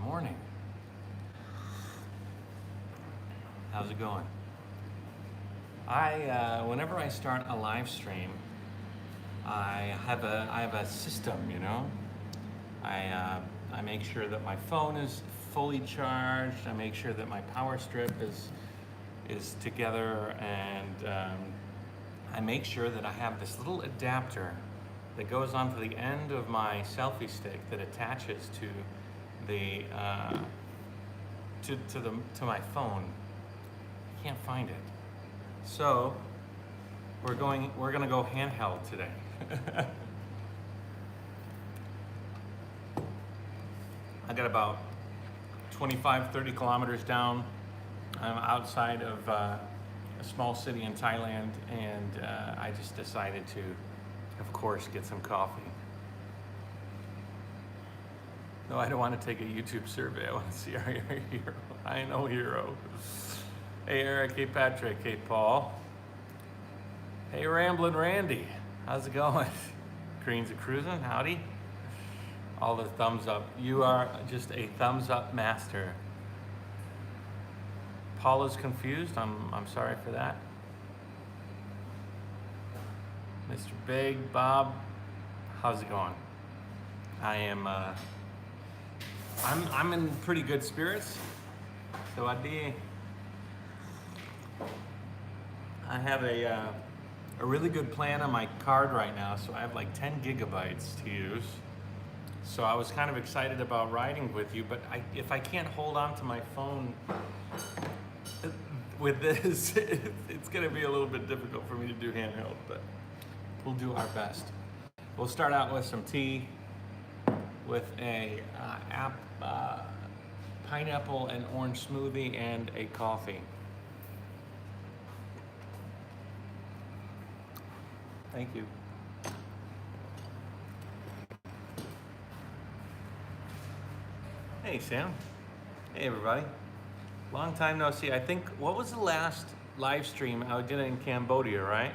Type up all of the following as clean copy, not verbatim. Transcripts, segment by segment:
morning. How's it going? Whenever I start a live stream, I have a system, you know. I make sure that my phone is fully charged. I make sure that my power strip is together, and I make sure that I have this little adapter that goes onto the end of my selfie stick that attaches to the to my phone. Can't find it. So we're gonna go handheld today. I got about 25-30 kilometers down. I'm outside of a small city in Thailand, and I just decided to, of course, get some coffee. No, I don't want to take a YouTube survey. I want to see our hero. I know hero. Hey Eric, hey Patrick, hey Paul. Hey Ramblin' Randy, how's it going? Greens are cruising, howdy. All the thumbs up. You are just a thumbs up master. Paula's confused, I'm sorry for that. Mr. Big, Bob, how's it going? I'm in pretty good spirits. So I have a really good plan on my card right now, so I have like 10 gigabytes to use. So I was kind of excited about riding with you, but if I can't hold on to my phone with this, it's gonna be a little bit difficult for me to do handheld, but we'll do our best. We'll start out with some tea with a pineapple and orange smoothie and a coffee. Thank you. Hey Sam. Hey everybody. Long time no see. I think, what was the last live stream I did in Cambodia, right?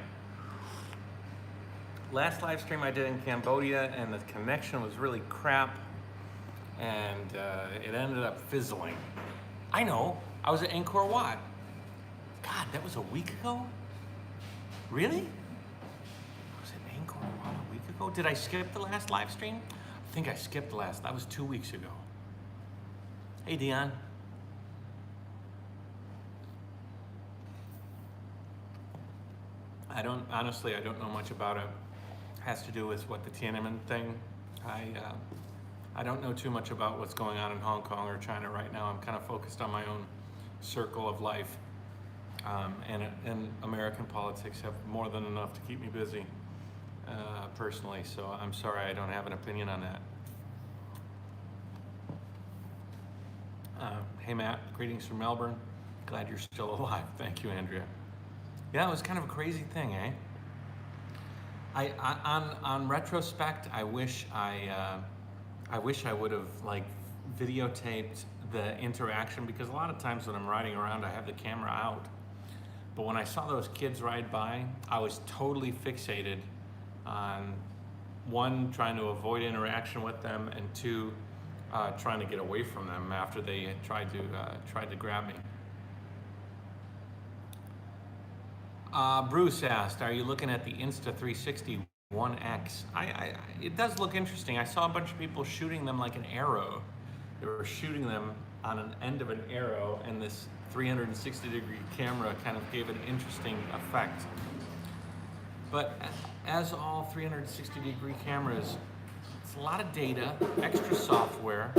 Last live stream I did in Cambodia, and the connection was really crap, and it ended up fizzling. I know, I was at Angkor Wat. God, that was a week ago? Really? A week ago? Did I skip the last live stream? I think I skipped the last. That was 2 weeks ago. Hey Dion. Honestly, I don't know much about it. It has to do with what the Tiananmen thing. I don't know too much about what's going on in Hong Kong or China right now. I'm kind of focused on my own circle of life. And American politics have more than enough to keep me busy. Personally, so I'm sorry I don't have an opinion on that. Hey Matt, greetings from Melbourne. Glad you're still alive. Thank you, Andrea. Yeah, it was kind of a crazy thing, eh? On retrospect, I wish I would have like videotaped the interaction, because a lot of times when I'm riding around, I have the camera out. But when I saw those kids ride by, I was totally fixated on one, trying to avoid interaction with them, and two, trying to get away from them after they had tried to grab me. Bruce asked, "Are you looking at the Insta360 1X?" It does look interesting. I saw a bunch of people shooting them like an arrow. They were shooting them on an end of an arrow, and this 360-degree camera kind of gave an interesting effect. But as all 360-degree cameras, it's a lot of data, extra software.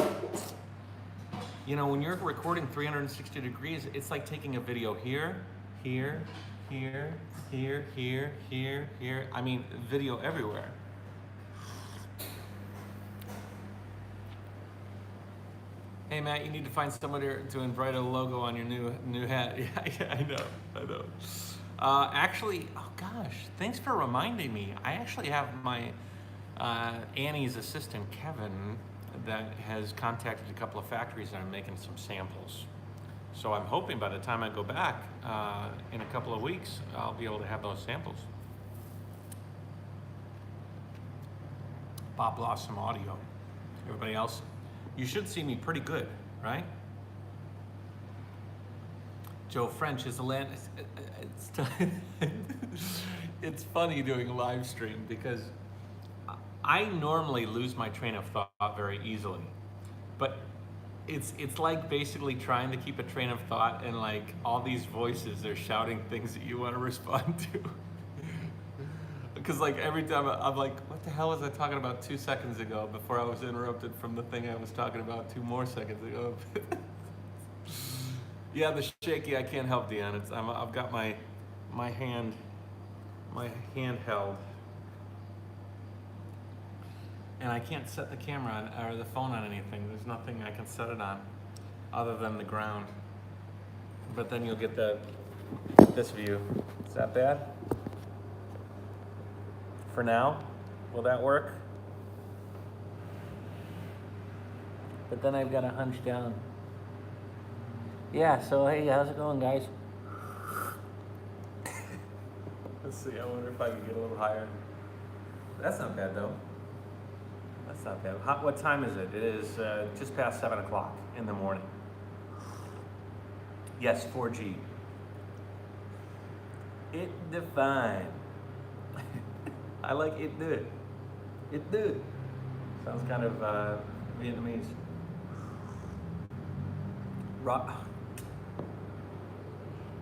You know, when you're recording 360 degrees, it's like taking a video here, here, here, here, here, here, here. I mean, video everywhere. Hey Matt, you need to find someone to embroider a logo on your new hat. Yeah, I know. Actually, oh gosh, thanks for reminding me. I actually have my Annie's assistant, Kevin, that has contacted a couple of factories and I'm making some samples. So I'm hoping by the time I go back in a couple of weeks, I'll be able to have those samples. Bob lost some audio. Everybody else, you should see me pretty good. right? Joe French is the land. It's funny doing a live stream because I normally lose my train of thought very easily, but it's like basically trying to keep a train of thought and like all these voices are shouting things that you want to respond to. Because like every time I'm like, what the hell was I talking about 2 seconds ago before I was interrupted from the thing I was talking about 2 more seconds ago. Yeah, the shaky, I can't help, Dion. I've got my hand held, and I can't set the camera on, or the phone on anything. There's nothing I can set it on other than the ground. But then you'll get this view. Is that bad? For now, will that work? But then I've got to hunch down. Yeah, so hey, how's it going, guys? Let's see, I wonder if I can get a little higher. That's not bad though. That's not bad. What time is it? It is just past 7 o'clock in the morning. Yes, 4G. It define. I like it do. It do. Sounds kind of Vietnamese.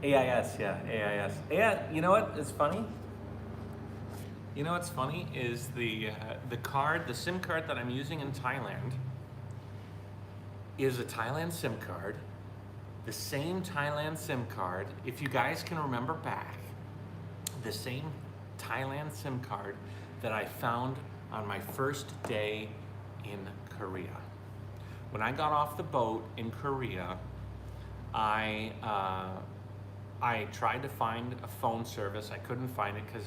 AIS, yeah, AIS. You know what? It's funny. You know what's funny is the SIM card that I'm using in Thailand is a Thailand SIM card. The same Thailand SIM card, if you guys can remember back, the same Thailand SIM card that I found on my first day in Korea. When I got off the boat in Korea, I tried to find a phone service. I couldn't find it because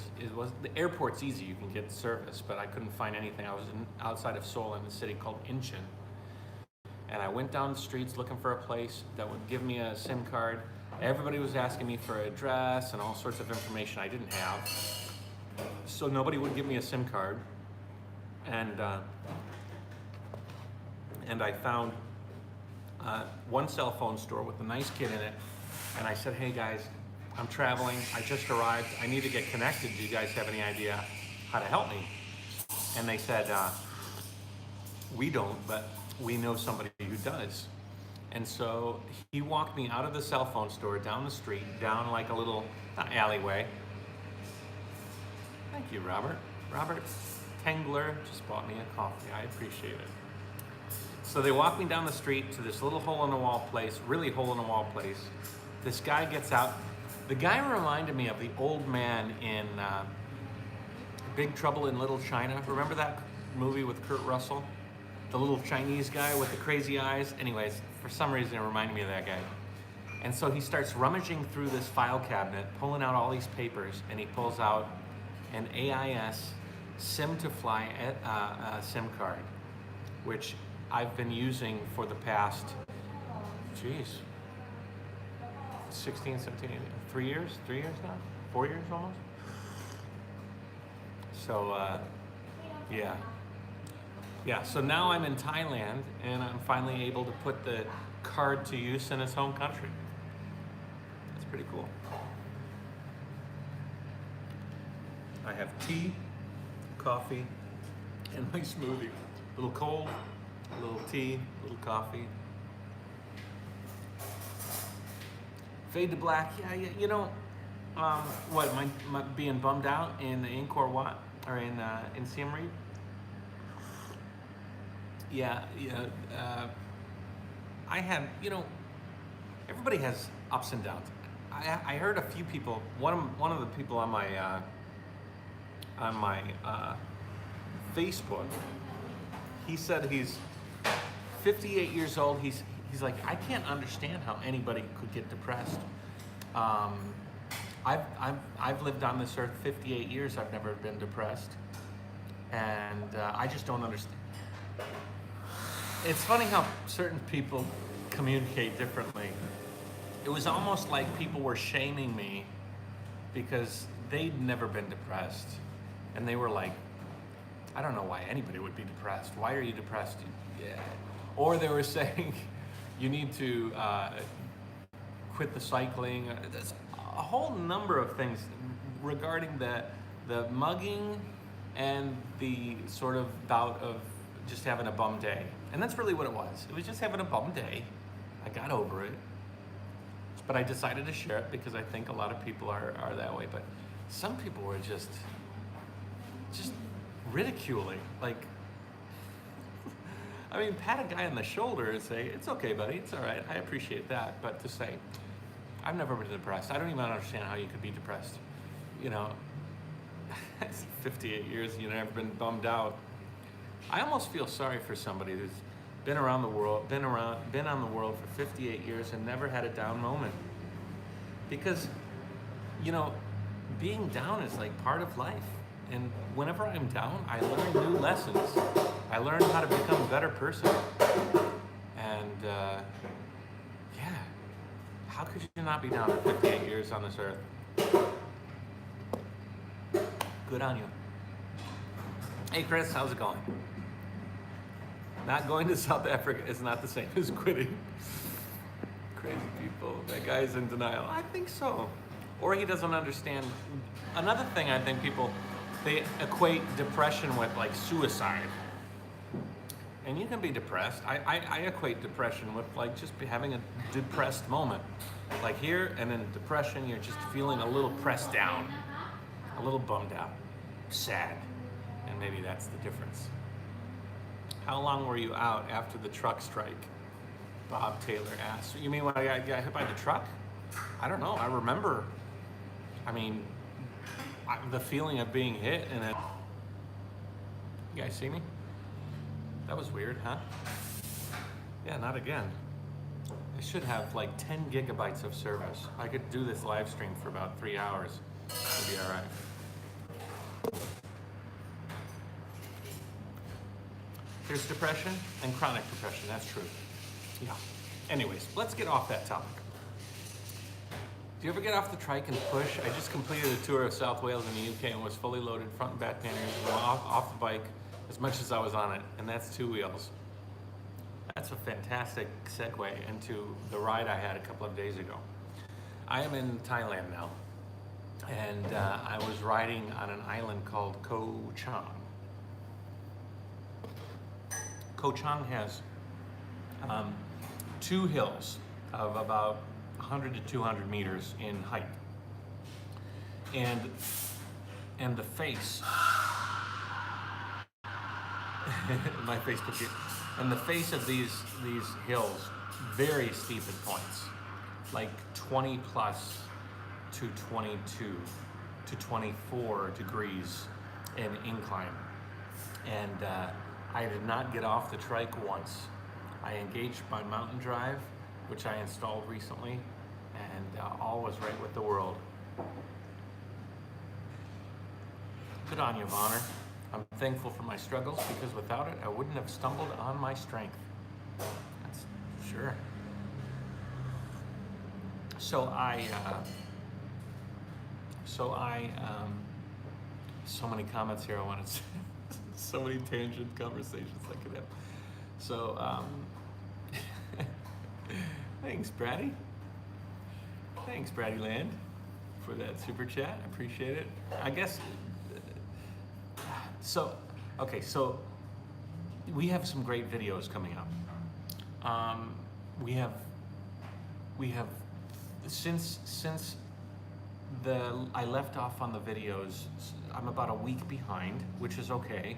the airport's easy, you can get service, but I couldn't find anything. I was outside of Seoul in a city called Incheon. And I went down the streets looking for a place that would give me a SIM card. Everybody was asking me for an address and all sorts of information I didn't have. So nobody would give me a SIM card. And I found one cell phone store with a nice kid in it. And I said, hey guys, I'm traveling, I just arrived, I need to get connected. Do you guys have any idea how to help me? And they said, we don't, but we know somebody who does. And so he walked me out of the cell phone store, down the street, down like a little alleyway. Thank you, Robert. Robert Tengler just bought me a coffee, I appreciate it. So they walked me down the street to this little hole-in-the-wall place, really hole-in-the-wall place. This guy gets out. The guy reminded me of the old man in Big Trouble in Little China. Remember that movie with Kurt Russell? The little Chinese guy with the crazy eyes. Anyways, for some reason it reminded me of that guy. And so he starts rummaging through this file cabinet, pulling out all these papers, and he pulls out an AIS SIM-to-fly SIM card, which I've been using for the past, 16, 17, 3 years now? 4 years almost? So, yeah, so now I'm in Thailand and I'm finally able to put the card to use in its home country. That's pretty cool. I have tea, coffee, and my smoothie. A little cold, a little tea, a little coffee. Fade to black, yeah, you know, what, am I being bummed out in Angkor Wat, or in Siem Reap? Yeah, I had, you know, everybody has ups and downs. I heard a few people, one of the people on my Facebook, he said he's 58 years old. He's like, I can't understand how anybody could get depressed. I've lived on this earth 58 years. I've never been depressed, and I just don't understand. It's funny how certain people communicate differently. It was almost like people were shaming me because they'd never been depressed, and they were like, I don't know why anybody would be depressed. Why are you depressed? Yeah. Or they were saying, you need to quit the cycling. There's a whole number of things regarding the mugging and the sort of bout of just having a bum day. And that's really what it was. It was just having a bum day. I got over it. But I decided to share it because I think a lot of people are that way. But some people were just ridiculing. Like, I mean, pat a guy on the shoulder and say, it's okay, buddy, it's all right, I appreciate that. But to say, I've never been depressed. I don't even understand how you could be depressed. You know, 58 years, you've never been bummed out. I almost feel sorry for somebody who's been around the world, been on the world for 58 years and never had a down moment. Because, you know, being down is like part of life. And whenever I'm down, I learn new lessons. I learn how to become a better person. And yeah, how could you not be down for 58 years on this earth? Good on you. Hey Chris, how's it going? Not going to South Africa is not the same as quitting. Crazy people. That guy's in denial. I think so. Or he doesn't understand. Another thing I think people, they equate depression with like suicide. And you can be depressed. I equate depression with like just having a depressed moment. Like here, and in depression, you're just feeling a little pressed down, a little bummed out, sad. And maybe that's the difference. How long were you out after the truck strike? Bob Taylor asked. You mean when I got hit by the truck? I don't know. I remember. I mean, the feeling of being hit and it. You guys see me? That was weird, huh? Yeah, not again. I should have like 10 gigabytes of service. I could do this live stream for about 3 hours. It'd be all right. There's depression and chronic depression, that's true. Yeah. Anyways, let's get off that topic. Do you ever get off the trike and push? I just completed a tour of South Wales in the UK and was fully loaded, front and back panniers, off the bike as much as I was on it, and that's 2 wheels. That's a fantastic segue into the ride I had a couple of days ago. I am in Thailand now, and I was riding on an island called Koh Chang. Koh Chang has 2 hills of about 100 to 200 meters in height. And the face, my Facebook, and the face of these hills, very steep at points, like 20 plus to 22 to 24 degrees in incline. And I did not get off the trike once. I engaged my mountain drive, which I installed recently, and all was right with the world. Good on you, Vonner. I'm thankful for my struggles because without it, I wouldn't have stumbled on my strength. That's sure. So so many comments here I want to say. So many tangent conversations I could have. So, thanks, Braddy. Thanks, Braddy Land, for that super chat. I appreciate it. I guess, so, okay, so we have some great videos coming up. We have, since I left off on the videos, I'm about a week behind, which is okay.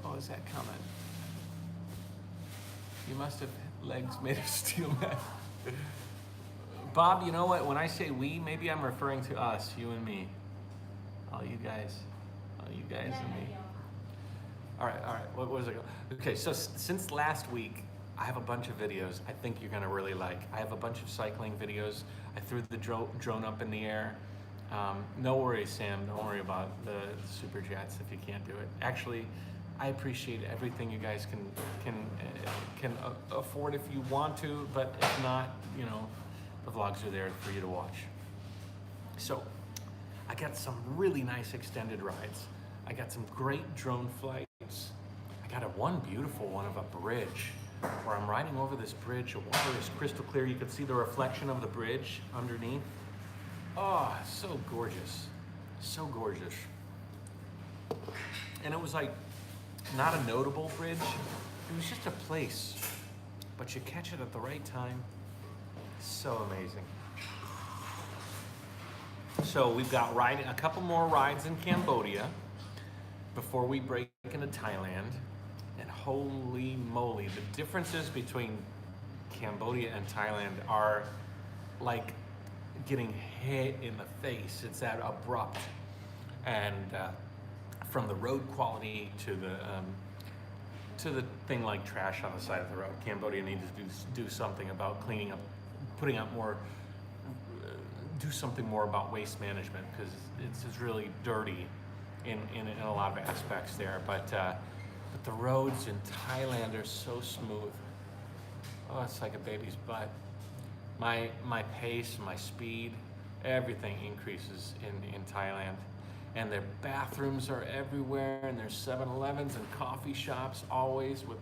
What was that comment? You must have legs made of steel metal. Bob, you know what? When I say we, maybe I'm referring to us, you and me. All you guys and me. All right. What was it? Okay, so since last week, I have a bunch of videos I think you're gonna really like. I have a bunch of cycling videos. I threw the drone up in the air. No worries, Sam. Don't worry about the super chats if you can't do it. Actually, I appreciate everything you guys can afford if you want to, but if not, you know, the vlogs are there for you to watch. So, I got some really nice extended rides. I got some great drone flights. I got one beautiful one of a bridge where I'm riding over this bridge. The water is crystal clear. You can see the reflection of the bridge underneath. Oh, so gorgeous. So gorgeous. And it was like not a notable bridge. It was just a place. But you catch it at the right time. So amazing. So we've got a couple more rides in Cambodia before we break into Thailand. And holy moly, the differences between Cambodia and Thailand are like getting hit in the face. It's that abrupt. And from the road quality to the thing like trash on the side of the road, Cambodia needs to do something about cleaning up, putting out more, do something more about waste management, because it's really dirty in a lot of aspects there. But the roads in Thailand are so smooth. Oh, it's like a baby's butt. My pace, my speed, everything increases in Thailand. And their bathrooms are everywhere, and there's 7-Elevens and coffee shops always with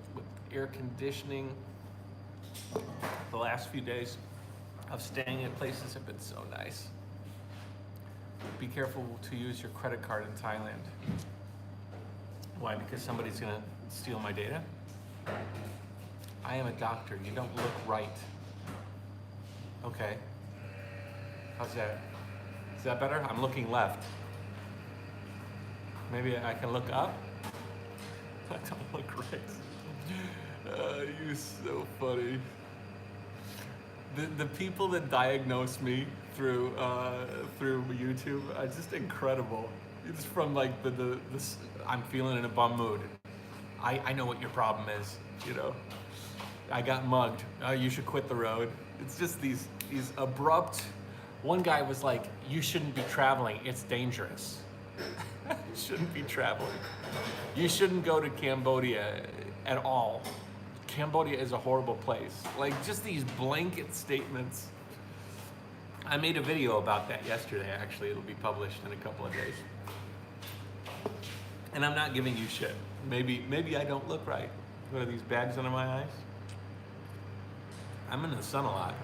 air conditioning. The last few days of staying at places have been so nice. Be careful to use your credit card in Thailand. Why? Because somebody's gonna steal my data? I am a doctor, you don't look right. Okay. How's that? Is that better? I'm looking left. Maybe I can look up? I don't look right. You're so funny. The people that diagnose me through YouTube are just incredible. It's from like this. I'm feeling in a bum mood. I know what your problem is. You know, I got mugged. You should quit the road. It's just these abrupt. One guy was like, "You shouldn't be traveling. It's dangerous. You shouldn't be traveling. You shouldn't go to Cambodia at all. Cambodia is a horrible place." Like, just these blanket statements. I made a video about that yesterday, actually. It'll be published in a couple of days. And I'm not giving you shit. Maybe I don't look right. What are these bags under my eyes? I'm in the sun a lot.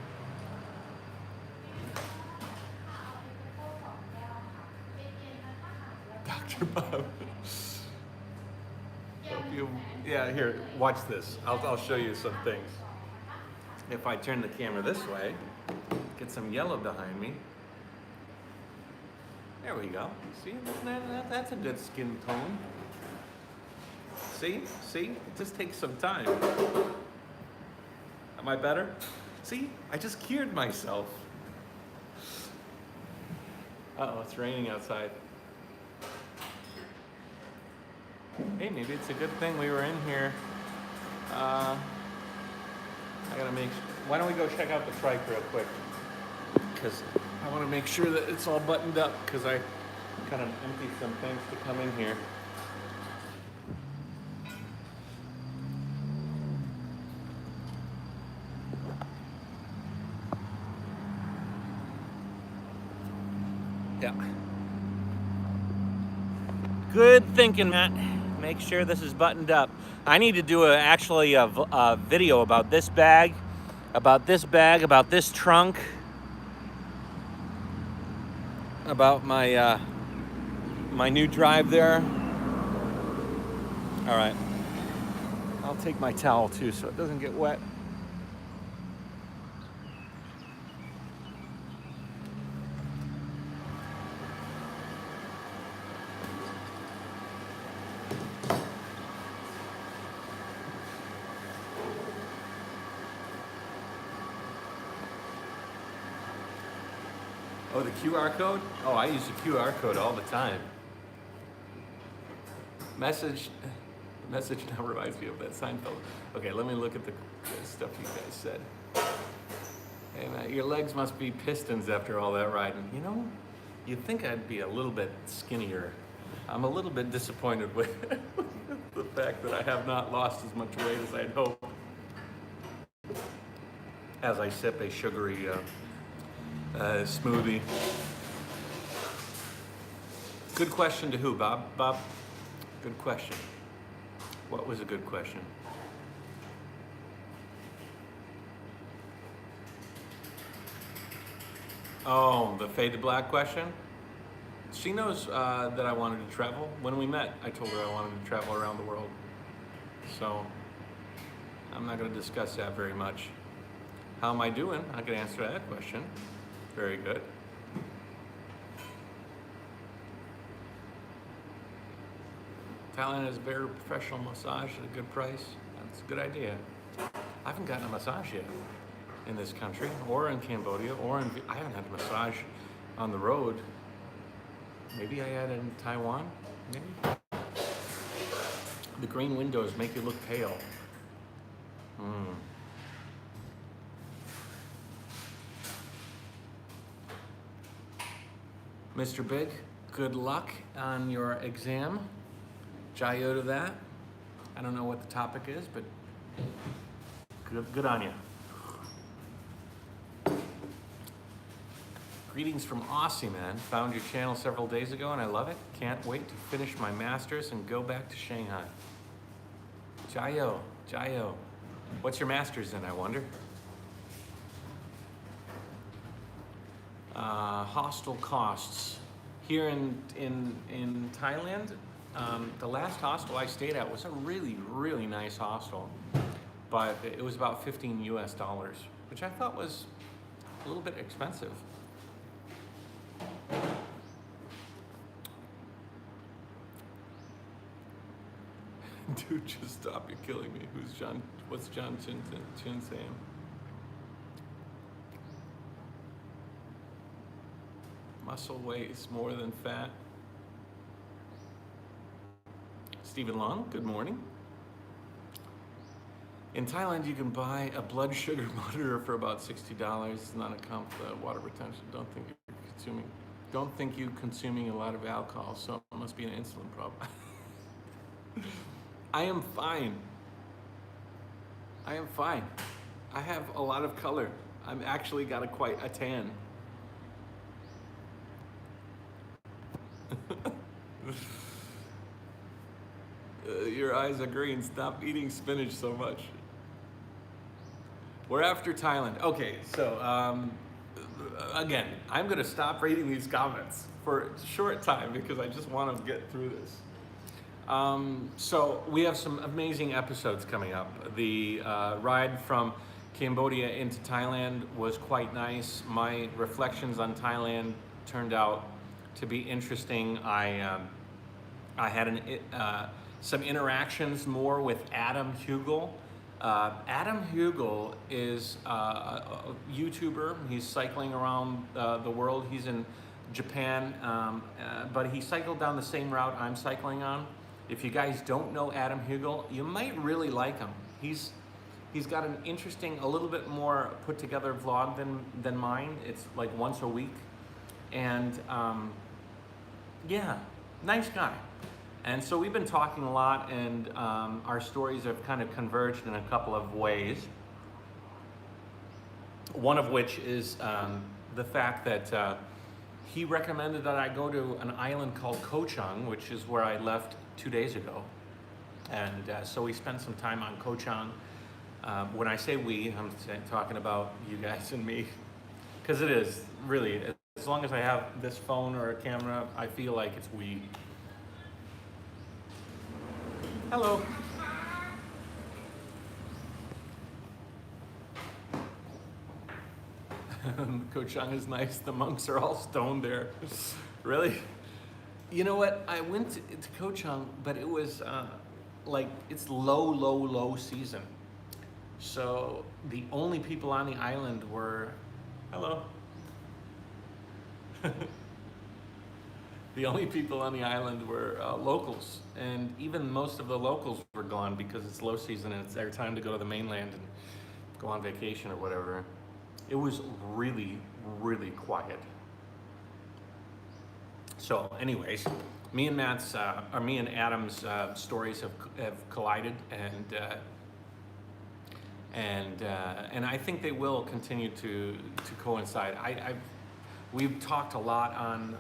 Dr. Bob. Yeah, here, watch this. I'll show you some things. If I turn the camera this way, get some yellow behind me. There we go. See, that's a good skin tone. See, it just takes some time. Am I better? See, I just cured myself. Uh-oh, it's raining outside. Hey, maybe it's a good thing we were in here. I gotta make sure. Why don't we go check out the trike real quick? Because I want to make sure that it's all buttoned up, because I kind of emptied some things to come in here. Yeah. Good thinking, Matt. Make sure this is buttoned up. I need to do actually a video about this bag, about this trunk, about my my new drive there. All right. I'll take my towel too so it doesn't get wet. Oh, the QR code? Oh, I use the QR code all the time. Message now reminds me of that Seinfeld. Okay, let me look at the stuff you guys said. Hey, man, your legs must be pistons after all that riding. You know, you'd think I'd be a little bit skinnier. I'm a little bit disappointed with the fact that I have not lost as much weight as I'd hoped. As I sip a sugary smoothie. Good question to who, Bob? Bob, good question. What was a good question? Oh, the fade to black question? She knows that I wanted to travel. When we met, I told her I wanted to travel around the world. So I'm not going to discuss that very much. How am I doing? I can answer that question. Very good. Thailand has a very professional massage at a good price. That's a good idea. I haven't gotten a massage yet in this country, or in Cambodia, or I haven't had a massage on the road. Maybe I had it in Taiwan, maybe? The green windows make you look pale. Mr. Big, good luck on your exam. Jayoe to that. I don't know what the topic is, but good on you. Greetings from Aussie, man. Found your channel several days ago and I love it. Can't wait to finish my master's and go back to Shanghai. Jayoe. What's your master's in, I wonder? Hostel costs. Here in Thailand, the last hostel I stayed at was a really, really nice hostel. But it was about $15 US, which I thought was a little bit expensive. Dude, just stop, you're killing me. What's John Chin saying? Muscle weighs more than fat. Stephen Long, good morning. In Thailand, you can buy a blood sugar monitor for about $60. It's not a comp water retention. Don't think you're consuming a lot of alcohol, so it must be an insulin problem. I am fine. I have a lot of color. I've actually got quite a tan. Your eyes are green. Stop eating spinach so much. We're after Thailand. Okay, so again, I'm gonna stop reading these comments for a short time because I just want to get through this. So we have some amazing episodes coming up. The ride from Cambodia into Thailand was quite nice. My reflections on Thailand turned out to be interesting. I had some interactions more with Adam Hugel. Adam Hugel is a YouTuber. He's cycling around the world. He's in Japan, but he cycled down the same route I'm cycling on. If you guys don't know Adam Hugel, you might really like him. He's got an interesting, a little bit more put together vlog than mine. It's like once a week. And yeah, nice guy. And so we've been talking a lot, and our stories have kind of converged in a couple of ways. One of which is the fact that he recommended that I go to an island called Koh Chang, which is where I left 2 days ago. And so we spent some time on Koh Chang. When I say we, I'm talking about you guys and me, because it is really, as long as I have this phone or a camera, I feel like it's we. Hello. Koh Chang is nice. The monks are all stoned there. Really? You know what? I went to Koh Chang, but it was like it's low season. So the only people on the island were, hello. The only people on the island were locals, and even most of the locals were gone because it's low season and it's their time to go to the mainland and go on vacation or whatever. It was really, really quiet. So anyways, me and Adam's stories have collided, and I think they will continue to coincide. We've talked a lot on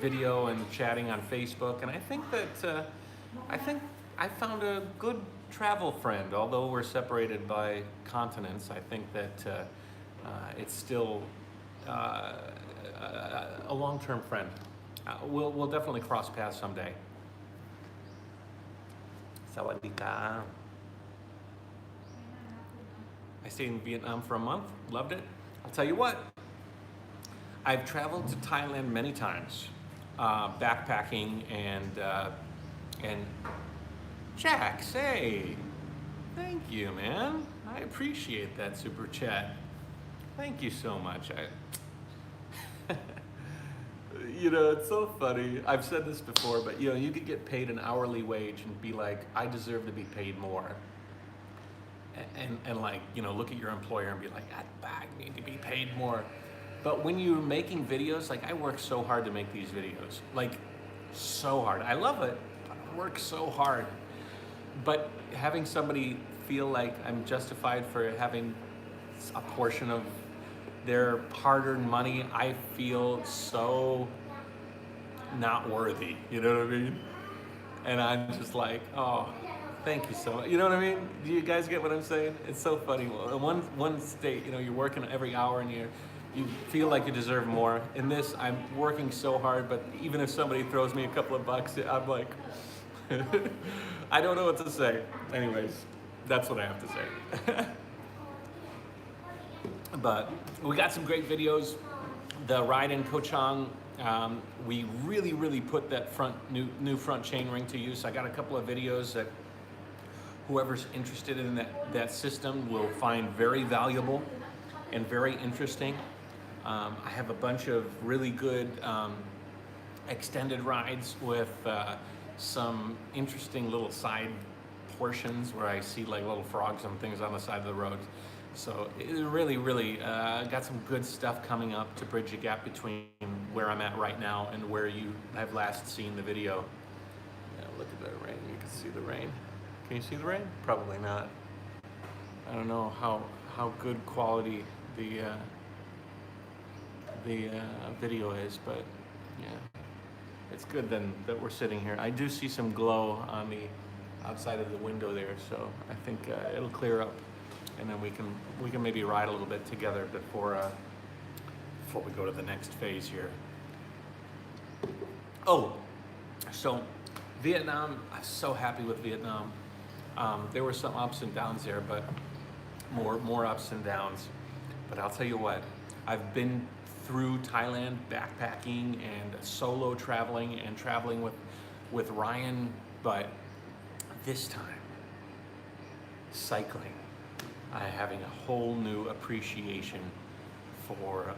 video and chatting on Facebook, and I think that I found a good travel friend. Although we're separated by continents, I think that it's still a long-term friend. We'll definitely cross paths someday. Sawadee-ka. I stayed in Vietnam for a month, loved it. I'll tell you what, I've traveled to Thailand many times, backpacking and Jack, say, thank you, man. I appreciate that super chat. Thank you so much. You know, it's so funny. I've said this before, but you know, you could get paid an hourly wage and be like, I deserve to be paid more. And like, you know, look at your employer and be like, I need to be paid more. But when you're making videos, like I work so hard to make these videos, like so hard. I love it, but I work so hard. But having somebody feel like I'm justified for having a portion of their hard-earned money, I feel so not worthy, you know what I mean? And I'm just like, oh, thank you so much. You know what I mean? Do you guys get what I'm saying? It's so funny. In one state, you know, you're working every hour and you feel like you deserve more. In this, I'm working so hard, but even if somebody throws me a couple of bucks, I'm like, I don't know what to say. Anyways, that's what I have to say. But we got some great videos. The ride in Koh Chang, we really put that new front chainring to use. I got a couple of videos that whoever's interested in that system will find very valuable and very interesting. I have a bunch of really good extended rides with some interesting little side portions where I see like little frogs and things on the side of the road. So it really got some good stuff coming up to bridge the gap between where I'm at right now and where you have last seen the video. Yeah, look at the rain. You can see the rain. Can you see the rain? Probably not. I don't know how good quality the video is, but yeah, it's good then that we're sitting here. I do see some glow on the outside of the window there, so I think it'll clear up, and then we can maybe ride a little bit together before we go to the next phase here. Oh, so Vietnam, I'm so happy with Vietnam. There were some ups and downs there, but more ups and downs. But I'll tell you what, I've been through Thailand backpacking and solo traveling and traveling with Ryan, but this time, cycling, I'm having a whole new appreciation for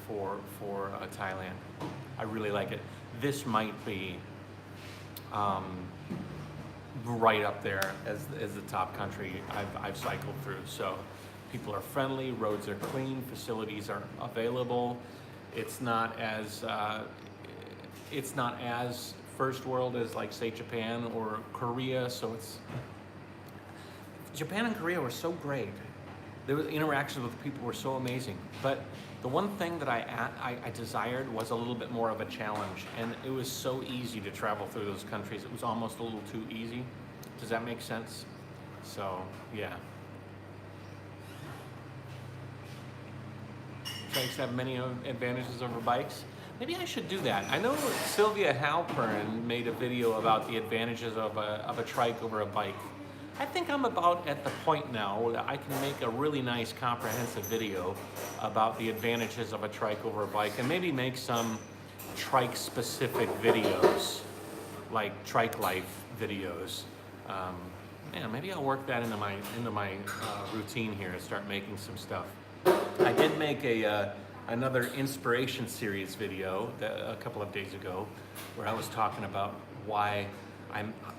Thailand. I really like it. This might be right up there as the top country I've cycled through. So people are friendly, roads are clean, facilities are available. It's not as first world as like say Japan or Korea. So Japan and Korea were so great. The interactions with people were so amazing. But the one thing that I desired was a little bit more of a challenge, and it was so easy to travel through those countries. It was almost a little too easy. Does that make sense? So yeah. Trikes have many advantages over bikes. Maybe I should do that. I know Sylvia Halpern made a video about the advantages of a trike over a bike. I think I'm about at the point now that I can make a really nice comprehensive video about the advantages of a trike over a bike, and maybe make some trike specific videos, like trike life videos. Yeah, maybe I'll work that into my routine here and start making some stuff. I did make another inspiration series video a couple of days ago, where I was talking about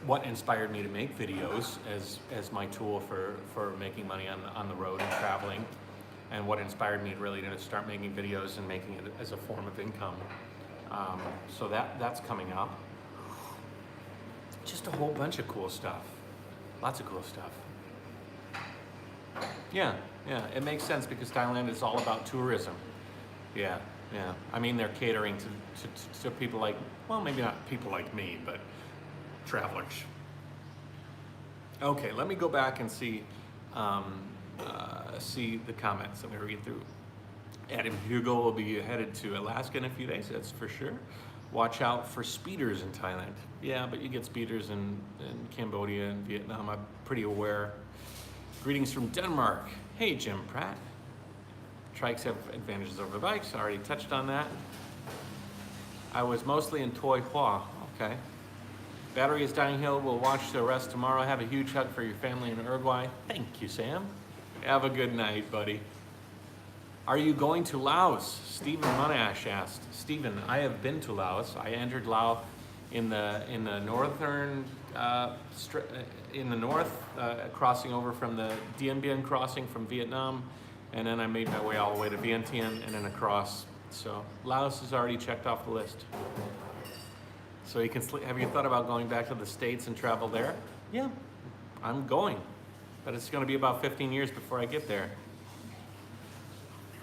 what inspired me to make videos as my tool for making money on the road and traveling, and what inspired me really to start making videos and making it as a form of income. So that's coming up. Just a whole bunch of cool stuff. Lots of cool stuff. Yeah, it makes sense because Thailand is all about tourism. Yeah. I mean, they're catering to people like, well, maybe not people like me, but travelers. Okay, let me go back and see the comments. I'm gonna read through. Adam Hugo will be headed to Alaska in a few days, that's for sure. Watch out for speeders in Thailand. Yeah, but you get speeders in Cambodia and Vietnam, I'm pretty aware. Greetings from Denmark. Hey, Jim Pratt. Trikes have advantages over bikes, I already touched on that. I was mostly in Toi Hoa, okay. Battery is dying hill, we'll watch the rest tomorrow. Have a huge hug for your family in Uruguay. Thank you, Sam. Have a good night, buddy. Are you going to Laos? Stephen Monash asked. Stephen, I have been to Laos. I entered Laos in the northern, in the north, crossing over from the Dien Bien crossing from Vietnam, and then I made my way all the way to Vientiane and then across. So Laos is already checked off the list. So you can have you thought about going back to the States and travel there? Yeah, I'm going, but it's going to be about 15 years before I get there.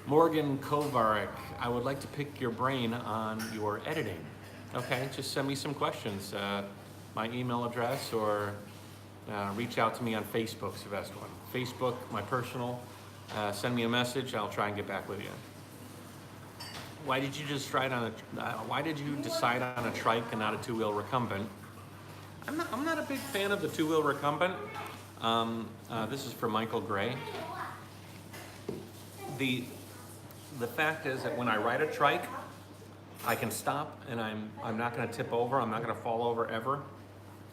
Morgan Kovarek, I would like to pick your brain on your editing. Okay, just send me some questions. My email address, or reach out to me on Facebook's the best one. Facebook, my personal, send me a message, I'll try and get back with you. Why did you just ride on why did you decide on a trike and not a two-wheel recumbent? I'm not a big fan of the two-wheel recumbent. This is for Michael Gray. The fact is that when I ride a trike, I can stop and I'm not going to tip over, I'm not going to fall over ever.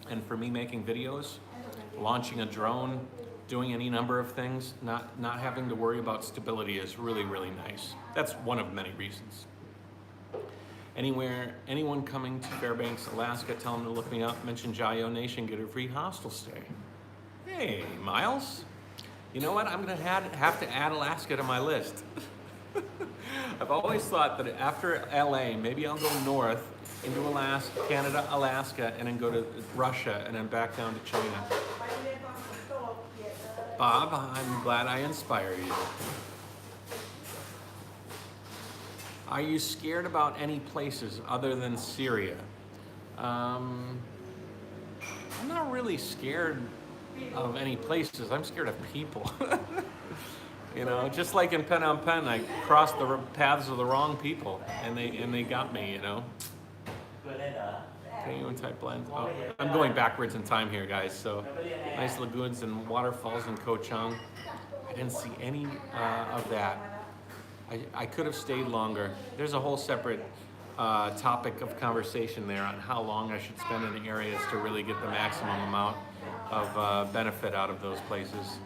And for me, making videos, launching a drone, doing any number of things, not having to worry about stability is really, really nice. That's one of many reasons. Anyone coming to Fairbanks, Alaska, tell them to look me up, mention Jayoe Nation, get a free hostel stay. Hey, Miles. You know what? I'm going to have to add Alaska to my list. I've always thought that after LA, maybe I'll go north into Alaska, Canada, Alaska, and then go to Russia, and then back down to China. Bob, I'm glad I inspired you. Are you scared about any places other than Syria? I'm not really scared of any places. I'm scared of people. You know, just like in Phnom Penh, I crossed the paths of the wrong people, and they got me. You know. Genuine type blend. Oh, I'm going backwards in time here, guys. So nice lagoons and waterfalls in Koh Chang. I didn't see any of that. I could have stayed longer. There's a whole separate topic of conversation there on how long I should spend in the areas to really get the maximum amount of benefit out of those places.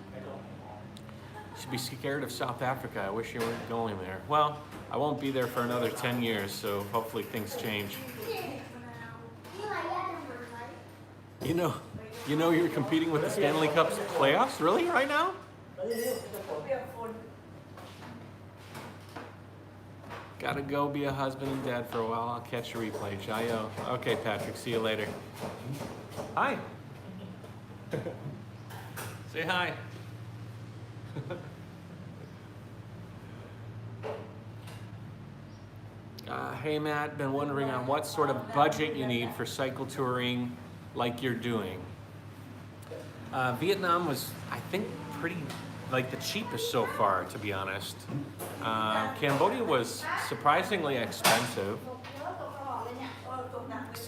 You should be scared of South Africa. I wish you weren't going there. Well, I won't be there for another 10 years, so hopefully things change. You know you're competing with the Stanley Cup playoffs? Really, right now? Gotta go be a husband and dad for a while. I'll catch a replay. Jayoe. Okay, Patrick. See you later. Hi. Say hi. Hey Matt, been wondering on what sort of budget you need for cycle touring like you're doing. Vietnam was, I think, pretty like the cheapest so far, to be honest. Cambodia was surprisingly expensive.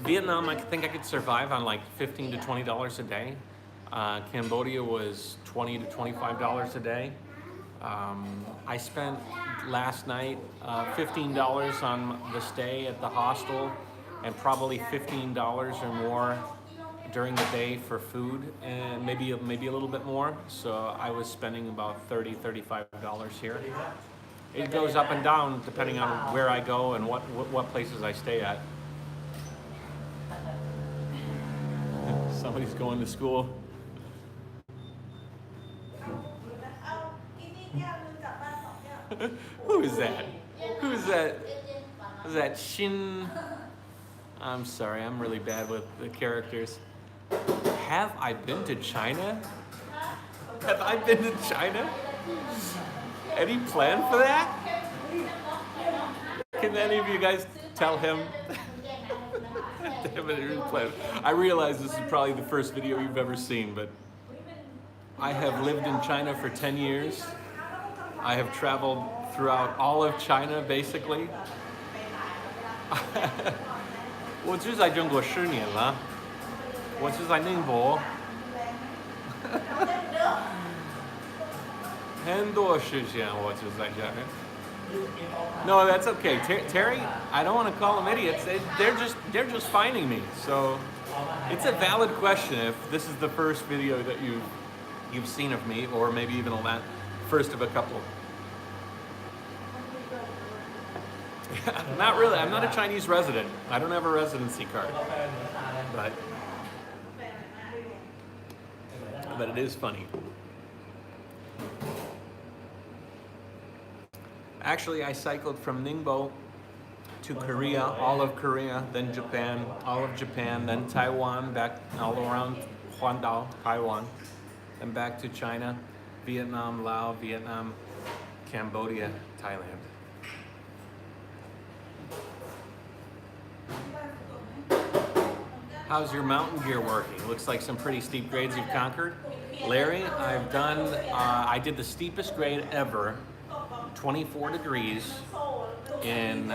Vietnam, I think I could survive on like $15 to $20 a day. Cambodia was $20 to $25 a day. I spent last night $15 on the stay at the hostel, and probably $15 or more during the day for food, and maybe a little bit more. So I was spending about $30, $35 here. It goes up and down depending on where I go and what places I stay at. Somebody's going to school. Who is that? Who is that? Is that Shin? I'm sorry, I'm really bad with the characters. Have I been to China? Have I been to China? Any plan for that? Can any of you guys tell him? Damn it, any plan? I realize this is probably the first video you've ever seen, but I have lived in China for 10 years. I have traveled throughout all of China, basically. 我只在中国10年了，我是在宁波，很多时间我就在这里。No, that's okay. Terry, I don't want to call them idiots. They're just finding me. So it's a valid question if this is the first video that you've seen of me, or maybe even the first of a couple. Not really. I'm not a Chinese resident. I don't have a residency card. But it is funny. Actually, I cycled from Ningbo to Korea, all of Korea, then Japan, all of Japan, then Taiwan, back all around Huandao, Taiwan, then back to China, Vietnam, Laos, Vietnam, Cambodia, Thailand. How's your mountain gear working? Looks like some pretty steep grades you've conquered. Larry, I did the steepest grade ever, 24 degrees in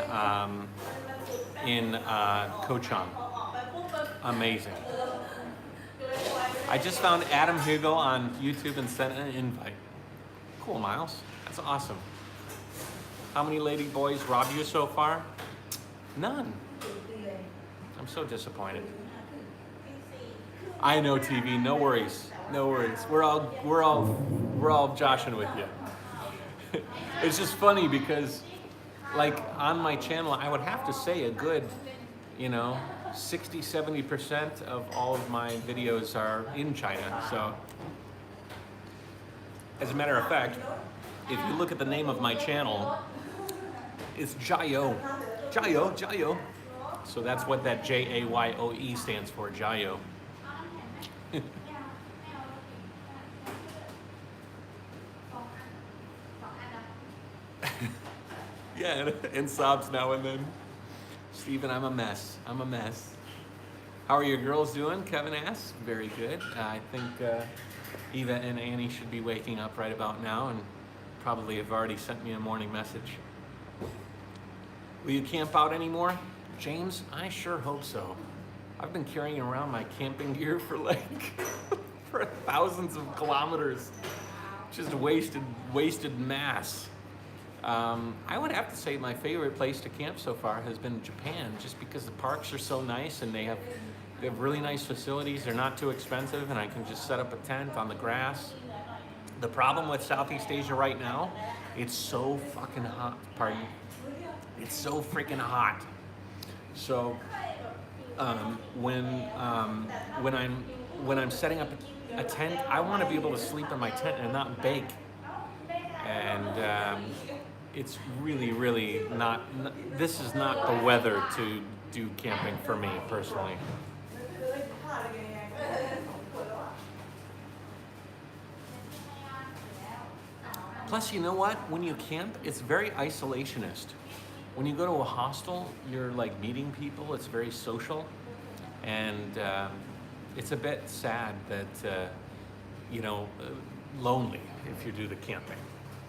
Kochang. Amazing. I just found Adam Hugel on YouTube and sent an invite. Cool, Miles. That's awesome. How many lady boys robbed you so far? None. I'm so disappointed. I know, TV. No worries. No worries. We're all joshing with you. It's just funny because, like, on my channel, I would have to say a good, 60-70% of all of my videos are in China. So, as a matter of fact, if you look at the name of my channel, it's Jayoe. Jayoe. So that's what that Jayoe stands for, Jayoe. Yeah, and sobs now and then. Steven, I'm a mess. I'm a mess. How are your girls doing? Kevin asks. Very good. I think Eva and Annie should be waking up right about now and probably have already sent me a morning message. Will you camp out anymore? James, I sure hope so. I've been carrying around my camping gear for for thousands of kilometers. Just wasted mass. I would have to say my favorite place to camp so far has been Japan, just because the parks are so nice and they have really nice facilities. They're not too expensive, and I can just set up a tent on the grass. The problem with Southeast Asia right now, it's so fucking hot. Pardon? It's so freaking hot. So when I'm setting up a tent, I want to be able to sleep in my tent and not bake. And it's really not, this is not the weather to do camping for me personally. Plus, you know what? When you camp, it's very isolationist. When you go to a hostel, you're like meeting people, it's very social. And it's a bit sad that, lonely if you do the camping.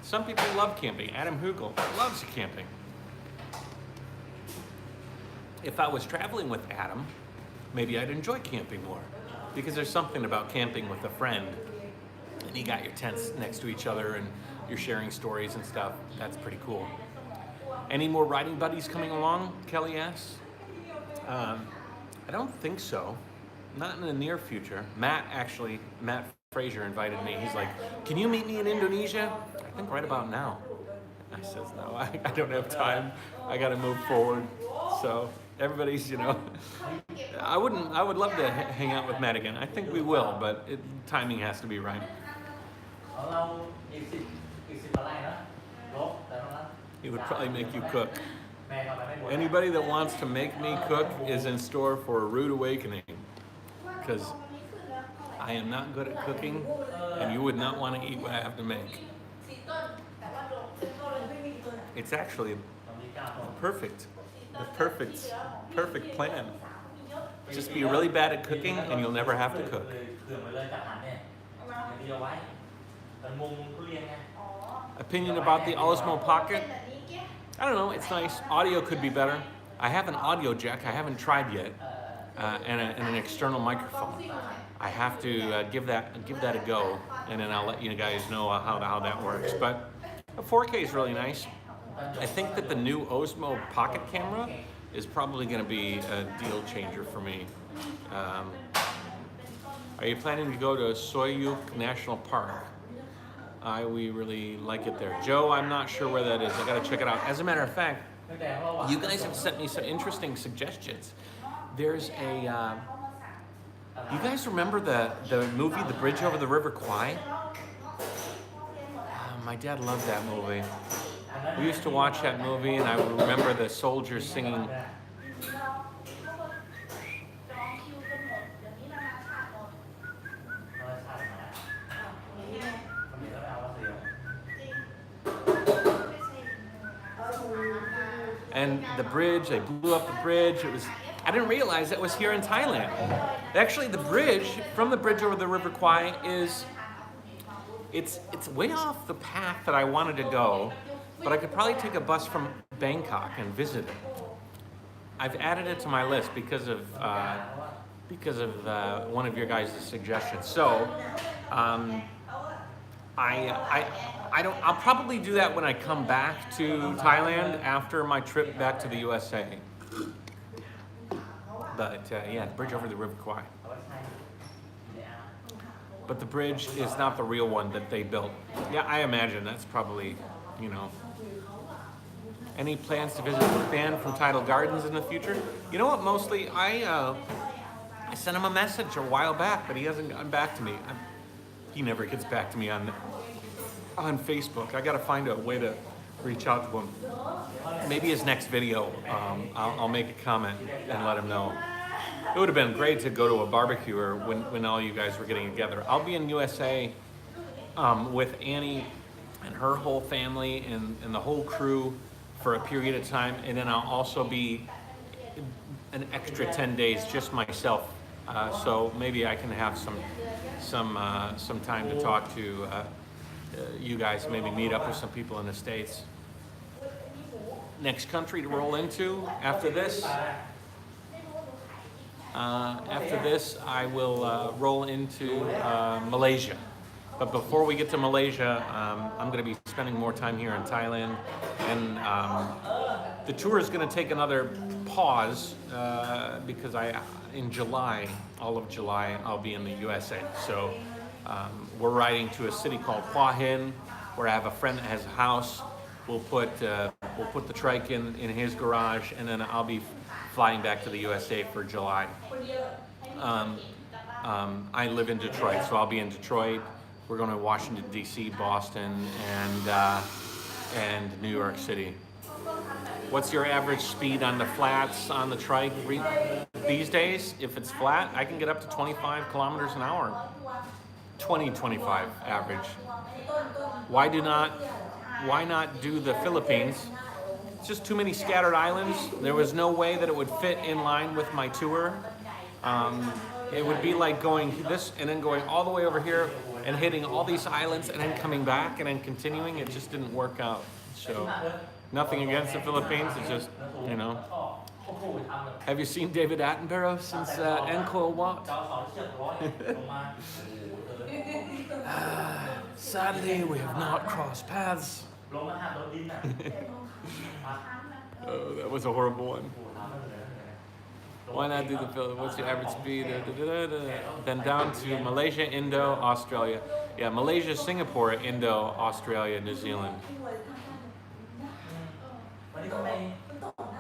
Some people love camping. Adam Hugel loves camping. If I was traveling with Adam, maybe I'd enjoy camping more, because there's something about camping with a friend and you got your tents next to each other and you're sharing stories and stuff. That's pretty cool. Any more riding buddies coming along? Kelly asks. I don't think so. Not in the near future. Matt Fraser invited me. He's like, can you meet me in Indonesia? I think right about now. I says, no, I don't have time. I got to move forward. So everybody's, I would love to hang out with Matt again. I think we will, but timing has to be right. He would probably make you cook. Anybody that wants to make me cook is in store for a rude awakening, because I am not good at cooking, and you would not want to eat what I have to make. It's actually the perfect plan. Just be really bad at cooking, and you'll never have to cook. Opinion about the Osmo Pocket? I don't know, it's nice. Audio could be better. I have an audio jack I haven't tried yet, and an external microphone. I have to give that a go, and then I'll let you guys know how that works. But a 4K is really nice. I think that the new Osmo Pocket camera is probably going to be a deal changer for me. Are you planning to go to Soyuk National Park? We really like it there. Joe, I'm not sure where that is. I gotta check it out. As a matter of fact, you guys have sent me some interesting suggestions. There's a, you guys remember the movie, The Bridge Over the River Kwai? My dad loved that movie. We used to watch that movie, and I remember the soldiers singing. And the bridge, they blew up the bridge. I didn't realize it was here in Thailand. Actually, the bridge, from the bridge over the River Kwai it's way off the path that I wanted to go, but I could probably take a bus from Bangkok and visit it. I've added it to my list because of one of your guys' suggestions. So, I'll probably do that when I come back to Thailand after my trip back to the USA. But yeah, the bridge over the River Kwai. But the bridge is not the real one that they built. Yeah, I imagine that's probably, you know. Any plans to visit the band from Tidal Gardens in the future? You know what, mostly, I sent him a message a while back, but he hasn't gotten back to me. He never gets back to me on Facebook. I gotta find a way to reach out to him. Maybe his next video, I'll make a comment and let him know. It would have been great to go to a barbecue or when all you guys were getting together. I'll be in USA with Annie and her whole family and the whole crew for a period of time, and then I'll also be an extra 10 days just myself. So maybe I can have some time to talk to you guys, maybe meet up with some people in the States. Next country to roll into after this. I will roll into Malaysia. But before we get to Malaysia, I'm going to be spending more time here in Thailand, and the tour is going to take another pause because in July, all of July, I'll be in the USA. So we're riding to a city called Hua Hin, where I have a friend that has a house. We'll put the trike in his garage, and then I'll be flying back to the USA for July. I live in Detroit, so I'll be in Detroit. We're going to Washington, D.C., Boston, and New York City. What's your average speed on the flats on the trike? These days, if it's flat, I can get up to 25 kilometers an hour. 20-25 average. Why not do the Philippines? It's just too many scattered islands. There was no way that it would fit in line with my tour. It would be like going this and then going all the way over here and hitting all these islands and then coming back and then continuing. It just didn't work out. So nothing against the Philippines. It's just, you know. Have you seen David Attenborough since Angkor Wat? Sadly, we have not crossed paths. Oh, that was a horrible one. Why not do the Philippines? What's your average speed? Then down to Malaysia, Indo, Australia. Yeah, Malaysia, Singapore, Indo, Australia, New Zealand.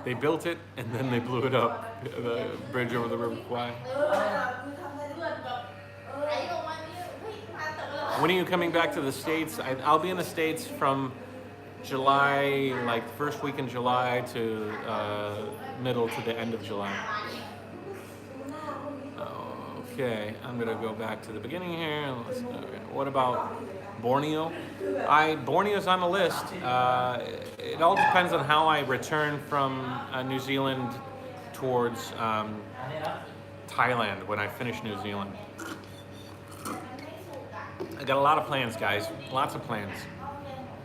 They built it and then they blew it up. The bridge over the River Kwai. When are you coming back to the States? I'll be in the States from July, like first week in July to middle to the end of July. Okay, I'm gonna go back to the beginning here. What about Borneo? Borneo's on the list. It all depends on how I return from New Zealand towards Thailand when I finish New Zealand. got a lot of plans, guys. Lots of plans.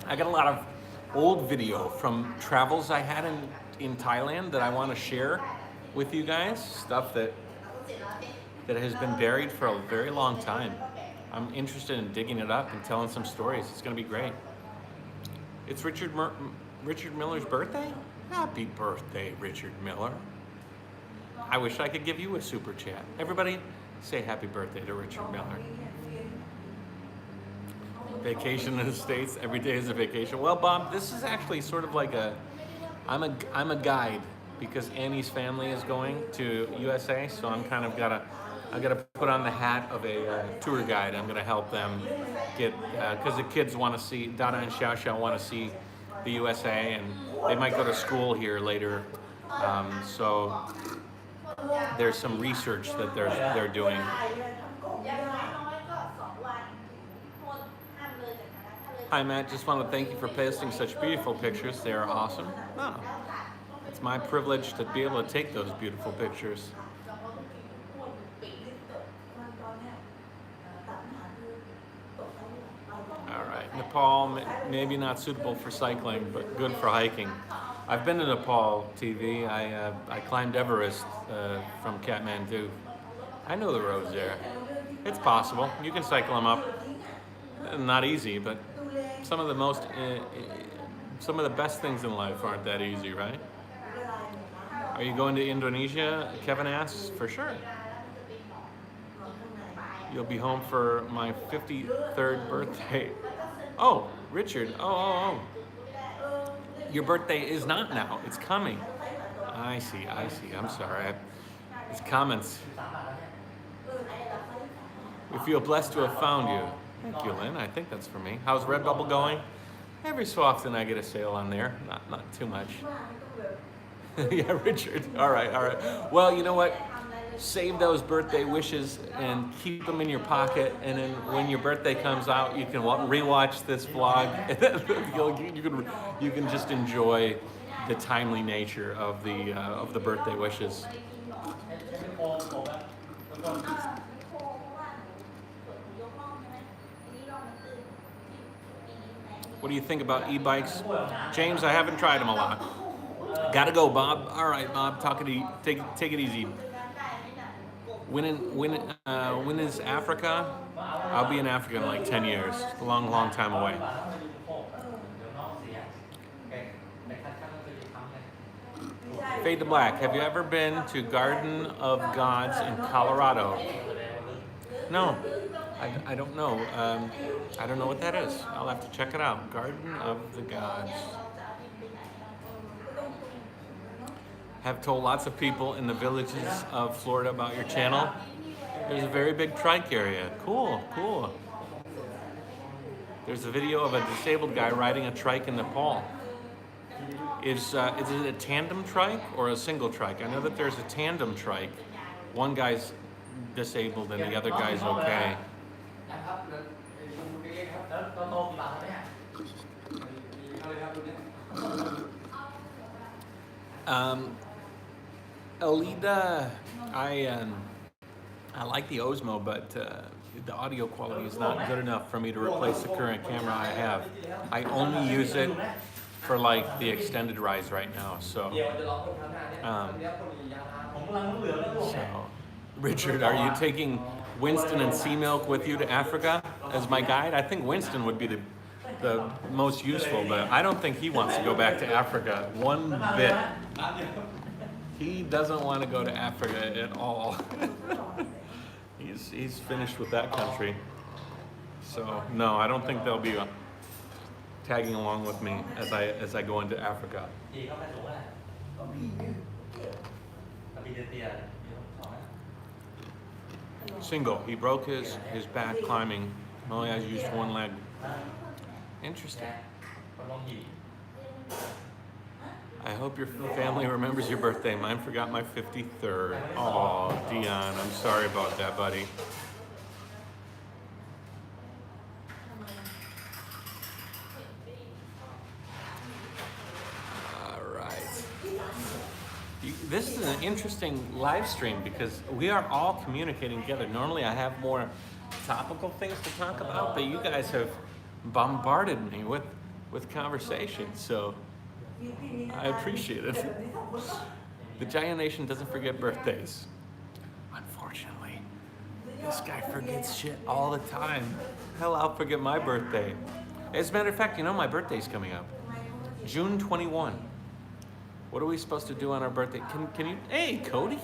I got a lot of old video from travels I had in Thailand that I want to share with you guys. Stuff that has been buried for a very long time. I'm interested in digging it up and telling some stories. It's going to be great. It's Richard Miller's birthday? Happy birthday, Richard Miller. I wish I could give you a super chat. Everybody say happy birthday to Richard Miller. Vacation in the States, every day is a vacation. Well, Bob, this is actually sort of like I'm a guide because Annie's family is going to USA, so I'm kind of I gotta put on the hat of a tour guide. I'm gonna help them get, because the kids want to see, Dada and Xiao Xiao want to see the USA, and they might go to school here later. So there's some research that they're doing. Hi Matt, just want to thank you for posting such beautiful pictures. They are awesome. Oh, it's my privilege to be able to take those beautiful pictures. All right, Nepal, maybe not suitable for cycling, but good for hiking. I've been to Nepal, TV. I climbed Everest from Kathmandu. I know the roads there. It's possible. You can cycle them up. Not easy, but some of the best things in life aren't that easy, right? Are you going to Indonesia? Kevin asks. For sure. You'll be home for my 53rd birthday. Oh, Richard. Oh. Your birthday is not now. It's coming. I see. I'm sorry. It's comments. We feel blessed to have found you. Thank you, Lynn. I think that's for me. How's Redbubble going? Every so often I get a sale on there. Not too much. Yeah, Richard. All right. Well, you know what? Save those birthday wishes and keep them in your pocket. And then when your birthday comes out, you can rewatch this vlog. You can just enjoy the timely nature of the birthday wishes. What do you think about e-bikes? James, I haven't tried them a lot. Gotta go, Bob. All right, Bob, take it easy. When is Africa? I'll be in Africa in like 10 years. It's a long time away. Fade to Black. Have you ever been to Garden of Gods in Colorado? No. I don't know. I don't know what that is. I'll have to check it out. Garden of the Gods. Have told lots of people in the villages of Florida about your channel. There's a very big trike area. Cool. There's a video of a disabled guy riding a trike in Nepal. Is it a tandem trike or a single trike? I know that there's a tandem trike. One guy's disabled and the other guy's okay. Alida, I like the Osmo, but the audio quality is not good enough for me to replace the current camera I have. I only use it for like the extended rise right now. So Richard, are you taking Winston and Sea Milk with you to Africa as my guide? I think Winston would be the most useful, but I don't think he wants to go back to Africa one bit. He doesn't want to go to Africa at all. He's finished with that country. So no, I don't think they'll be tagging along with me as I go into Africa. Single. He broke his back climbing. Only has used one leg. Interesting. I hope your family remembers your birthday. Mine forgot my 53rd. Oh, Dion, I'm sorry about that, buddy. All right. This is an interesting live stream because we are all communicating together. Normally I have more topical things to talk about, but you guys have bombarded me with conversations, so I appreciate it. The Jayoe Nation doesn't forget birthdays. Unfortunately, this guy forgets shit all the time. Hell, I'll forget my birthday. As a matter of fact, you know my birthday's coming up. June 21. What are we supposed to do on our birthday? Can you, hey Cody,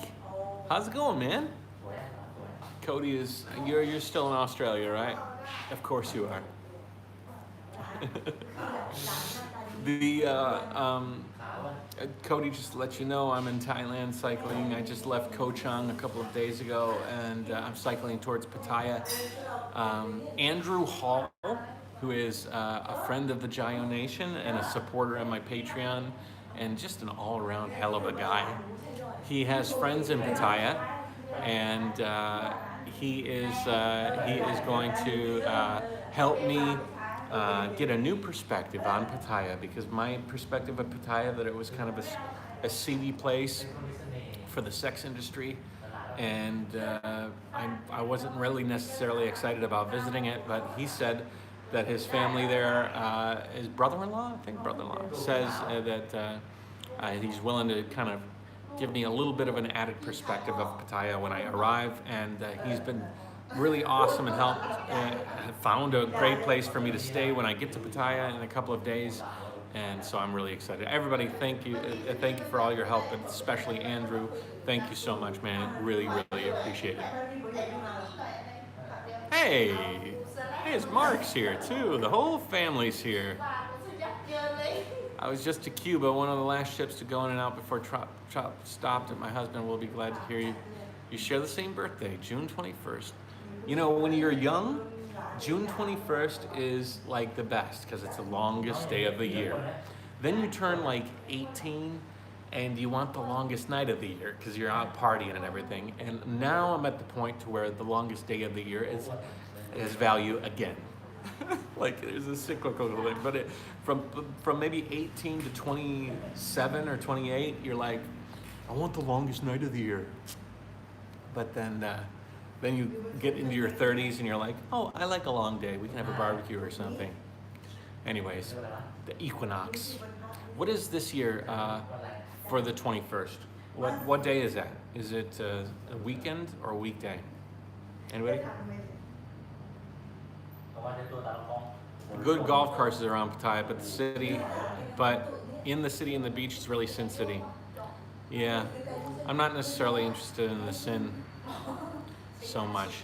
how's it going, man? Cody is, you're still in Australia, right? Of course you are. Cody, just to let you know, I'm in Thailand cycling. I just left Koh Chang a couple of days ago, and I'm cycling towards Pattaya. Andrew Hall, who is a friend of the Jayoe Nation and a supporter on my Patreon, and just an all-around hell of a guy. He has friends in Pattaya, and he is going to help me get a new perspective on Pattaya, because my perspective of Pattaya, that it was kind of a seedy place for the sex industry, and I wasn't really necessarily excited about visiting it, but he said that his family there, his brother-in-law, I think brother-in-law, says that he's willing to kind of give me a little bit of an added perspective of Pattaya when I arrive, and he's been really awesome and helped, found a great place for me to stay when I get to Pattaya in a couple of days, and so I'm really excited. Everybody, thank you for all your help, and especially Andrew. Thank you so much, man. Really, really appreciate it. Hey, it's Mark's here too. The whole family's here. I was just to Cuba, one of the last ships to go in and out before Trump stopped, and my husband will be glad to hear you. You share the same birthday, June 21st. You know, when you're young, June 21st is like the best because it's the longest day of the year. Then you turn like 18 and you want the longest night of the year because you're out partying and everything. And now I'm at the point to where the longest day of the year is value again. Like there's a cyclical thing, but from maybe 18 to 27 or 28, you're like, I want the longest night of the year. But then you get into your 30s and you're like, oh, I like a long day. We can have a barbecue or something. Anyways, the equinox. What is this year for the 21st? What day is that? Is it a weekend or a weekday? Anybody? Good golf courses around Pattaya, but in the city and the beach is really Sin City. Yeah, I'm not necessarily interested in the Sin so much,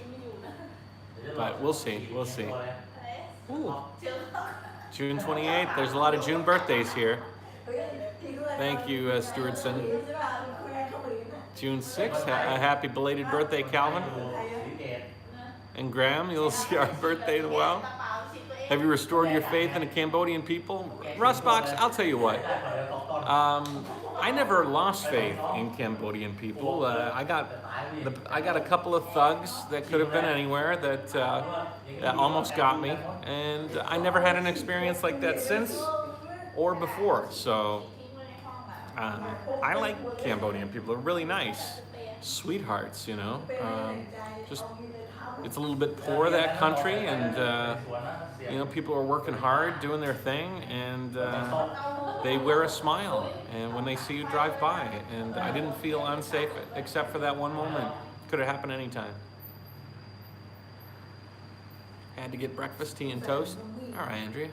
but we'll see. Ooh. June 28th, there's a lot of June birthdays here. Thank you, Stewardson. June 6th, a happy belated birthday, Calvin. And Graham, you'll see our birthday as well. Have you restored your faith in the Cambodian people? Rustbox, I'll tell you what. I never lost faith in Cambodian people. I got a couple of thugs that could have been anywhere that almost got me, and I never had an experience like that since or before. So I like Cambodian people. They're really nice, sweethearts. You know, just it's a little bit poor, that country, and you know, people are working hard, doing their thing, and they wear a smile and when they see you drive by, and I didn't feel unsafe except for that one moment. Could have happened anytime. Had to get breakfast, tea and toast. All right, Andrea.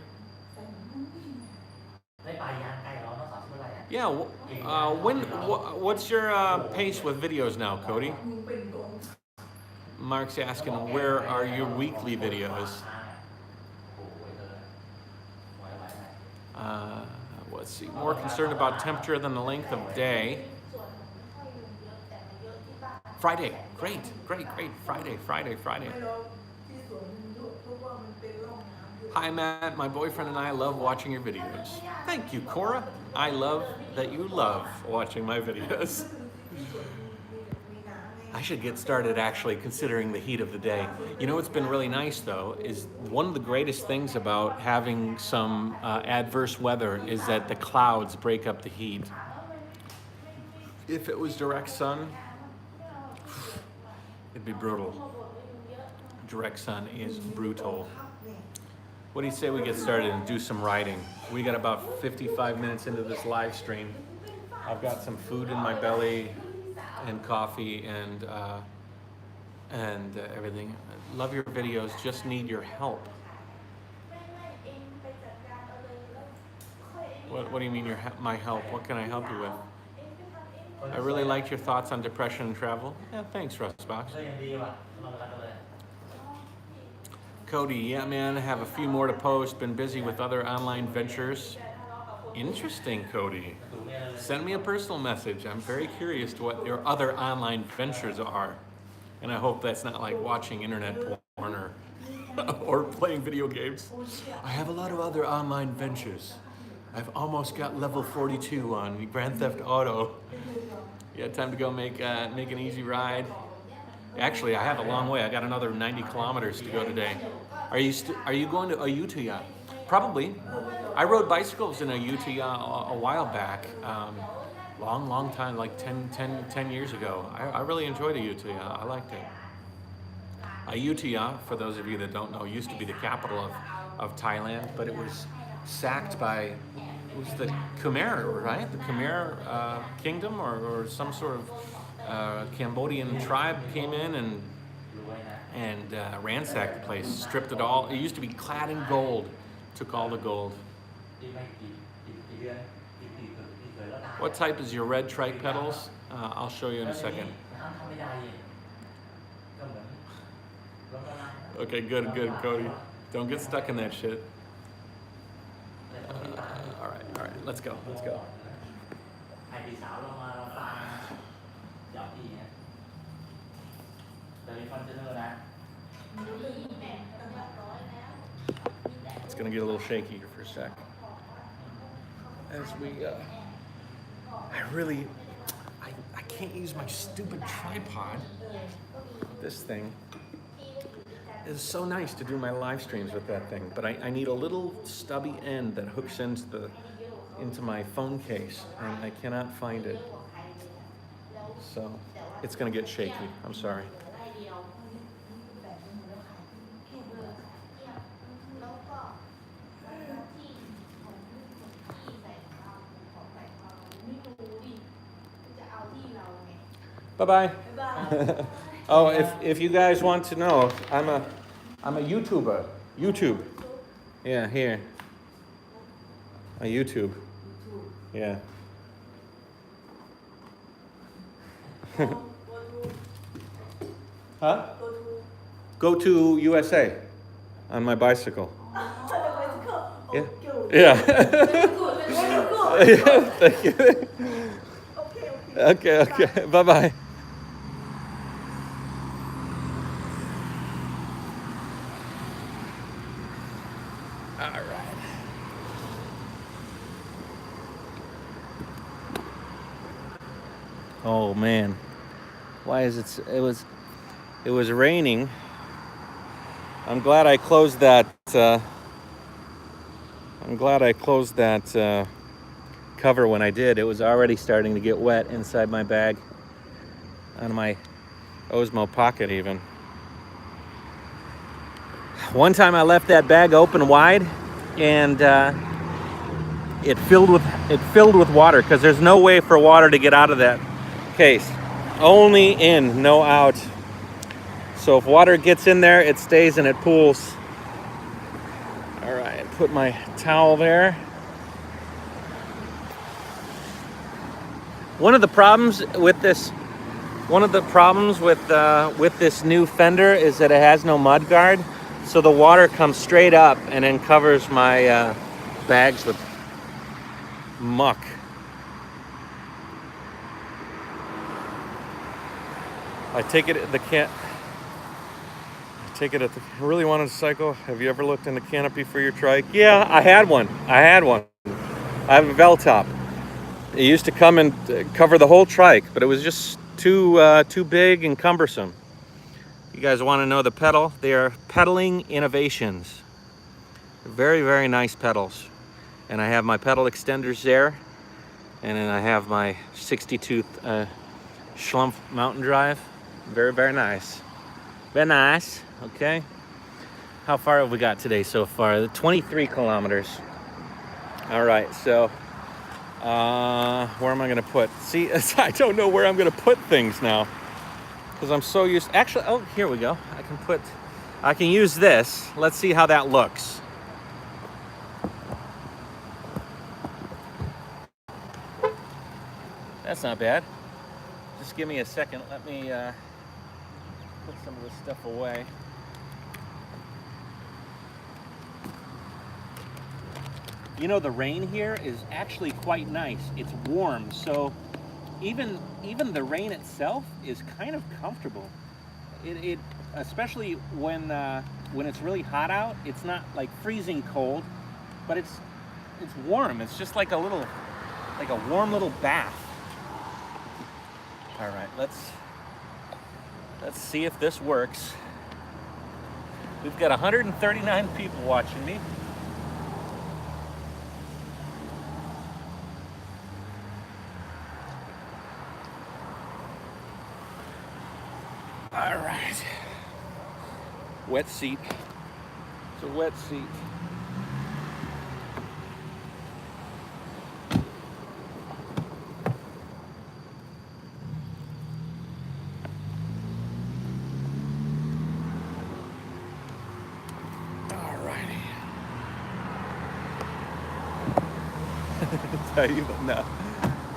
Yeah, what's your pace with videos now, Cody? Mark's asking, where are your weekly videos? Let's see, more concerned about temperature than the length of day. Friday, great. Friday. Hi Matt, my boyfriend and I love watching your videos. Thank you, Cora. I love that you love watching my videos. I should get started actually considering the heat of the day. You know what's been really nice though, is one of the greatest things about having some adverse weather is that the clouds break up the heat. If it was direct sun, it'd be brutal. direct sun is brutal. What do you say we get started and do some riding? We got about 55 minutes into this live stream. I've got some food in my belly and coffee and everything. Love your videos, just need your help. What do you mean my help? What can I help you with? I really liked your thoughts on depression and travel. Yeah, thanks, Rustbox. Cody, yeah, man, I have a few more to post. Been busy with other online ventures. Interesting, Cody. Send me a personal message. I'm very curious to what your other online ventures are. And I hope that's not like watching internet porn or playing video games. I have a lot of other online ventures. I've almost got level 42 on Grand Theft Auto. Yeah, time to go make an easy ride. Actually, I have a long way. I got another 90 kilometers to go today. Are you going to AIDOO? Probably. I rode bicycles in AIDOO a while back. Long time, like 10 years ago. I really enjoyed AIDOO. I liked it. AIDOO, for those of you that don't know, used to be the capital of Thailand, but it was sacked by, it was the Khmer, right? The Khmer kingdom or some sort of Cambodian tribe came in and ransacked the place, stripped it all. It used to be clad in gold, took all the gold. What type is your red trike pedals? I'll show you in a second. Okay, good, Cody. Don't get stuck in that shit. All right, let's go. It's gonna get a little shaky here for a sec. As we, I can't use my stupid tripod. This thing is so nice to do my live streams with that thing, but I need a little stubby end that hooks into my phone case, and I cannot find it. So it's gonna get shaky. I'm sorry. Bye-bye. Oh, if you guys want to know, I'm a YouTuber. YouTube. Yeah, here. A YouTube. Yeah. Huh? Go to USA on my bicycle. Yeah. Yeah. Yeah, thank you. Okay. Bye-bye. All right. Oh man. Why is it was raining. I'm glad I closed that cover when I did. It was already starting to get wet inside my bag, on my Osmo Pocket even. One time I left that bag open wide, and it filled with water, because there's no way for water to get out of that case. Only in, no out. So if water gets in there, it stays and it pools. All right, put my towel there. One of the problems with this new fender is that it has no mud guard, so the water comes straight up and then covers my bags with muck. I really wanted to cycle. Have you ever looked in the canopy for your trike? Yeah, I had one. I have a Velotop. It used to come and cover the whole trike, but it was just too big and cumbersome. You guys want to know the pedal? They are pedaling innovations. Very, very nice pedals. And I have my pedal extenders there, and then I have my 60-tooth Schlumpf mountain drive. Very, very nice. Very nice. Okay. How far have we got today so far? 23 kilometers. All right, so where am I gonna put? See, I don't know where I'm gonna put things now because I'm so used. Actually, oh, here we go. I can use this. Let's see how that looks. That's not bad. Just give me a second. Let me put some of this stuff away. You know, the rain here is actually quite nice. It's warm, so even the rain itself is kind of comfortable. It especially when it's really hot out. It's not like freezing cold, but it's warm. It's just like a warm little bath. All right, let's see if this works. We've got 139 people watching me. All right. Wet seat. It's a wet seat. All righty. No.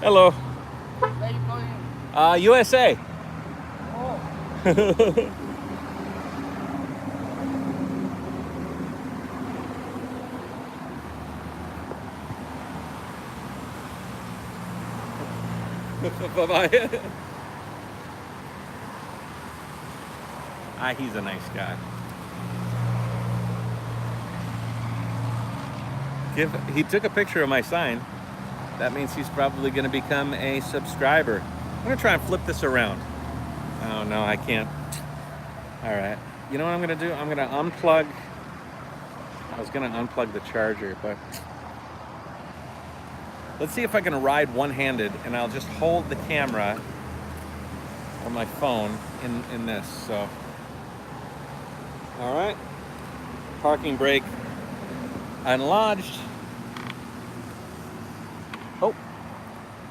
Hello. Where are you going? USA. Bye-bye. He's a nice guy. He took a picture of my sign. That means he's probably going to become a subscriber. I'm going to try and flip this around. Oh, no, I can't. All right. You know what I'm going to do? I'm going to unplug. I was going to unplug the charger, but let's see if I can ride one-handed, and I'll just hold the camera on my phone in this. So, all right. Parking brake unlodged. Oh,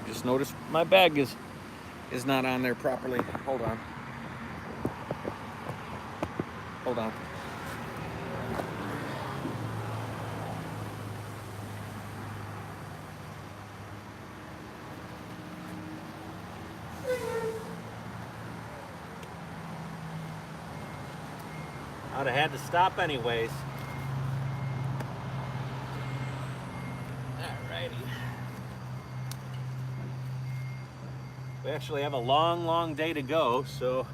just noticed my bag is not on there properly. Hold on. Hold on. I'd have had to stop anyways. Alrighty. We actually have a long, long day to go, so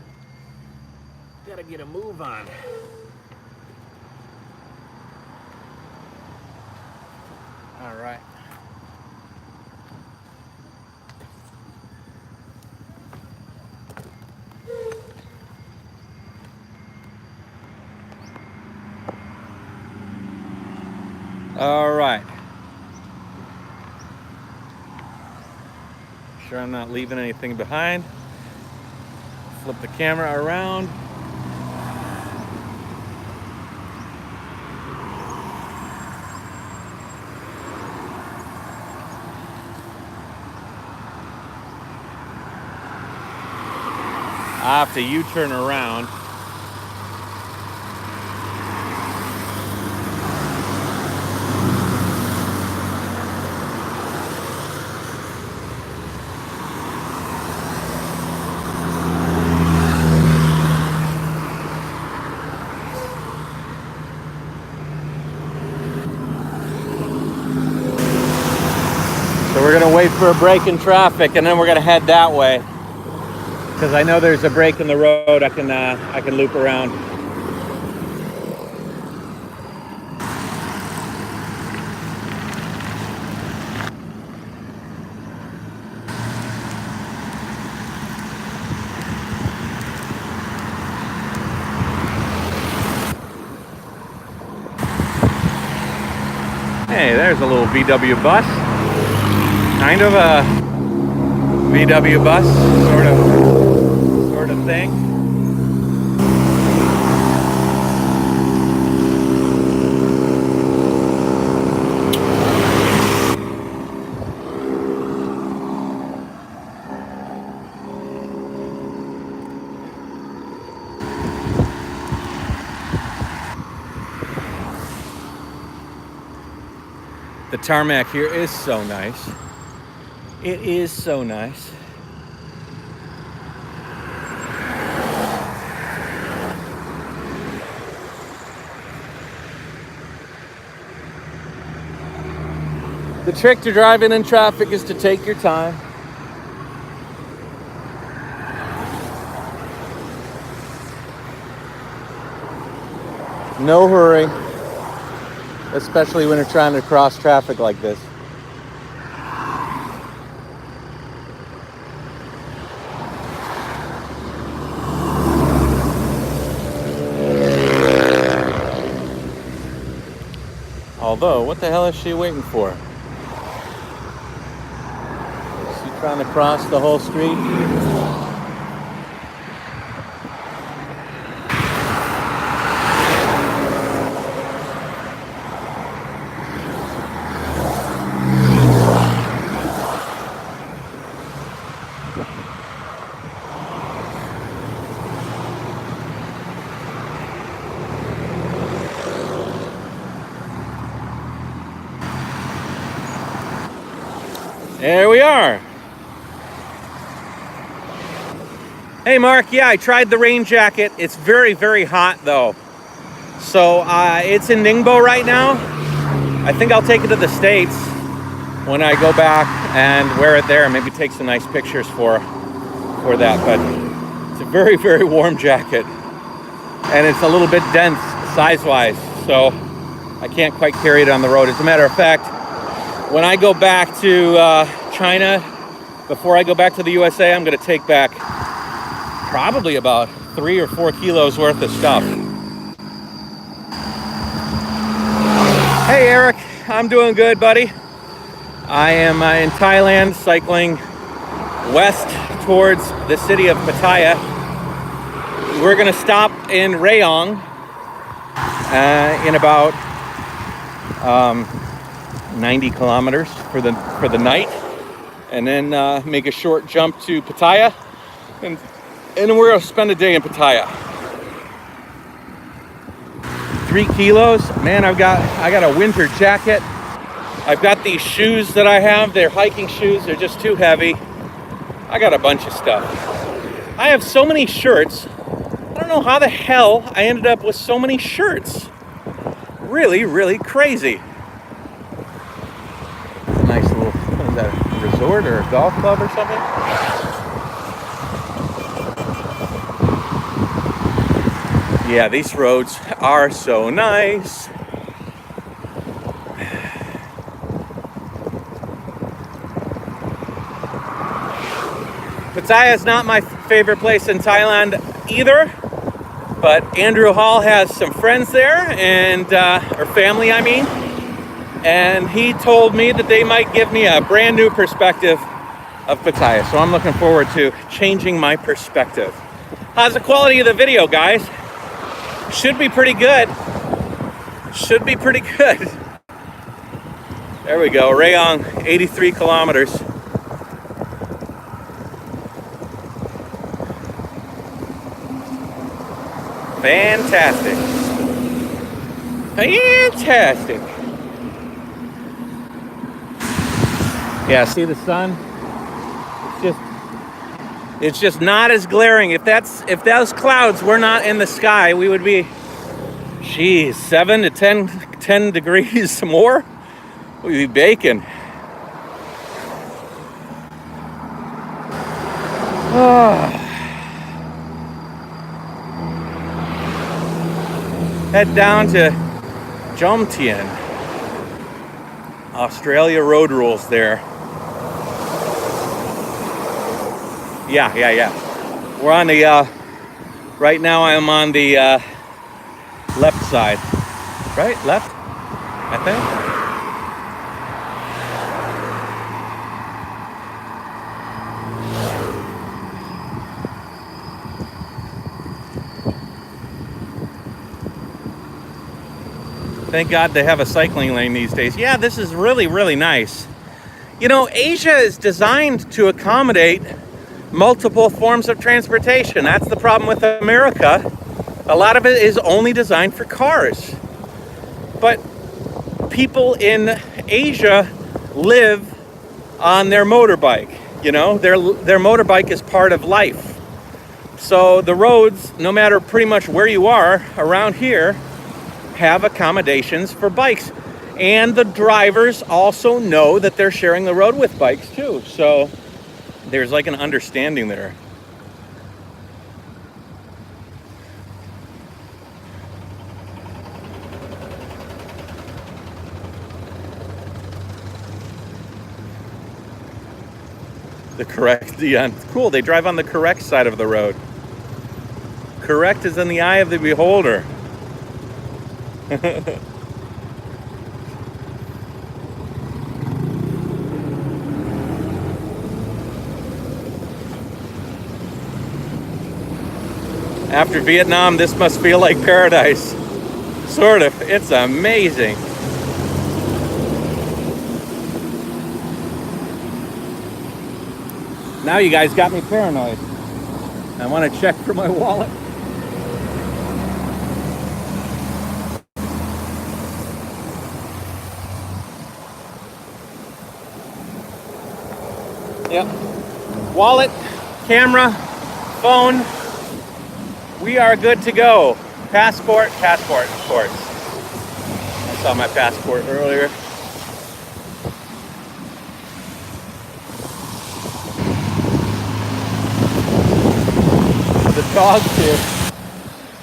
gotta get a move on. All right. All right. Sure I'm not leaving anything behind. Flip the camera around. I have to U-turn around. So we're gonna wait for a break in traffic, and then we're gonna head that way. Because I know there's a break in the road, I can loop around. Hey, there's a little VW bus. Kind of a VW bus, sort of thing. The tarmac here is so nice. It is so nice. The trick to driving in traffic is to take your time. No hurry, especially when you're trying to cross traffic like this. Although, what the hell is she waiting for? Is she trying to cross the whole street? There we are. Hey Mark, yeah, I tried the rain jacket. It's very, very hot though. So it's in Ningbo right now. I think I'll take it to the States when I go back and wear it there. Maybe take some nice pictures for that. But it's a very, very warm jacket. And it's a little bit dense size-wise. So I can't quite carry it on the road. As a matter of fact, when I go back to China, before I go back to the USA, I'm going to take back probably about 3 or 4 kilos worth of stuff. Hey Eric, I'm doing good, buddy. I am in Thailand, cycling west towards the city of Pattaya. We're going to stop in Rayong in about 90 kilometers for the night, and then make a short jump to Pattaya, and then we're gonna spend a day in Pattaya. 3 kilos, man. I got a winter jacket. I've got these shoes that I have. They're hiking shoes. They're just too heavy. I got a bunch of stuff. I have so many shirts. I don't know how the hell I ended up with so many shirts. Really, really crazy. Nice little, what is that, a resort or a golf club or something? Yeah, these roads are so nice. Pattaya is not my favorite place in Thailand either, but Andrew Hall has some friends there, and or family, I mean. And he told me that they might give me a brand new perspective of Pattaya. So I'm looking forward to changing my perspective. How's the quality of the video, guys? Should be pretty good. Should be pretty good. There we go, Rayong, 83 kilometers. Fantastic. Fantastic. Yeah, see the sun? It's just not as glaring. If those clouds were not in the sky, we would be, geez, 7 to 10 degrees more. We'd be baking. Head down to Jomtien. Australia road rules there. Yeah. We're on the, right now I'm on the left side. Right? Left? I think. Thank God they have a cycling lane these days. Yeah, this is really, really nice. You know, Asia is designed to accommodate multiple forms of transportation. That's the problem with America. A lot of it is only designed for cars. But people in Asia live on their motorbike. You know, their motorbike is part of life. So the roads, no matter pretty much where you are around here, have accommodations for bikes. And the drivers also know that they're sharing the road with bikes too. So there's like an understanding there. The correct, yeah, cool. They drive on the correct side of the road. Correct is in the eye of the beholder. After Vietnam, this must feel like paradise. Sort of. It's amazing. Now you guys got me paranoid. I want to check for my wallet. Yep. Wallet, camera, phone. We are good to go. Passport, of course. I saw my passport earlier.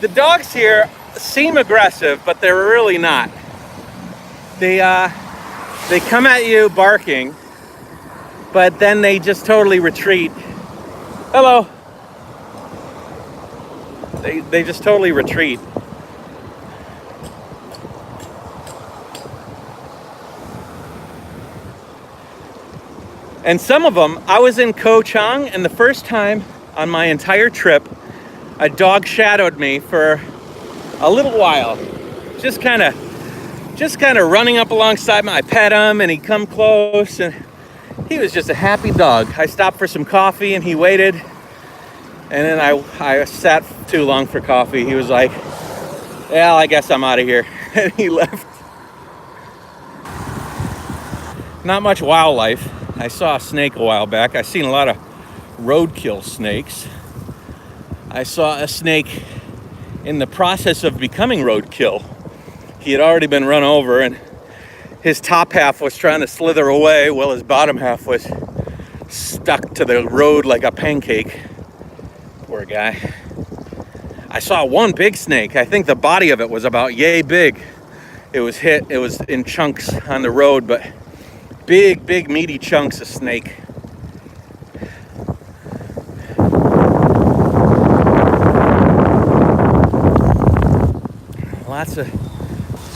The dogs here seem aggressive, but they're really not. They come at you barking, but then they just totally retreat. Hello. They just totally retreat. And some of them, I was in Ko Chang, and the first time on my entire trip, a dog shadowed me for a little while. Just kind of running up alongside me. I pet him and he'd come close, and he was just a happy dog. I stopped for some coffee and he waited. And then I sat too long for coffee. He was like, "Yeah, I guess I'm out of here." And he left. Not much wildlife. I saw a snake a while back. I've seen a lot of roadkill snakes. I saw a snake in the process of becoming roadkill. He had already been run over, and his top half was trying to slither away while his bottom half was stuck to the road like a pancake. Poor guy. I saw one big snake. I think the body of it was about yay big. It was in chunks on the road, but big meaty chunks of snake. Lots of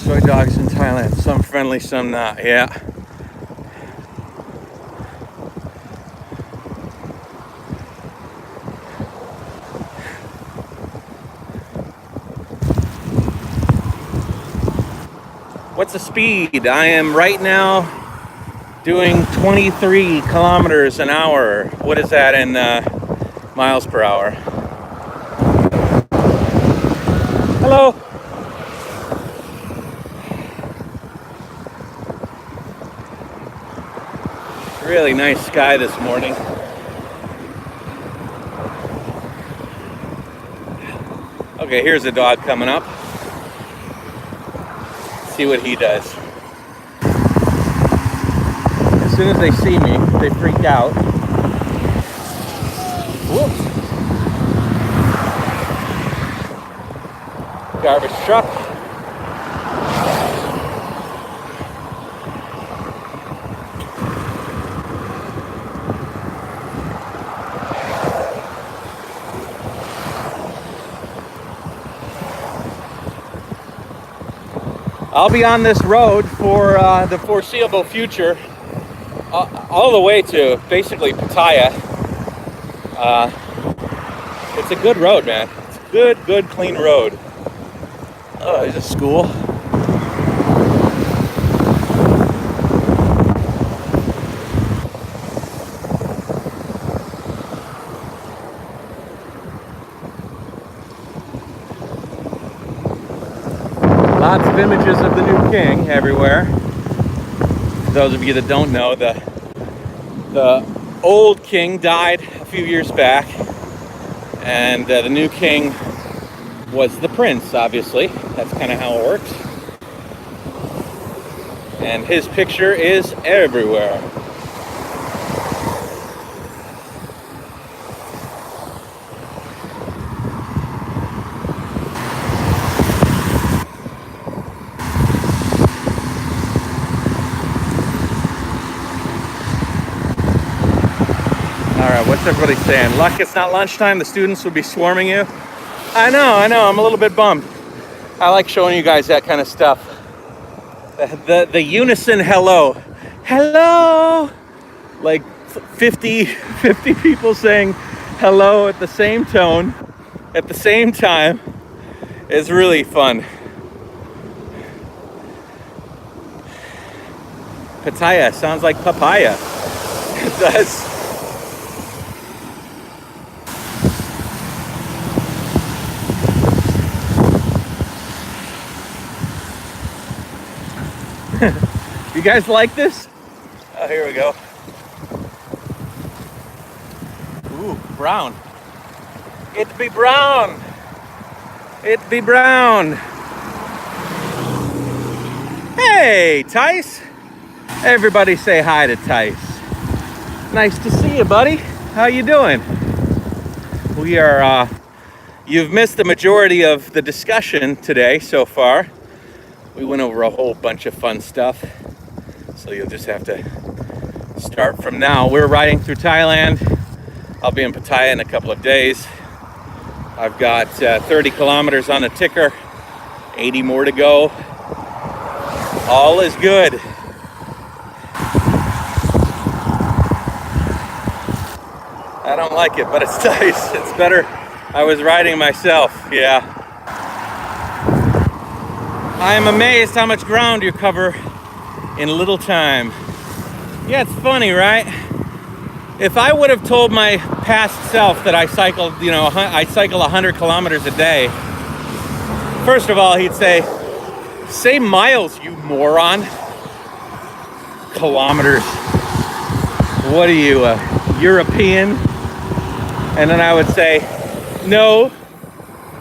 soy dogs in Thailand. Some friendly, some not. Yeah. What's the speed? I am right now doing 23 kilometers an hour. What is that in miles per hour? Hello. Really nice sky this morning. Okay, here's a dog coming up. See what he does. As soon as they see me, they freak out. Whoops. Garbage truck. I'll be on this road for the foreseeable future, all the way to basically Pattaya. It's a good road, man. It's a good, clean road. Oh, there's a school. Lots of images of the new king everywhere. For those of you that don't know, the old king died a few years back, and the new king was the prince, obviously. That's kind of how it works. And his picture is everywhere. What's everybody saying? Luck it's not lunchtime, the students would be swarming you. I know, I'm a little bit bummed. I like showing you guys that kind of stuff. The unison hello. Hello! Like 50 people saying hello at the same tone, at the same time, is really fun. Pattaya sounds like papaya. It does. You guys like this? Oh, here we go. Ooh, brown. It be brown. It be brown. Hey, Tice. Everybody say hi to Tice. Nice to see you, buddy. How you doing? We are, you've missed the majority of the discussion today so far. We went over a whole bunch of fun stuff, so you'll just have to start from now. We're riding through Thailand. I'll be in Pattaya in a couple of days. I've got 30 kilometers on the ticker, 80 more to go. All is good. I don't like it, but it's nice. It's better. I was riding myself, yeah. I am amazed how much ground you cover in little time. Yeah, it's funny, right? If I would have told my past self that I cycled, I cycle 100 kilometers a day, first of all, he'd say miles, you moron. Kilometers. What are you, a European? And then I would say, no,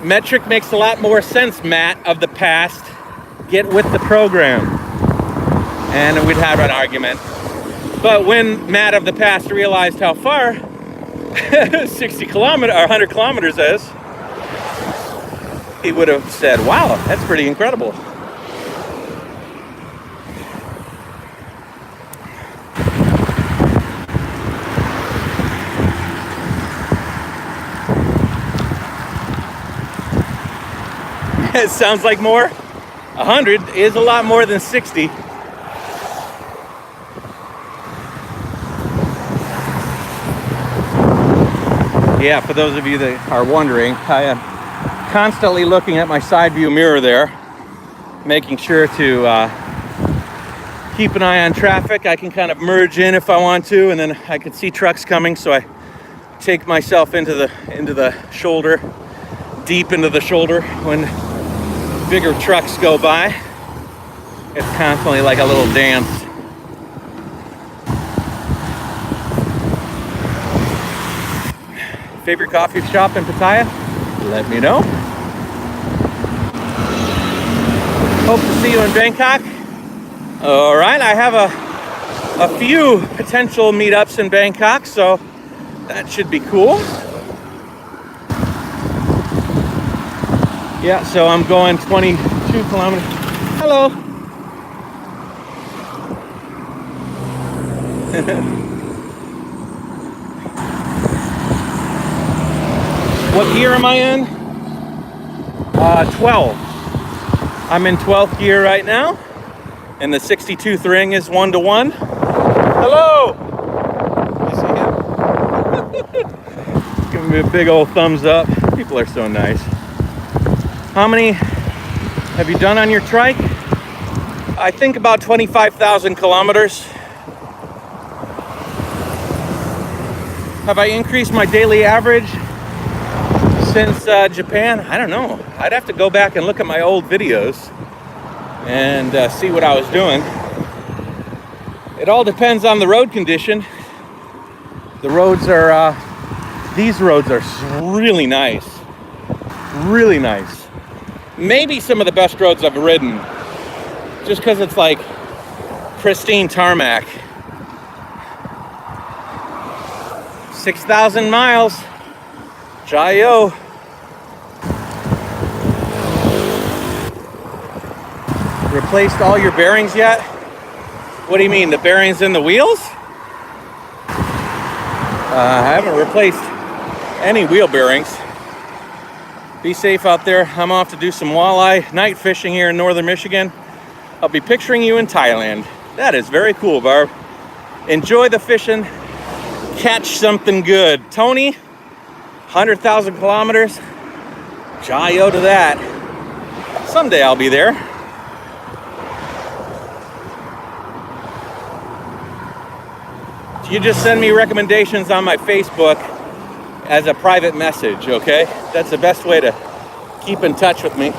metric makes a lot more sense, Matt of the past. Get with the program. And we'd have an argument. But when Matt of the past realized how far 60 kilometers or 100 kilometers is, he would have said, wow, that's pretty incredible. It sounds like more. 100 is a lot more than 60. Yeah, for those of you that are wondering, I am constantly looking at my side view mirror there, making sure to keep an eye on traffic. I can kind of merge in if I want to, and then I can see trucks coming, so I take myself into the shoulder, deep into the shoulder when bigger trucks go by. It's constantly like a little dance. Favorite coffee shop in Pattaya? Let me know. Hope to see you in Bangkok. All right, I have a few potential meetups in Bangkok, so that should be cool. Yeah, so I'm going 22 kilometers. Hello. What gear am I in? 12. I'm in 12th gear right now, and the 62th ring is 1-to-1. Hello. You see him? Give me a big old thumbs up. People are so nice. How many have you done on your trike? I think about 25,000 kilometers. Have I increased my daily average since Japan? I don't know. I'd have to go back and look at my old videos and see what I was doing. It all depends on the road condition. The roads are, these roads are really nice. Really nice. Maybe some of the best roads I've ridden. Just because it's like pristine tarmac. 6,000 miles. Jayoe. Replaced all your bearings yet? What do you mean, the bearings in the wheels? I haven't replaced any wheel bearings. Be safe out there. I'm off to do some walleye night fishing here in northern Michigan. I'll be picturing you in Thailand. That is very cool, Barb. Enjoy the fishing. Catch something good. Tony, 100,000 kilometers. Jayoe to that. Someday I'll be there. You just send me recommendations on my Facebook as a private message, okay? That's the best way to keep in touch with me.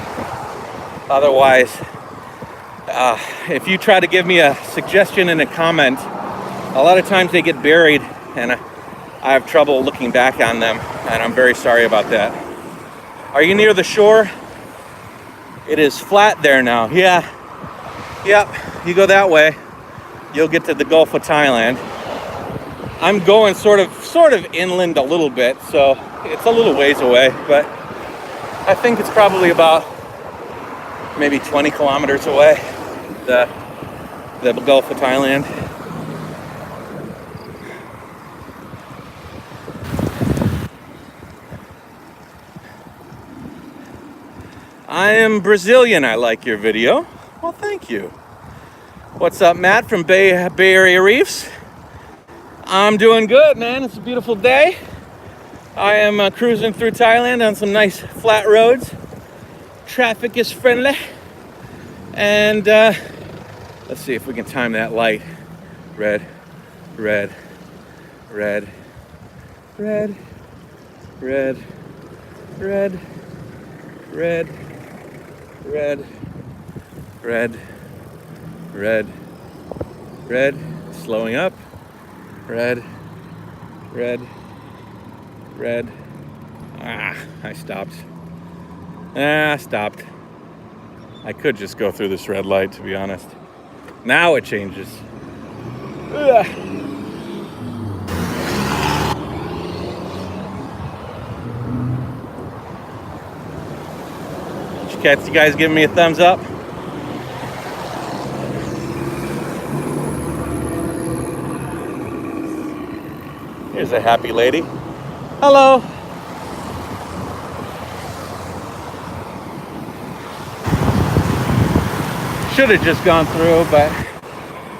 Otherwise, if you try to give me a suggestion in a comment, a lot of times they get buried and I have trouble looking back on them, and I'm very sorry about that. Are you near the shore? It is flat there now. Yeah. Yep, you go that way, you'll get to the Gulf of Thailand. I'm going sort of inland a little bit, so it's a little ways away, but I think it's probably about maybe 20 kilometers away, the Gulf of Thailand. I am Brazilian. I like your video. Well, thank you. What's up, Matt from Bay Area Reefs? I'm doing good, man. It's a beautiful day. I am cruising through Thailand on some nice flat roads. Traffic is friendly. And let's see if we can time that light. Red, red, red, red, red, red, red, red, red, red, red, slowing up. Red, red, red. I stopped. I stopped. I could just go through this red light, to be honest. Now it changes. Ugh. You guys giving me a thumbs up? Here's a happy lady. Hello. Should have just gone through, but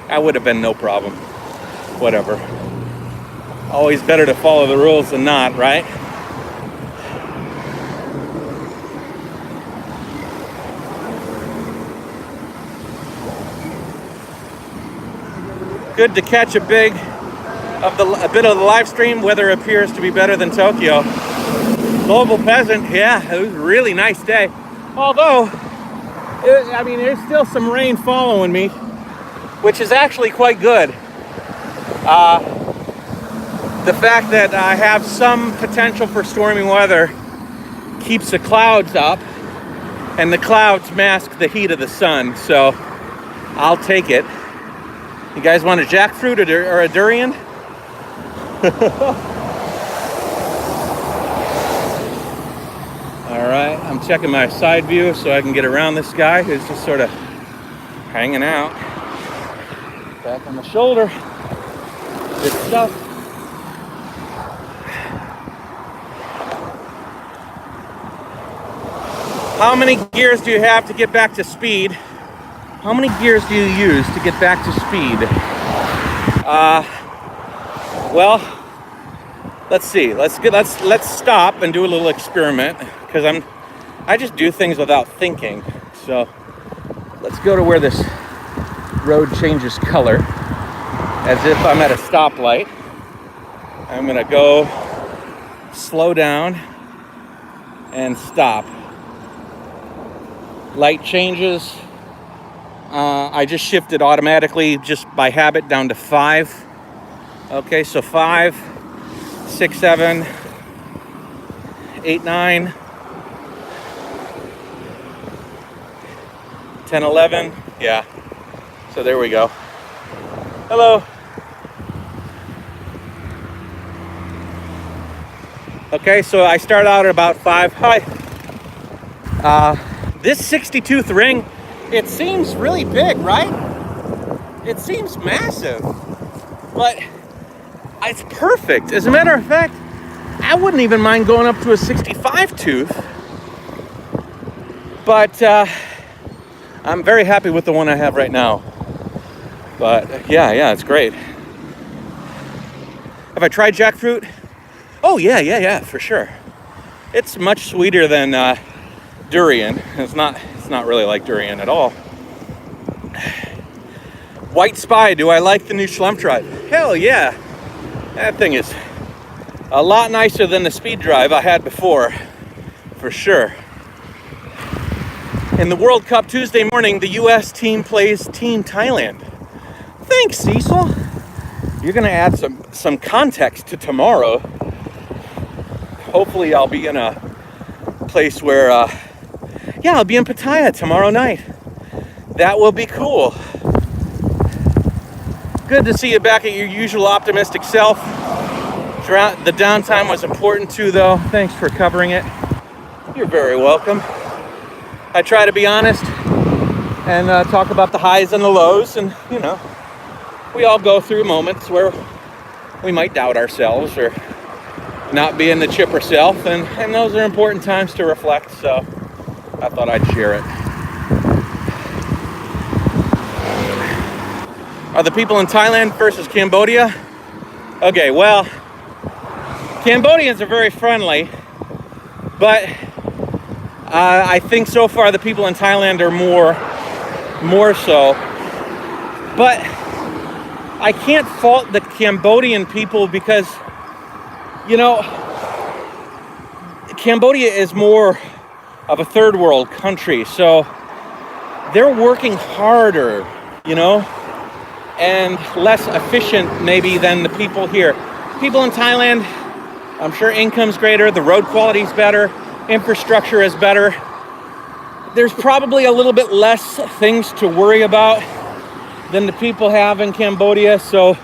that would have been no problem. Whatever. Always better to follow the rules than not, right? Good to catch a bit of the live stream. Weather appears to be better than Tokyo. Global Peasant, yeah, it was a really nice day. Although, I mean, there's still some rain following me, which is actually quite good. The fact that I have some potential for stormy weather keeps the clouds up, and the clouds mask the heat of the sun, so I'll take it. You guys want a jackfruit or a durian? All right, I'm checking my side view so I can get around this guy who's just sort of hanging out. Back on the shoulder. Good stuff. How many gears do you have to get back to speed? How many gears do you use to get back to speed? Well, let's see. Let's stop and do a little experiment, because I just do things without thinking. So let's go to where this road changes color, as if I'm at a stoplight. I'm gonna go slow down and stop. Light changes. I just shifted automatically just by habit down to 5. Okay, so 5, 6, 7, 8, 9, 10, 11. Yeah. So there we go. Hello. Okay, so I start out at about 5. Hi. This 62th ring, it seems really big, right? It seems massive, but it's perfect. As a matter of fact, I wouldn't even mind going up to a 65 tooth, but I'm very happy with the one I have right now. But yeah, it's great. Have I tried jackfruit? Oh yeah, for sure. It's much sweeter than durian. It's not really like durian at all. White Spy, do I like the new Schlemp drive? Hell yeah. That thing is a lot nicer than the speed drive I had before, for sure. In the World Cup Tuesday morning, the US team plays Team Thailand. Thanks, Cecil. You're gonna add some context to tomorrow. Hopefully I'll be in a place where, I'll be in Pattaya tomorrow night. That will be cool. Good to see you back at your usual optimistic self. The downtime was important too, though. Thanks for covering it. You're very welcome. I try to be honest and talk about the highs and the lows, and you know, we all go through moments where we might doubt ourselves or not be in the chipper self, and those are important times to reflect, so I thought I'd share it. Are the people in Thailand versus Cambodia? Okay, well, Cambodians are very friendly, but I think so far the people in Thailand are more so. But I can't fault the Cambodian people because, you know, Cambodia is more of a third world country, so they're working harder, you know, and less efficient maybe than the people here. People in Thailand, I'm sure income's greater, the road quality's better, infrastructure is better. There's probably a little bit less things to worry about than the people have in Cambodia, so,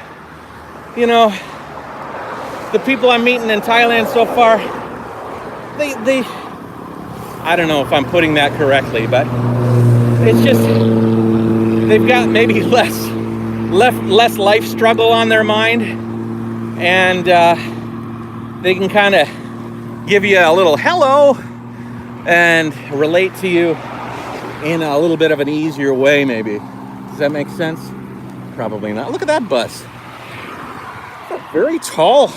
you know, the people I'm meeting in Thailand so far, they I don't know if I'm putting that correctly, but it's just, they've got maybe less life struggle on their mind, and they can kind of give you a little hello and relate to you in a little bit of an easier way, maybe. Does that make sense? Probably not. Look at that bus. It's a very tall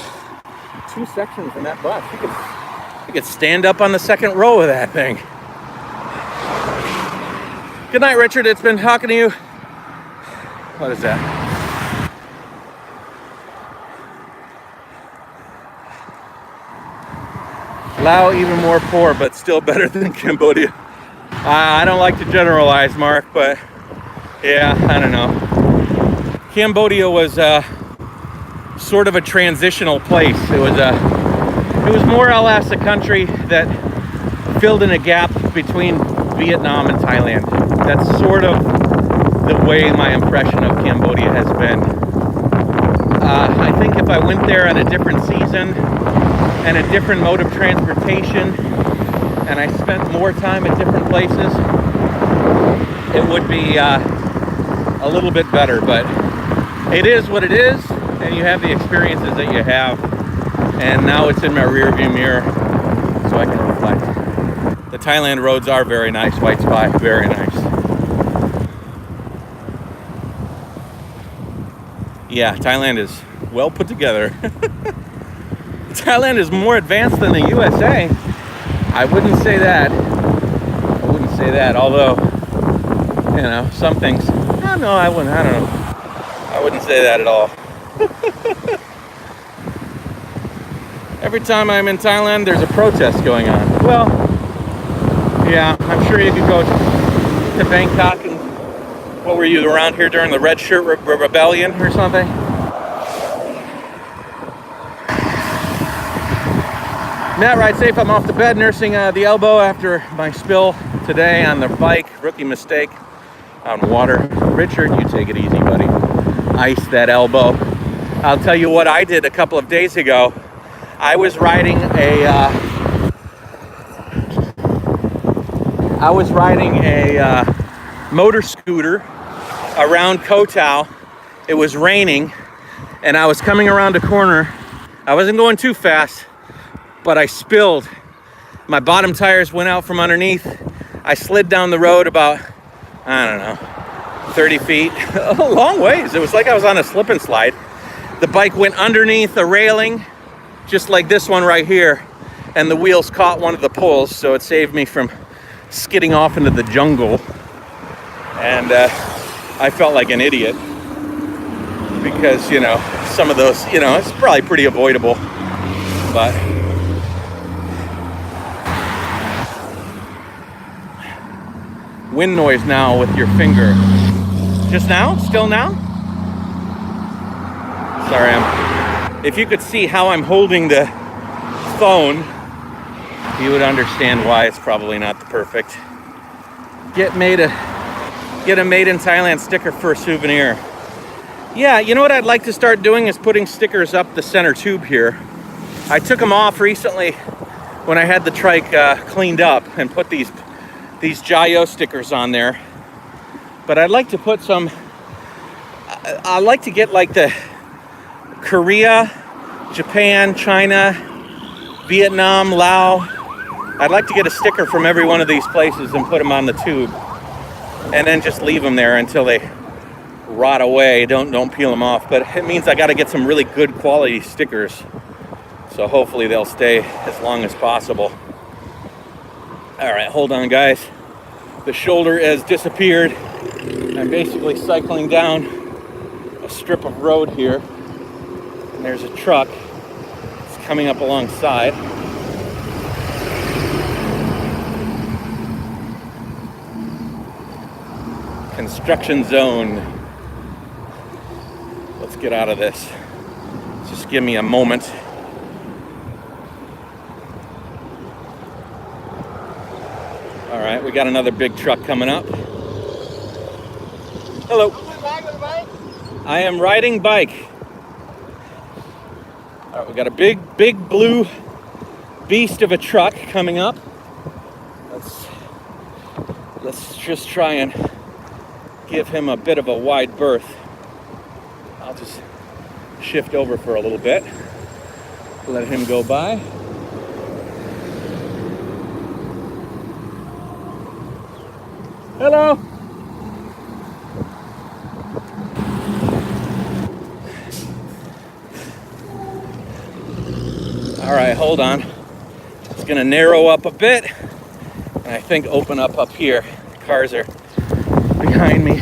2 sections in that bus. You could stand up on the second row of that thing. Good night, Richard. It's been talking to you. What is that? Lao even more poor, but still better than Cambodia. I don't like to generalize, Mark, but yeah, I don't know. Cambodia was sort of a transitional place. It was more or less a country that filled in a gap between Vietnam and Thailand. That's sort of the way my impression of Cambodia has been. I think if I went there at a different season and a different mode of transportation, and I spent more time at different places, it would be a little bit better. But it is what it is, and you have the experiences that you have, and now it's in my rear view mirror, so I can reflect. The Thailand roads are very nice, White Spy, very nice. Yeah, Thailand is well put together. Thailand is more advanced than the USA. I wouldn't say that. Although, you know, some things. No, I wouldn't. I don't know. I wouldn't say that at all. Every time I'm in Thailand, there's a protest going on. Well, yeah, I'm sure you could go to Bangkok What were you around here during the Red Shirt Rebellion or something? Matt, ride safe. I'm off to bed nursing the elbow after my spill today on the bike. Rookie mistake on water. Richard, you take it easy, buddy. Ice that elbow. I'll tell you what I did a couple of days ago. I was riding a motor scooter around Koh Tao. It was raining and I was coming around a corner. I wasn't going too fast, but I spilled. My bottom tires went out from underneath. I slid down the road about, I don't know, 30 feet, a long ways. It was like I was on a slip and slide. The bike went underneath a railing, just like this one right here, and the wheels caught one of the poles, so it saved me from skidding off into the jungle. And I felt like an idiot because, you know, some of those, you know, it's probably pretty avoidable, but wind noise now with your finger. Just now? Still now? Sorry, if you could see how I'm holding the phone, you would understand why it's probably not the perfect. Get a Made in Thailand sticker for a souvenir. Yeah, you know what I'd like to start doing is putting stickers up the center tube here. I took them off recently when I had the trike cleaned up and put these Jayoe stickers on there. But I'd like to put some, I'd like to get like the Korea, Japan, China, Vietnam, Laos. I'd like to get a sticker from every one of these places and put them on the tube. And then just leave them there until they rot away. Don't peel them off. But it means I got to get some really good quality stickers. So hopefully they'll stay as long as possible. All right, hold on, guys. The shoulder has disappeared. I'm basically cycling down a strip of road here. And there's a truck. It's coming up alongside. Construction zone. Let's get out of this. Just give me a moment. All right, we got another big truck coming up. Hello. I am riding bike. All right, we got a big blue beast of a truck coming up. Let's just try and give him a bit of a wide berth. I'll just shift over for a little bit. Let him go by. Hello. All right, hold on. It's gonna narrow up a bit, and I think open up here. The cars are behind me.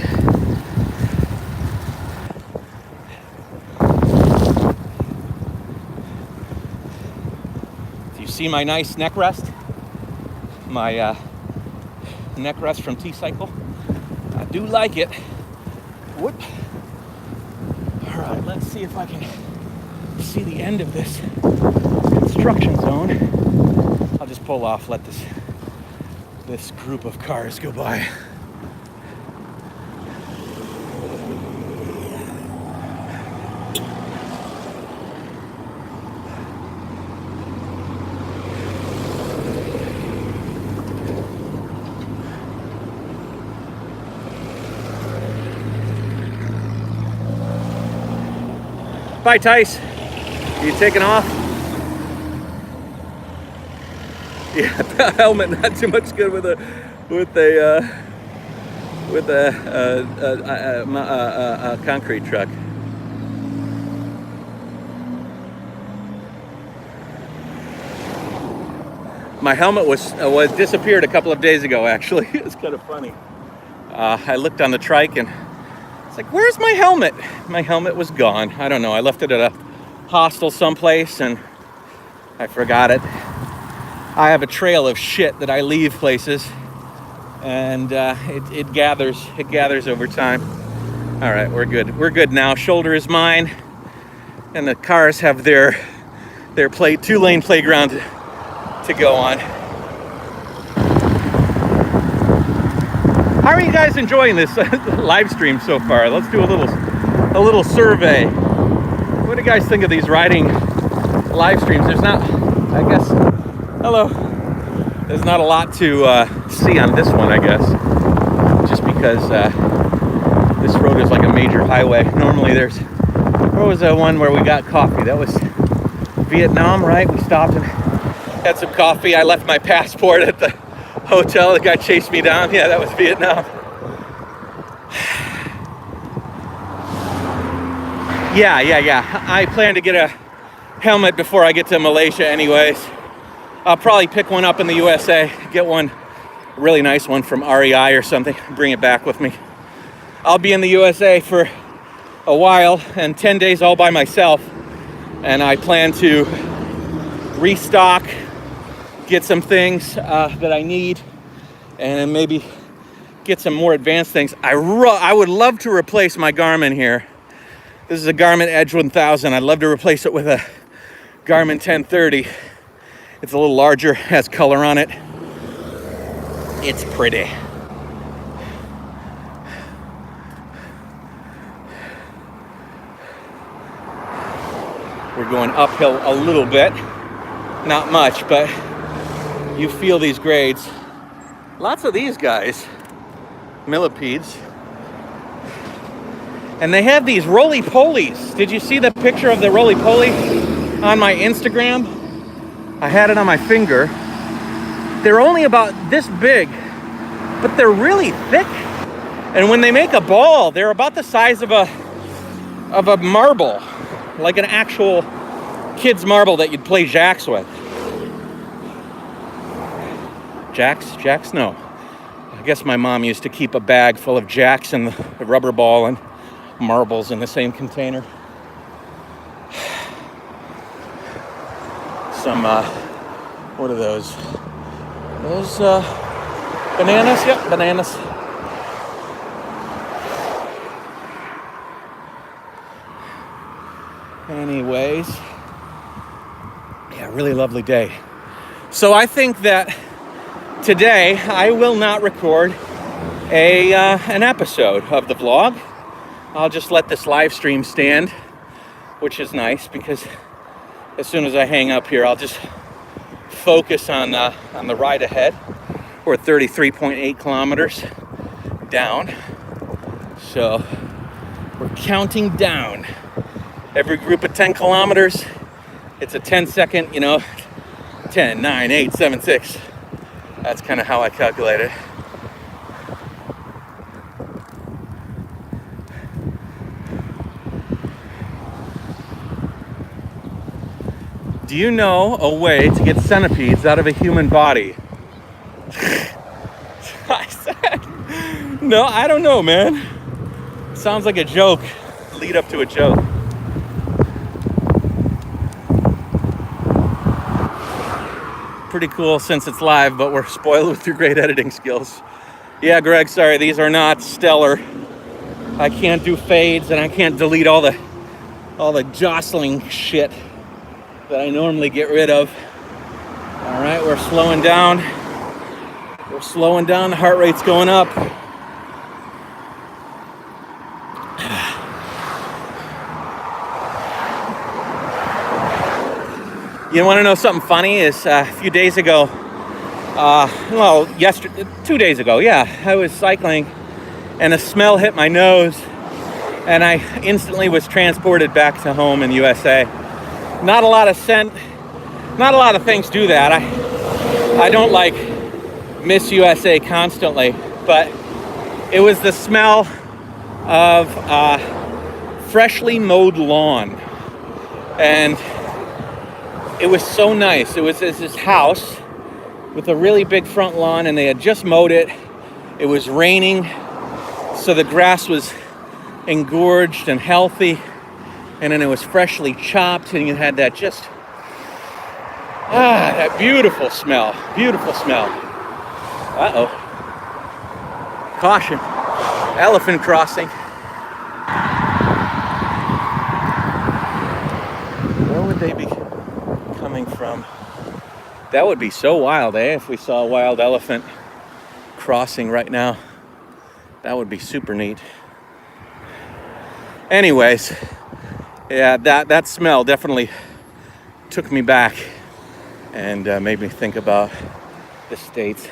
Do you see my nice neck rest? My neck rest from T-Cycle. I do like it. Whoop. All right, let's see if I can see the end of this construction zone. I'll just pull off, let this group of cars go by. Bye, Tice. You taking off? Yeah, the helmet not too much good with a concrete truck. My helmet was disappeared a couple of days ago. Actually, it's kind of funny. I looked on the trike and it's like, where's my helmet? My helmet was gone. I don't know. I left it at a hostel someplace and I forgot it. I have a trail of shit that I leave places and it gathers over time. All right, we're good now. Shoulder is mine, and the cars have their two-lane playground to go on. How are you guys enjoying this live stream so far? Let's do a little survey. What do you guys think of these riding live streams? There's not, I guess, hello. There's not a lot to see on this one, I guess, just because this road is like a major highway. Normally where was the one where we got coffee? That was Vietnam, right? We stopped and had some coffee. I left my passport at the hotel. The guy chased me down. Yeah, that was Vietnam. Yeah. I plan to get a helmet before I get to Malaysia anyways. I'll probably pick one up in the USA, get one, a really nice one from REI or something, bring it back with me. I'll be in the USA for a while, and 10 days all by myself, and I plan to restock, get some things that I need, and maybe get some more advanced things. I would love to replace my Garmin here. This is a Garmin Edge 1000. I'd love to replace it with a Garmin 1030. It's a little larger, has color on it. It's pretty. We're going uphill a little bit, not much, but you feel these grades. Lots of these guys, millipedes. And they have these roly-polies. Did you see the picture of the roly-poly on my Instagram? I had it on my finger. They're only about this big, but they're really thick. And when they make a ball, they're about the size of a marble, like an actual kid's marble that you'd play jacks with. Jacks? No. I guess my mom used to keep a bag full of jacks and the rubber ball and marbles in the same container. Some, what are those? Those, bananas? Yep, bananas. Anyways, yeah, really lovely day. So I think that today I will not record an episode of the vlog. I'll just let this live stream stand, which is nice because as soon as I hang up here, I'll just focus on the ride ahead. We're 33.8 kilometers down, so we're counting down. Every group of 10 kilometers, it's a 10-second, 10, 9, 8, 7, 6. That's kind of how I calculate it. Do you know a way to get centipedes out of a human body? I said, no, I don't know, man. Sounds like a joke. Lead up to a joke. Pretty cool since it's live, but we're spoiled with your great editing skills. Yeah, Greg, sorry, these are not stellar. I can't do fades and I can't delete all the jostling shit that I normally get rid of. All right, we're slowing down. We're slowing down, the heart rate's going up. You want to know something funny? Is a few days ago, 2 days ago, yeah, I was cycling and a smell hit my nose and I instantly was transported back to home in the USA. Not a lot of scent, not a lot of things do that. I don't like miss USA constantly, but it was the smell of freshly mowed lawn. And it was so nice. It was this house with a really big front lawn and they had just mowed it. It was raining, so the grass was engorged and healthy. And then it was freshly chopped and you had that that beautiful smell. Uh-oh. Caution. Elephant crossing. Where would they be coming from? That would be so wild, eh? If we saw a wild elephant crossing right now. That would be super neat. Anyways, yeah, that smell definitely took me back and made me think about the States.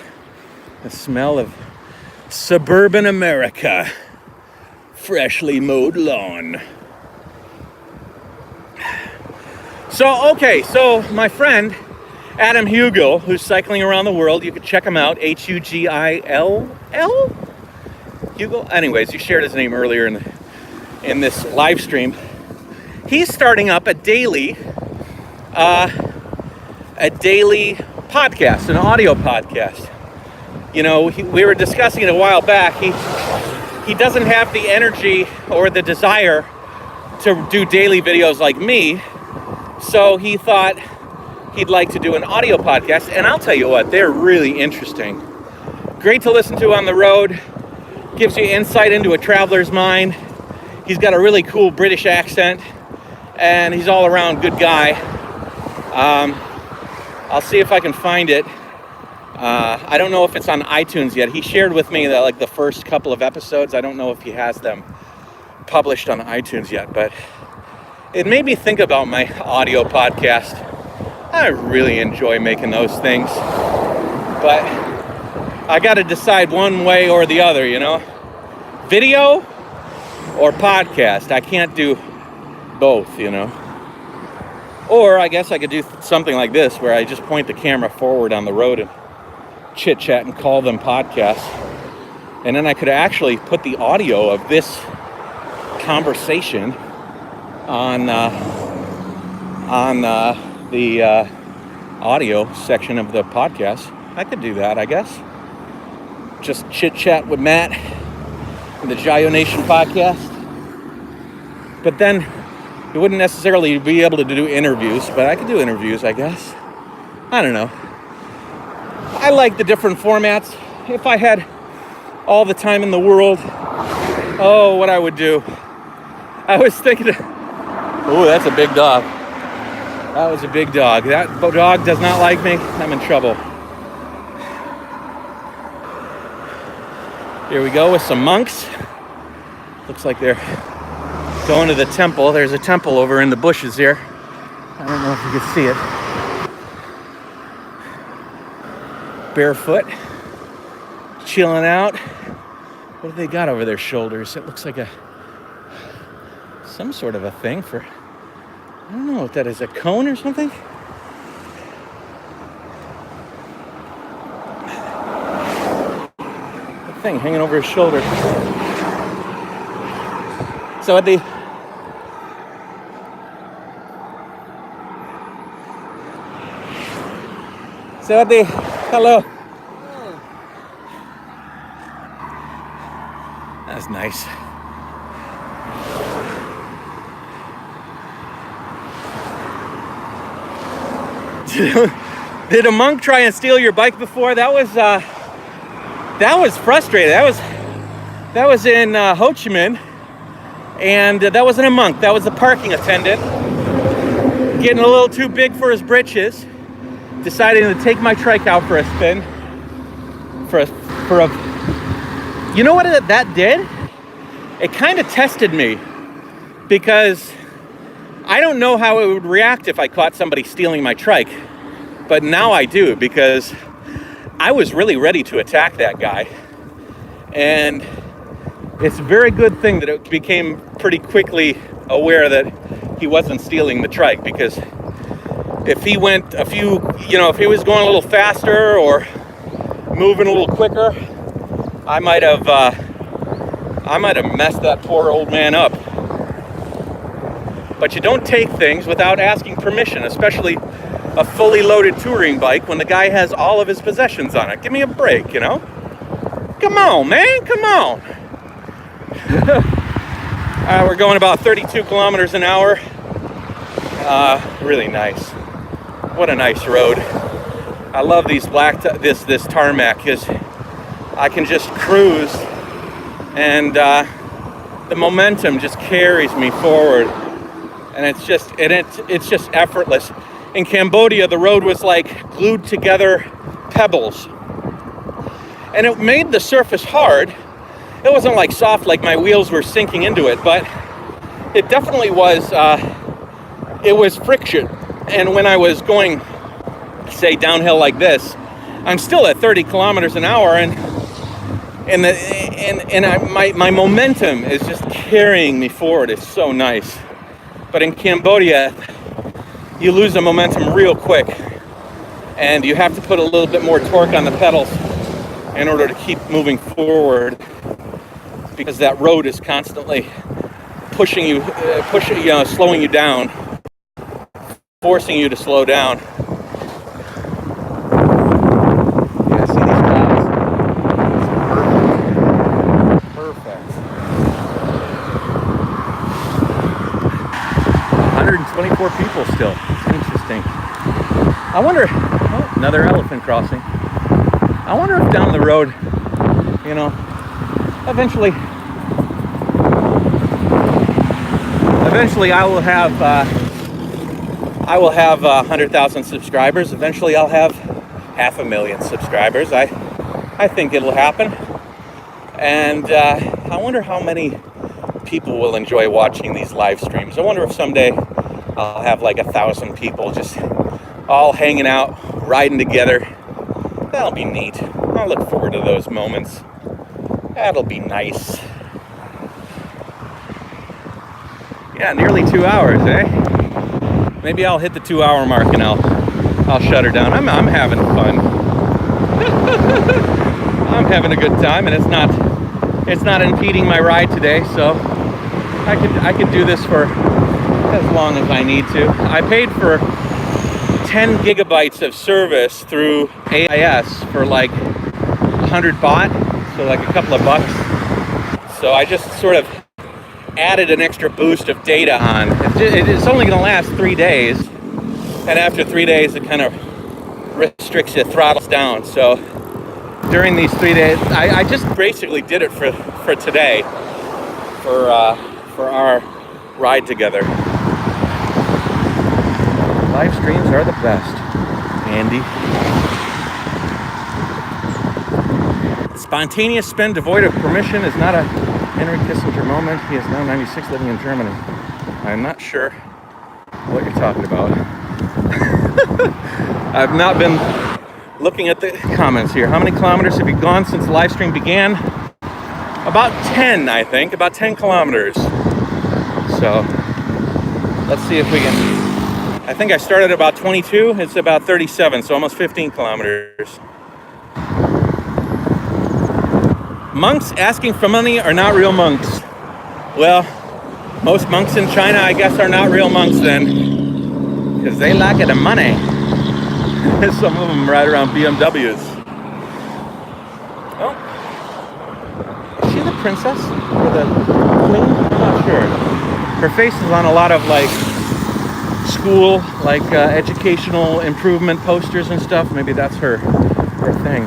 The smell of suburban America. Freshly mowed lawn. So my friend Adam Hugel, who's cycling around the world, you can check him out, Hugill. Hugel? Anyways, you shared his name earlier in this live stream. He's starting up a daily podcast, an audio podcast. You know, we were discussing it a while back. He doesn't have the energy or the desire to do daily videos like me, so he thought he'd like to do an audio podcast, and I'll tell you what, they're really interesting. Great to listen to on the road, gives you insight into a traveler's mind. He's got a really cool British accent, and he's all around good guy. I'll see if I can find it. I don't know if it's on iTunes yet. He shared with me that like the first couple of episodes. I don't know if he has them published on iTunes yet, but it made me think about my audio podcast. I really enjoy making those things, but I got to decide one way or the other, you know? Video or podcast. I can't do both, you know? Or I guess I could do something like this where I just point the camera forward on the road and chit chat and call them podcasts. And then I could actually put the audio of this conversation on the audio section of the podcast. I could do that, I guess. Just chit chat with Matt and the Jayoe Nation podcast. But then you wouldn't necessarily be able to do interviews, but I could do interviews, I guess. I don't know. I like the different formats. If I had all the time in the world, oh, what I would do. I was thinking, oh, that's a big dog. That was a big dog. That dog does not like me. I'm in trouble. Here we go with some monks. Looks like they're going to the temple. There's a temple over in the bushes here. I don't know if you can see it. Barefoot, chilling out. What do they got over their shoulders? It looks like some sort of a thing for, I don't know what that is, a cone or something? A thing hanging over his shoulder. Sawadee. Sawadee. Hello. That's nice. Did a monk try and steal your bike before? That was frustrating. That was in Ho Chi Minh, and that wasn't a monk. That was a parking attendant getting a little too big for his britches, deciding to take my trike out for a spin. You know what that did? It kind of tested me, because I don't know how it would react if I caught somebody stealing my trike, but now I do, because I was really ready to attack that guy. And it's a very good thing that it became pretty quickly aware that he wasn't stealing the trike, because if he went if he was going a little faster or moving a little quicker, I might have messed that poor old man up. But you don't take things without asking permission, especially a fully loaded touring bike when the guy has all of his possessions on it. Give me a break, you know? Come on, man, come on. We're going about 32 kilometers an hour. Really nice. What a nice road. I love these this tarmac, because I can just cruise and the momentum just carries me forward, and it's just effortless. In Cambodia, the road was like glued together pebbles, and it made the surface hard. It wasn't like soft, like my wheels were sinking into it, but it definitely was. It was friction, and when I was going, say, downhill like this, I'm still at 30 kilometers an hour, and my momentum is just carrying me forward. It's so nice. But in Cambodia, you lose the momentum real quick, and you have to put a little bit more torque on the pedals in order to keep moving forward, because that road is constantly pushing you, slowing you down, forcing you to slow down. Yeah, see these clouds? It's perfect. 124 people still. It's interesting. I wonder, another elephant crossing. I wonder if down the road, eventually I will have 100,000 subscribers. Eventually I'll have 500,000 subscribers. I think it'll happen. And I wonder how many people will enjoy watching these live streams. I wonder if someday I'll have like 1,000 people just all hanging out, riding together. That'll be neat. I'll look forward to those moments. That'll be nice. Yeah, nearly 2 hours, eh? Maybe I'll hit the 2-hour mark and I'll shut her down. I'm having fun. I'm having a good time, and it's not impeding my ride today, so I could do this for as long as I need to. I paid for 10 gigabytes of service through AIS for like 100 baht, so like a couple of bucks. So I just sort of added an extra boost of data on. It's only going to last 3 days, and after 3 days it kind of restricts it, throttles down. So during these 3 days, I just basically did it for today, for our ride together. Live streams are the best, Andy. Spontaneous spend devoid of permission is not a Henry Kissinger moment. He is now 96, living in Germany. I'm not sure what you're talking about. I've not been looking at the comments here. How many kilometers have you gone since the live stream began? About 10, I think. About 10 kilometers. So let's see if we can. I think I started at about 22. It's about 37, so almost 15 kilometers. Monks asking for money are not real monks. Well, most monks in China, I guess, are not real monks then, because they lack the money. Some of them ride around BMWs. Oh, is she the princess or the queen? I'm not sure. Her face is on a lot of like school, like educational improvement posters and stuff. Maybe that's her thing.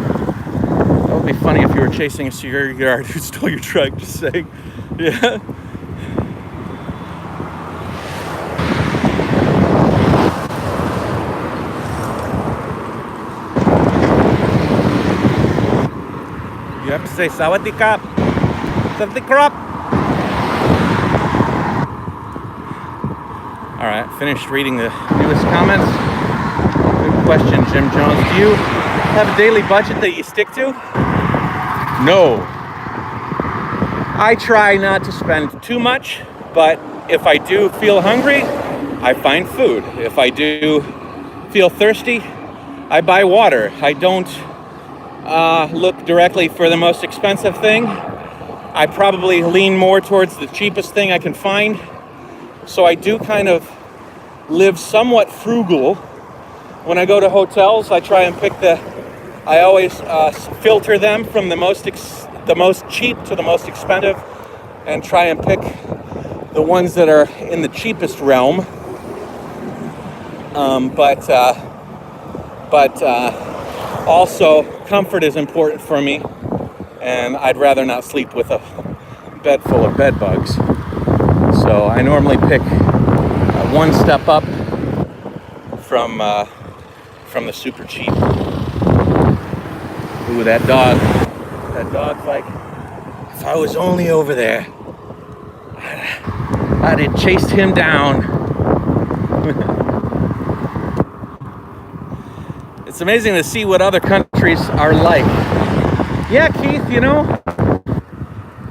That would be funny if you were chasing a security guard who stole your truck, just saying. Yeah. You have to say Sawadee Krap. Sawadee Krap. All right, finished reading the newest comments. Good question, Jim Jones. Do you have a daily budget that you stick to? No. I try not to spend too much, but if I do feel hungry, I find food. If I do feel thirsty, I buy water. I don't look directly for the most expensive thing. I probably lean more towards the cheapest thing I can find. So I do kind of live somewhat frugal. When I go to hotels, I try and pick I always filter them from the most cheap to the most expensive, and try and pick the ones that are in the cheapest realm. But also comfort is important for me, and I'd rather not sleep with a bed full of bed bugs. So I normally pick one step up from the super cheap. Ooh, that dog's like, if I was only over there, I'd have chased him down. It's amazing to see what other countries are like. Yeah, Keith, you know,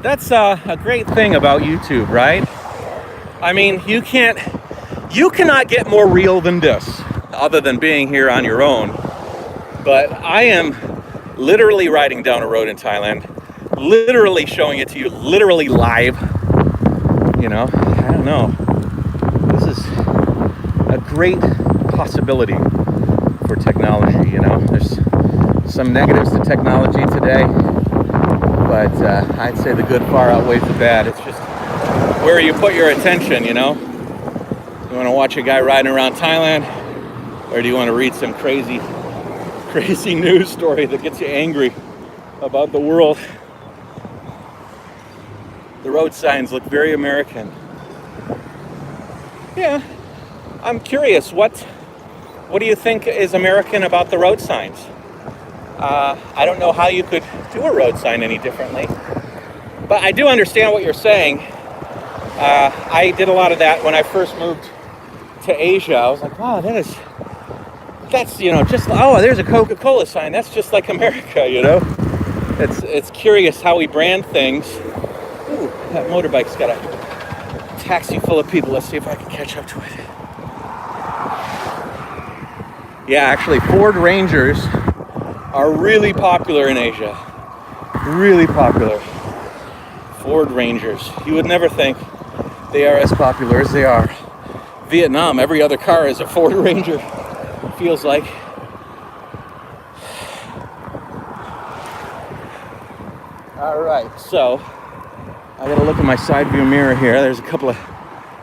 that's a great thing about YouTube, right? I mean, you cannot get more real than this, other than being here on your own. But I am literally riding down a road in Thailand, literally showing it to you, literally live. You know, I don't know. This is a great possibility for technology, you know. There's some negatives to technology today, but I'd say the good far outweighs the bad. It's just where you put your attention, you know. You want to watch a guy riding around Thailand, or do you want to read some crazy news story that gets you angry about the world? The road signs look very American. Yeah, I'm curious, what do you think is American about the road signs? I don't know how you could do a road sign any differently, but I do understand what you're saying. I did a lot of that when I first moved to Asia. I was like, wow, that's, you know, just, oh, there's a Coca-Cola sign. That's just like America, you know? It's curious how we brand things. Ooh, that motorbike's got a taxi full of people. Let's see if I can catch up to it. Yeah, actually, Ford Rangers are really popular in Asia. Really popular. Ford Rangers. You would never think they are as popular as they are. Vietnam, every other car is a Ford Ranger. Feels like. All right, so I gotta look at my side view mirror here. There's a couple of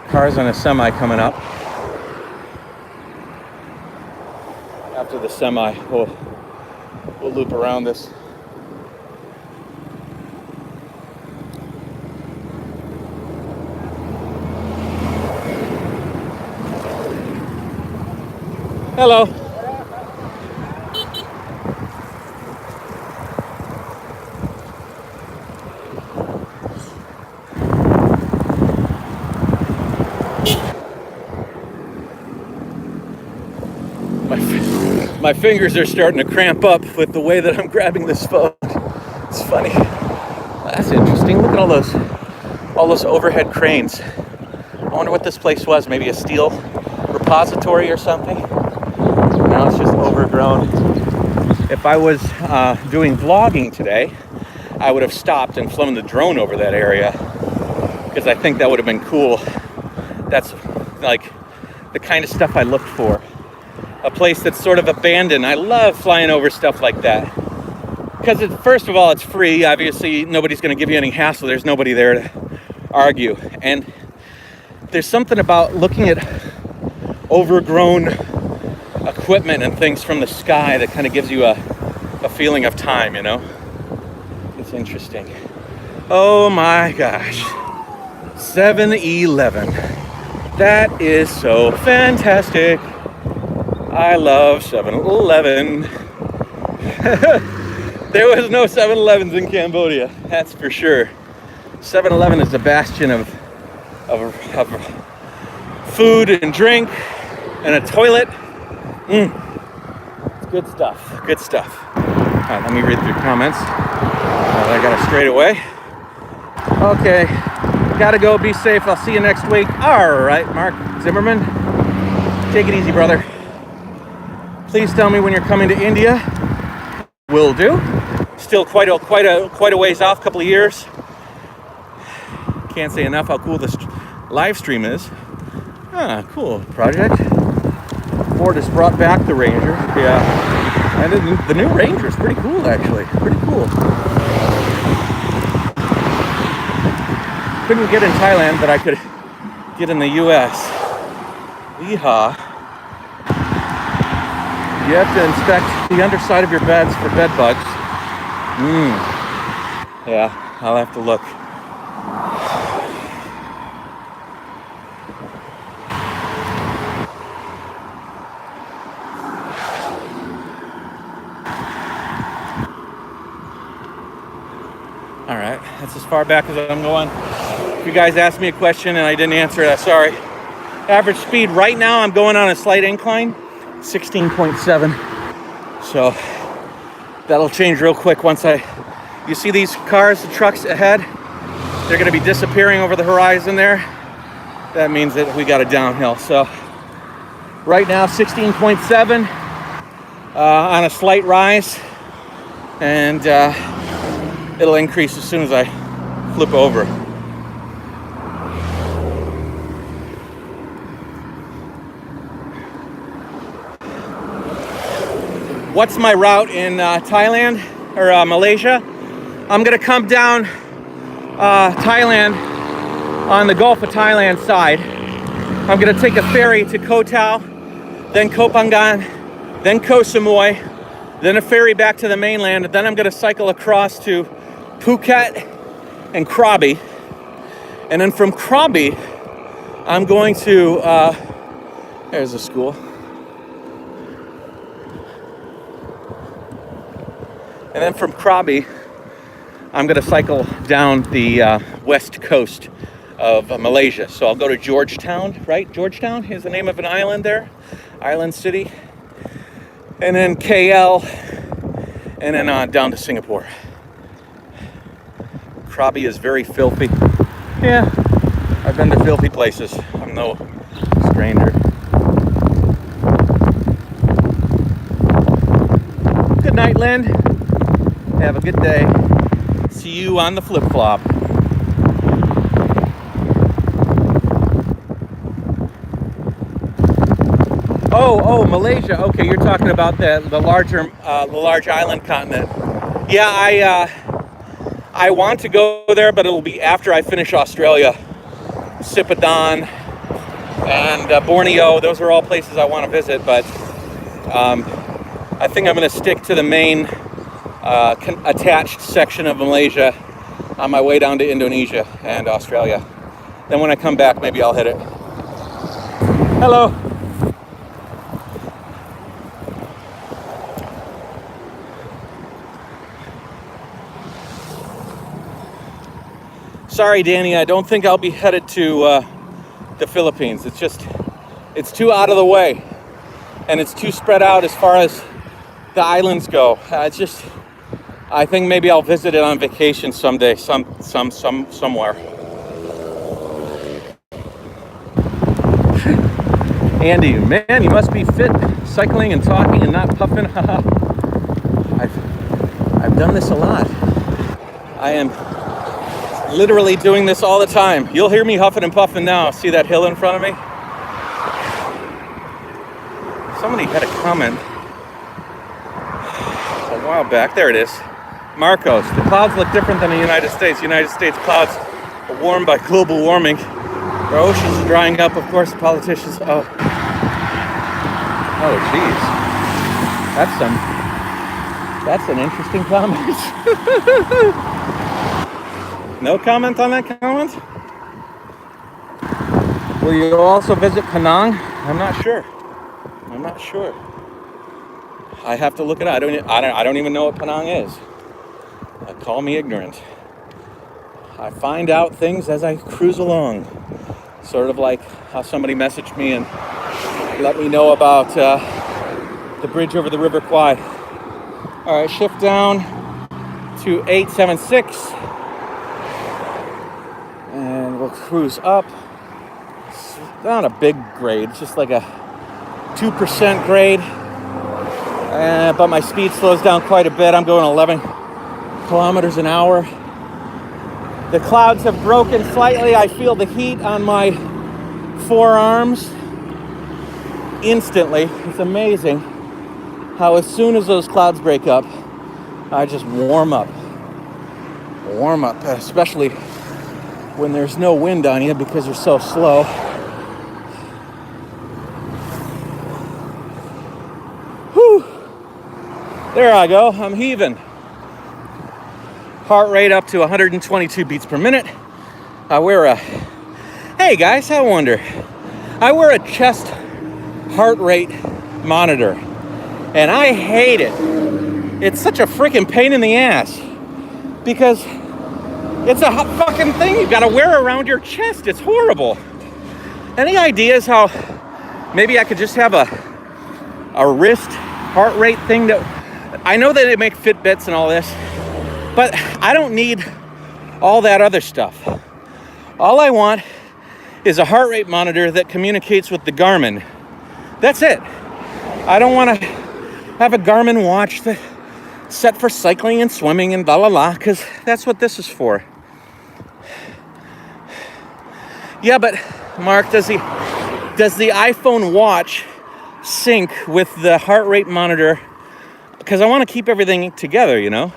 cars on a semi coming up. After the semi, we'll loop around this. Hello. My fingers are starting to cramp up with the way that I'm grabbing this phone. It's funny. That's interesting. Look at all those overhead cranes. I wonder what this place was. Maybe a steel repository or something. Now it's just overgrown. If I was doing vlogging today, I would have stopped and flown the drone over that area, because I think that would have been cool. That's like the kind of stuff I looked for. A place that's sort of abandoned. I love flying over stuff like that, because first of all, it's free. Obviously, nobody's going to give you any hassle. There's nobody there to argue. And there's something about looking at overgrown equipment and things from the sky that kind of gives you a feeling of time, you know? It's interesting. Oh my gosh. 7-Eleven. That is so fantastic. I love 7-Eleven. There was no 7-Elevens in Cambodia, that's for sure. 7-Eleven is the bastion of food and drink and a toilet. It's good stuff, good stuff. All right, let me read through comments. I got it straight away. Okay, gotta go, be safe. I'll see you next week. All right, Mark Zimmerman. Take it easy, brother. Please tell me when you're coming to India. Will do. Still quite a ways off, couple of years. Can't say enough how cool this live stream is. Ah, cool project. Ford has brought back the Ranger. Yeah, and the new Ranger is pretty cool, actually. Pretty cool. Couldn't get in Thailand, but I could get in the U.S. Yeehaw. You have to inspect the underside of your beds for bed bugs. Yeah, I'll have to look. All right, that's as far back as I'm going. If you guys asked me a question and I didn't answer it, I'm sorry. Average speed right now, I'm going on a slight incline, 16.7. So that'll change real quick once you see these cars, the trucks ahead, they're gonna be disappearing over the horizon there. That means that we got a downhill. So right now, 16.7 on a slight rise, and it'll increase as soon as I flip over. What's my route in Thailand or Malaysia? I'm gonna come down Thailand on the Gulf of Thailand side. I'm gonna take a ferry to Koh Tao, then Koh Phangan, then Koh Samui, then a ferry back to the mainland, and then I'm gonna cycle across to Phuket and Krabi. And then from Krabi, I'm going to, there's a school. And then from Krabi, I'm gonna cycle down the west coast of Malaysia. So I'll go to Georgetown, right? Georgetown is the name of an island there, island city. And then KL, and then down to Singapore. Krabi is very filthy. Yeah, I've been to filthy places. I'm no stranger. Good night, Lynn. Have a good day. See you on the flip-flop. Oh, Malaysia. Okay, you're talking about the large island continent. Yeah, I want to go there, but it'll be after I finish Australia. Sipadan and Borneo. Those are all places I want to visit, but I think I'm going to stick to the main attached section of Malaysia on my way down to Indonesia and Australia. Then when I come back, maybe I'll hit it. Hello. Sorry, Danny, I don't think I'll be headed to the Philippines. It's too out of the way, and it's too spread out as far as the islands go. I think maybe I'll visit it on vacation someday, somewhere. Andy, man, you must be fit, cycling and talking and not puffing. I've done this a lot. I am literally doing this all the time. You'll hear me huffing and puffing now. See that hill in front of me? Somebody had a comment a while back. There it is. Marcos, the clouds look different than the United States. United States clouds are warmed by global warming. Our oceans are drying up, of course. The politicians. Oh, geez. That's an interesting comment. No comment on that comment? Will you also visit Penang? I'm not sure. I have to look it up. I don't even know what Penang is. Call me ignorant. I find out things as I cruise along. Sort of like how somebody messaged me and let me know about the bridge over the River Kwai. All right, shift down to 876. And we'll cruise up. It's not a big grade, it's just like a 2% grade. But my speed slows down quite a bit. I'm going 11 kilometers an hour. The clouds have broken slightly. I feel the heat on my forearms instantly. It's amazing how as soon as those clouds break up, I just warm up, especially when there's no wind on you because you're so slow. Whew. There I go, I'm heaving. Heart rate up to 122 beats per minute. I wear a, hey guys, I wonder, I wear a chest heart rate monitor, and I hate it. It's such a freaking pain in the ass, because it's a fucking thing you gotta wear around your chest. It's horrible. Any ideas how maybe I could just have a wrist heart rate thing? That I know that they make Fitbits and all this, but I don't need all that other stuff. All I want is a heart rate monitor that communicates with the Garmin. That's it. I don't want to have a Garmin watch that set for cycling and swimming and blah blah blah, because that's what this is for. Yeah, but Mark, does the iPhone watch sync with the heart rate monitor? Because I want to keep everything together, you know?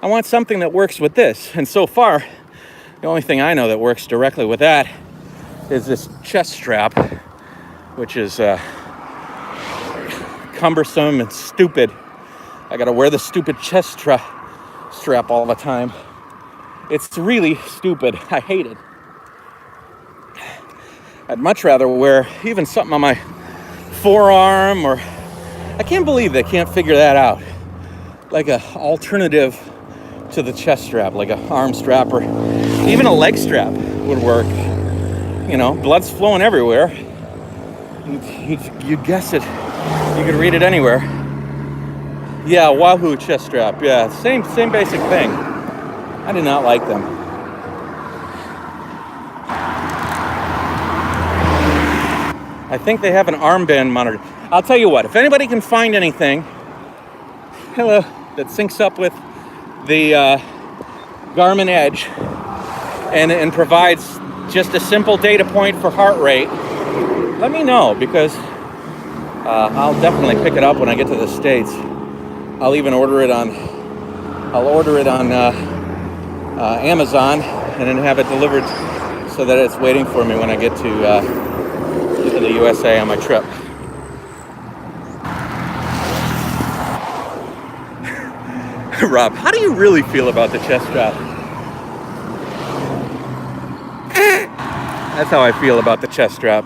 I want something that works with this. And so far, the only thing I know that works directly with that is this chest strap, which is cumbersome and stupid. I gotta wear the stupid chest strap all the time. It's really stupid. I hate it. I'd much rather wear even something on my forearm, or I can't believe they can't figure that out. Like a alternative to the chest strap, like an arm strap or even a leg strap would work. You know, blood's flowing everywhere. You guess it. You could read it anywhere. Yeah, Wahoo chest strap. Yeah, same basic thing. I do not like them. I think they have an armband monitor. I'll tell you what, if anybody can find anything, hello, that syncs up with the Garmin Edge and provides just a simple data point for heart rate, let me know, because I'll definitely pick it up when I get to the States. I'll even order it on Amazon and then have it delivered so that it's waiting for me when I get to the USA on my trip. Rob, how do you really feel about the chest strap? That's how I feel about the chest strap.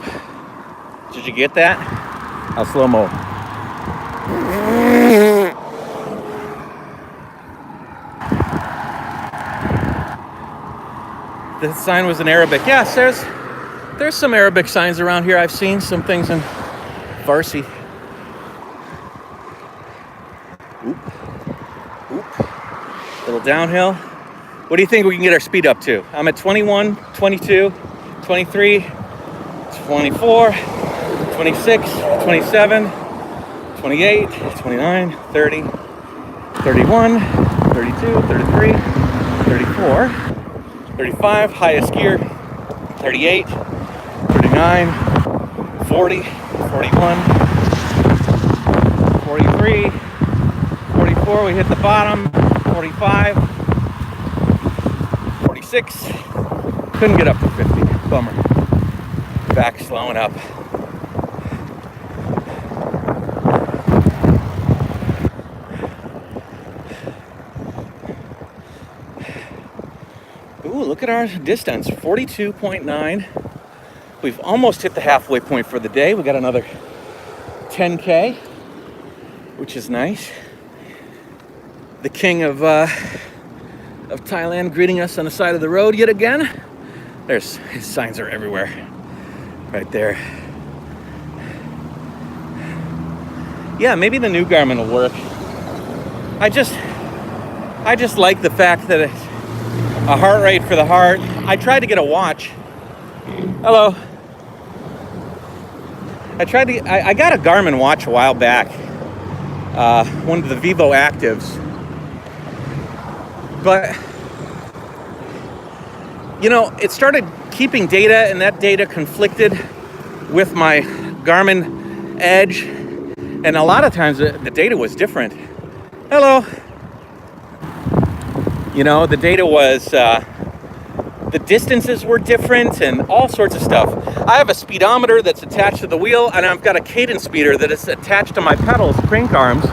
Did you get that? I'll slow-mo. The sign was in Arabic. Yes, there's some Arabic signs around here. I've seen some things in Farsi. Oop. Little downhill. What do you think we can get our speed up to? I'm at 21, 22, 23, 24, 26, 27, 28, 29, 30, 31, 32, 33, 34, 35, highest gear, 38, 39, 40, 41, 43, 44, we hit the bottom, 45, 46, couldn't get up to 50, bummer. Back slowing up. Ooh, look at our distance, 42.9. We've almost hit the halfway point for the day. We got another 10K, which is nice. The king of Thailand greeting us on the side of the road yet again. His signs are everywhere, right there. Yeah, maybe the new Garmin will work. I just like the fact that it's a heart rate for the heart. I tried to get a watch. Hello. I got a Garmin watch a while back, one of the Vivo Actives, but you know, it started keeping data, and that data conflicted with my Garmin Edge, and a lot of times the data was different. Hello. You know, the data was, the distances were different and all sorts of stuff. I have a speedometer that's attached to the wheel, and I've got a cadence meter that is attached to my pedals, crank arms.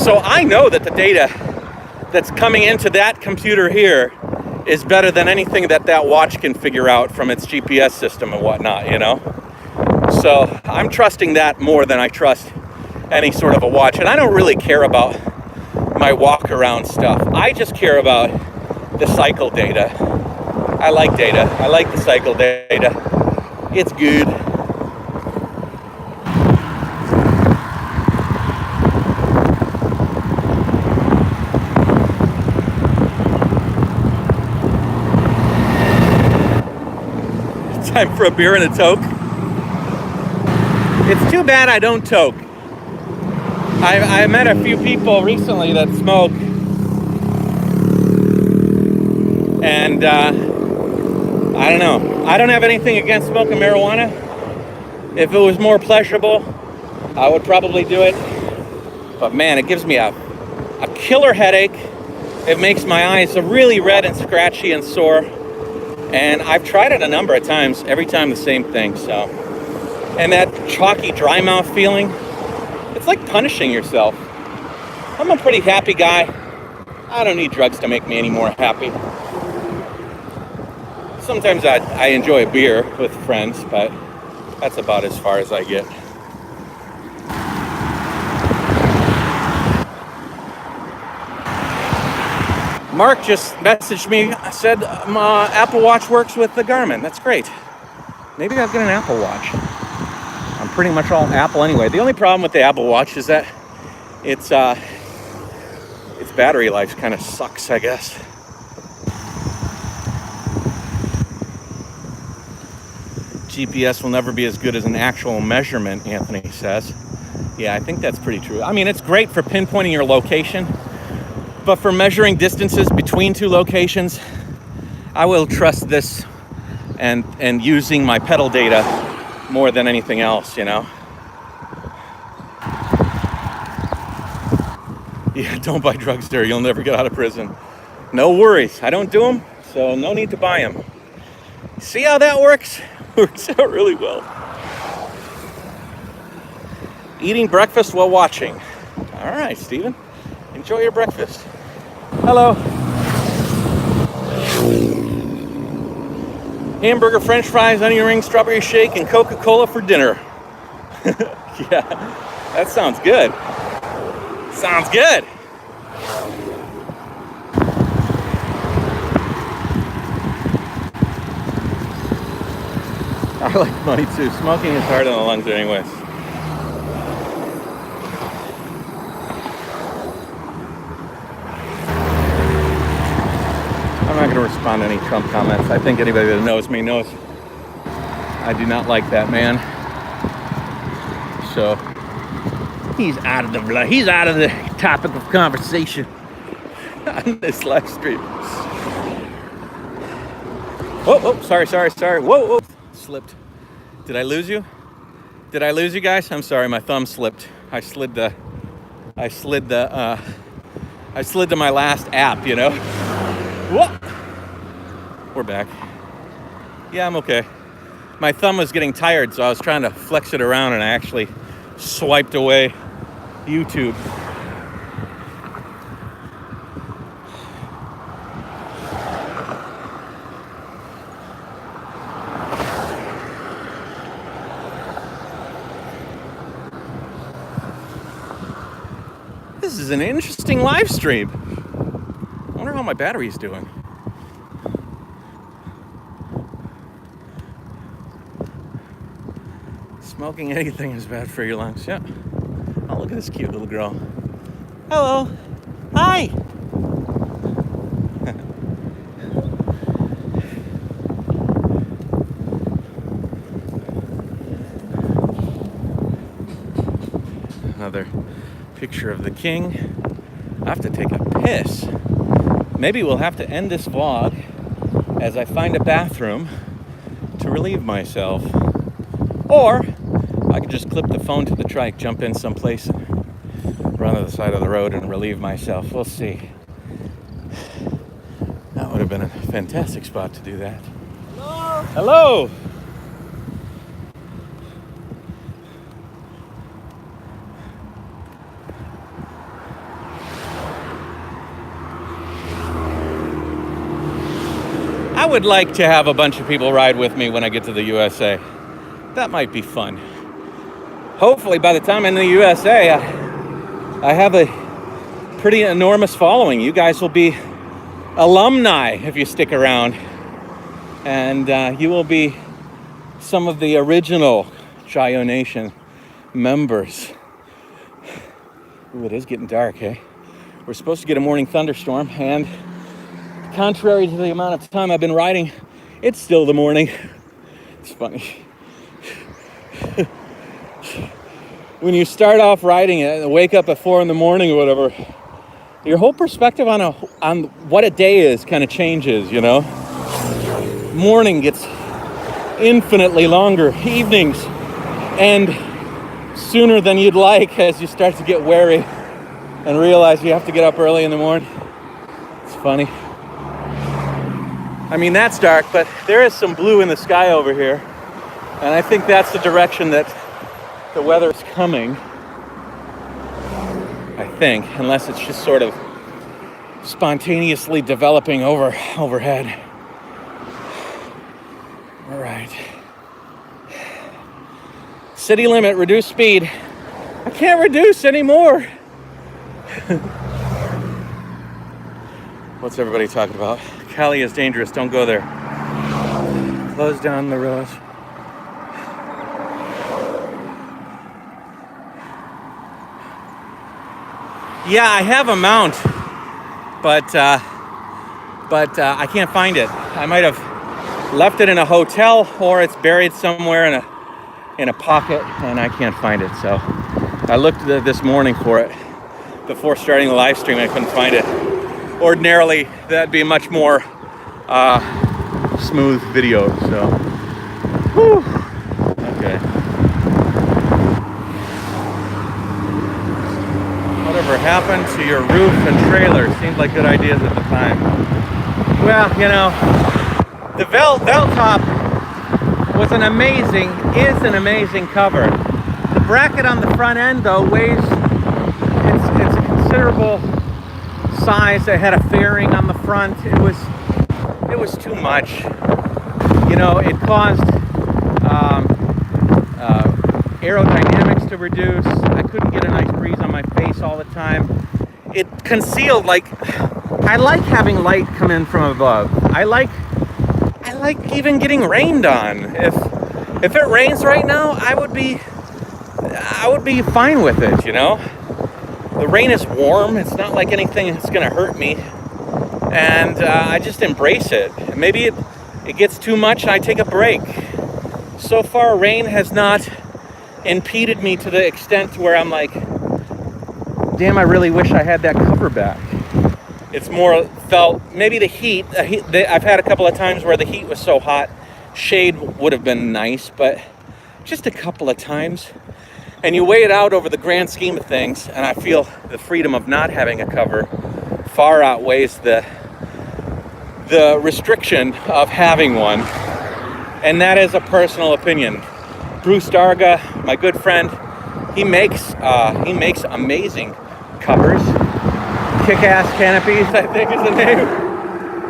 So I know that the data that's coming into that computer here is better than anything that that watch can figure out from its GPS system and whatnot, you know? So I'm trusting that more than I trust any sort of a watch. And I don't really care about my walk around stuff. I just care about the cycle data. I like data. I like the cycle data. It's good. Time for a beer and a toke. It's too bad I don't toke. I met a few people recently that smoke, and I don't know. I don't have anything against smoking marijuana. If it was more pleasurable, I would probably do it. But man, it gives me a killer headache. It makes my eyes really red and scratchy and sore. And I've tried it a number of times, every time the same thing, so. And that chalky dry mouth feeling, it's like punishing yourself. I'm a pretty happy guy. I don't need drugs to make me any more happy. Sometimes I enjoy a beer with friends, but that's about as far as I get. Mark just messaged me, said my Apple Watch works with the Garmin. That's great. Maybe I'll get an Apple Watch. I'm pretty much all Apple anyway. The only problem with the Apple Watch is that its battery life kind of sucks, I guess. GPS will never be as good as an actual measurement, Anthony says. Yeah, I think that's pretty true. I mean, it's great for pinpointing your location, but for measuring distances between two locations, I will trust this and using my pedal data more than anything else, you know? Yeah, don't buy drugs there. You'll never get out of prison. No worries. I don't do them, so no need to buy them. See how that works? Works out really well. Eating breakfast while watching. All right, Steven. Enjoy your breakfast. Hello. Hamburger, french fries, onion rings, strawberry shake, and Coca-Cola for dinner. Yeah, that sounds good. Sounds good. I like money too. Smoking is hard on the lungs anyways. I'm not going to respond to any Trump comments. I think anybody that knows me knows I do not like that man. So he's out of the topic of conversation on this live stream. Whoa, sorry. Whoa, slipped. Did I lose you? Did I lose you guys? I'm sorry, my thumb slipped. I slid to my last app, you know? Whoa! We're back. Yeah, I'm okay. My thumb was getting tired, so I was trying to flex it around, and I actually swiped away YouTube. This is an interesting live stream. I wonder how my battery's doing. Smoking anything is bad for your lungs. Yeah. Oh, look at this cute little girl. Hello. Hi. Another picture of the king. I have to take a piss. Maybe we'll have to end this vlog as I find a bathroom to relieve myself. Or I could just clip the phone to the trike, jump in someplace, and run to the side of the road and relieve myself. We'll see. That would have been a fantastic spot to do that. Hello? Hello! I would like to have a bunch of people ride with me when I get to the USA. That might be fun. Hopefully by the time I'm in the USA, I have a pretty enormous following. You guys will be alumni if you stick around. And you will be some of the original Jayoe Nation members. Ooh, it is getting dark, eh? We're supposed to get a morning thunderstorm, and contrary to the amount of time I've been riding, it's still the morning. It's funny. When you start off riding it, wake up at 4 in the morning or whatever, your whole perspective on what a day is kind of changes, you know? Morning gets infinitely longer. Evenings end sooner than you'd like as you start to get wary and realize you have to get up early in the morning. It's funny. I mean, that's dark, but there is some blue in the sky over here. And I think that's the direction that the weather is coming. I think, unless it's just sort of spontaneously developing overhead. All right. City limit, reduce speed. I can't reduce anymore. What's everybody talking about? Cali is dangerous, don't go there. Close down the roads. Yeah, I have a mount, but I can't find it. I might have left it in a hotel, or it's buried somewhere in a pocket, and I can't find it. So I looked this morning for it before starting the live stream. I couldn't find it. Ordinarily, that'd be a much more smooth video. So, whew. Okay. Whatever happened to your roof and trailer? Seemed like good ideas at the time. Well, you know, the Velotop is an amazing cover. The bracket on the front end, though, weighs, it's a considerable size. I had a fairing on the front. It was too much. You know, it caused aerodynamics to reduce. I couldn't get a nice breeze on my face all the time. It concealed, like, I like having light come in from above. I like even getting rained on. If it rains right now, I would be fine with it, you know? The rain is warm. It's not like anything that's gonna hurt me. And I just embrace it. Maybe it gets too much and I take a break. So far, rain has not impeded me to the extent to where I'm like, damn, I really wish I had that cover back. It's more felt, maybe the heat. I've had a couple of times where the heat was so hot, shade would have been nice, but just a couple of times. And you weigh it out over the grand scheme of things, and I feel the freedom of not having a cover far outweighs the restriction of having one. And that is a personal opinion. Bruce Darga, my good friend, he makes amazing covers. Kick-ass canopies, I think is the name.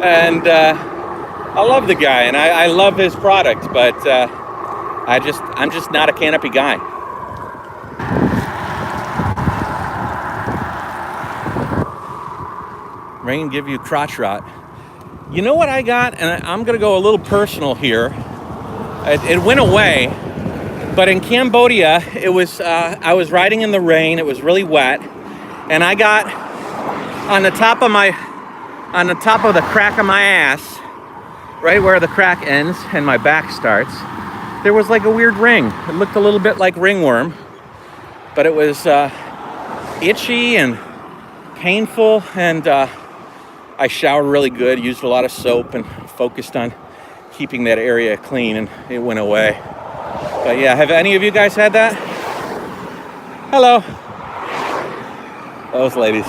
And I love the guy, and I love his product, but I'm just not a canopy guy. Rain give you crotch rot. You know what I got? And I'm gonna go a little personal here. It went away, but in Cambodia, it was I was riding in the rain. It was really wet, and I got on the top of the crack of my ass, right where the crack ends and my back starts, there was like a weird ring. It looked a little bit like ringworm, but it was itchy and painful, and I showered really good, used a lot of soap, and focused on keeping that area clean, and it went away. But yeah, have any of you guys had that? Hello. Those ladies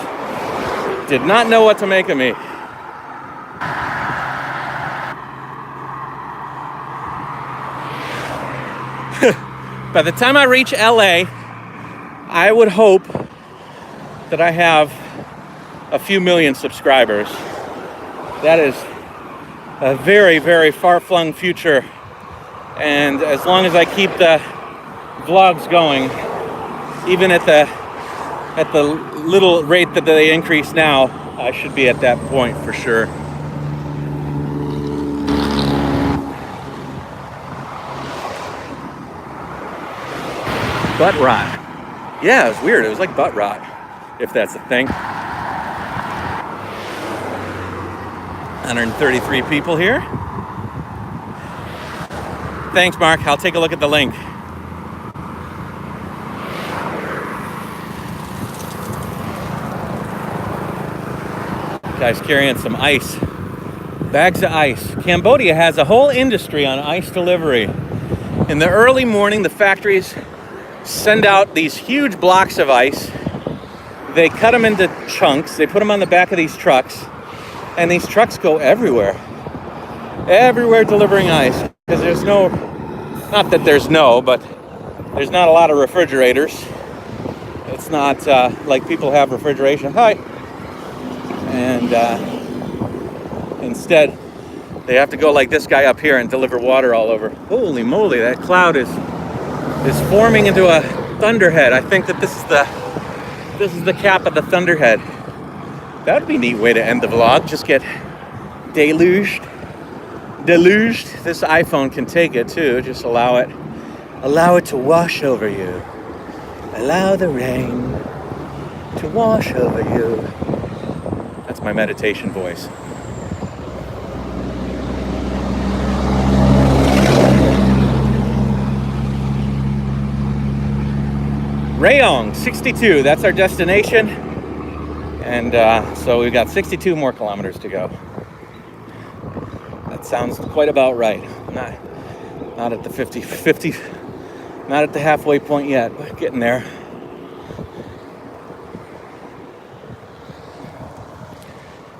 did not know what to make of me. By the time I reach LA, I would hope that I have a few million subscribers. That a very, very far-flung future. And as long as I keep the vlogs going, even at the little rate that they increase now, I should be at that point for sure. Butt rot. Yeah, it was weird. It was like butt rot, if that's a thing. 133 people here. Thanks, Mark. I'll take a look at the link. Guy's carrying some ice. Bags of ice. Cambodia has a whole industry on ice delivery. In the early morning, the factories send out these huge blocks of ice. They cut them into chunks. They put them on the back of these trucks. And these trucks go everywhere. Everywhere delivering ice. Because there's no, not that there's no, but there's not a lot of refrigerators. It's not like people have refrigeration. Hi. And instead, they have to go like this guy up here and deliver water all over. Holy moly, that cloud is forming into a thunderhead. I think that this is the cap of the thunderhead. That would be a neat way to end the vlog. Just get deluged. This iPhone can take it too. Just allow it to wash over you. Allow the rain to wash over you. That's my meditation voice. Rayong, 62, that's our destination. And so we've got 62 more kilometers to go. That sounds quite about right. Not at the 50, not at the halfway point yet, but getting there.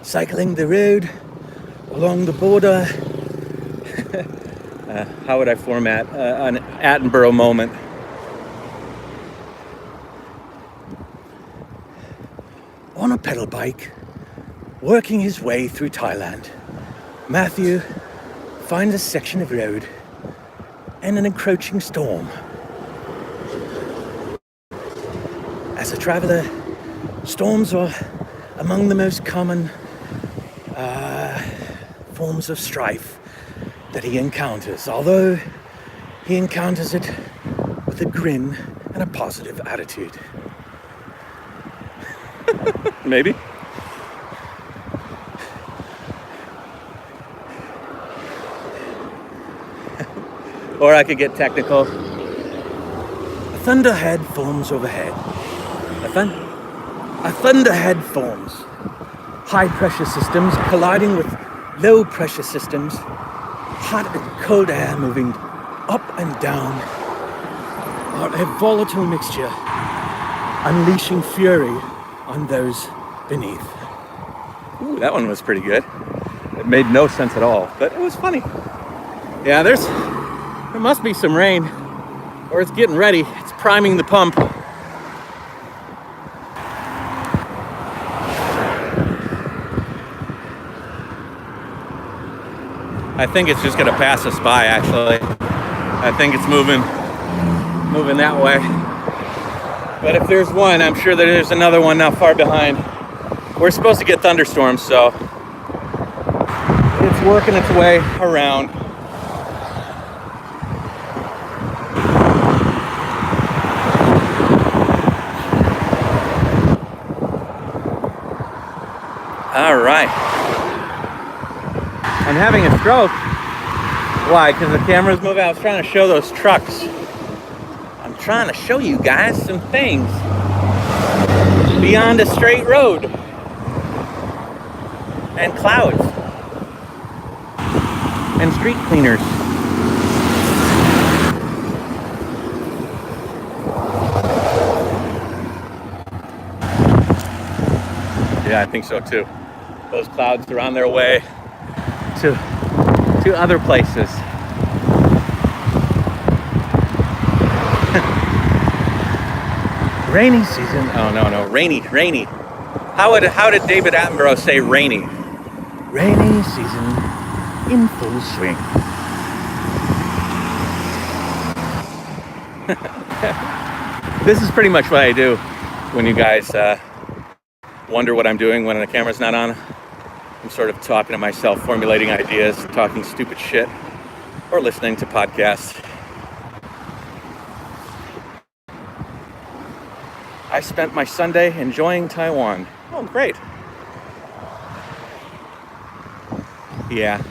Cycling the road along the border. How would I format an Attenborough moment? On a pedal bike, working his way through Thailand, Matthew finds a section of road and an encroaching storm. As a traveler, storms are among the most common forms of strife that he encounters, although he encounters it with a grin and a positive attitude. Maybe. Or I could get technical. A thunderhead forms overhead. A thunderhead forms. High pressure systems colliding with low pressure systems. Hot and cold air moving up and down are a volatile mixture, unleashing fury on those beneath. Ooh, that one was pretty good. It made no sense at all, but it was funny. Yeah, there must be some rain, or it's getting ready. It's priming the pump. I think it's just gonna pass us by, actually. I think it's moving that way. But if there's one, I'm sure that there's another one not far behind. We're supposed to get thunderstorms, so it's working its way around. All right. I'm having a stroke. Why? Because the camera's moving. I was trying to show those trucks. I'm trying to show you guys some things beyond a straight road and clouds and street cleaners. Yeah, I think so too. Those clouds are on their way to other places. Rainy season. Oh no, rainy. How did David Attenborough say rainy? Rainy season in full swing. This is pretty much what I do when you guys wonder what I'm doing when the camera's not on. I'm sort of talking to myself, formulating ideas, talking stupid shit, or listening to podcasts. I spent my Sunday enjoying Taiwan. Oh, great. Yeah.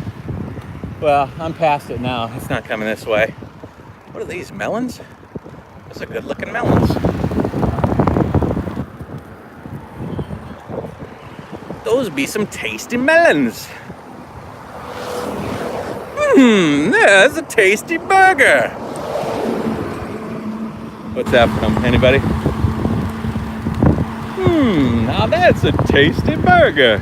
Well, I'm past it now. It's not coming this way. What are these, melons? Those are good looking melons. Those be some tasty melons. There's a tasty burger. What's that from? Anybody? Now that's a tasty burger.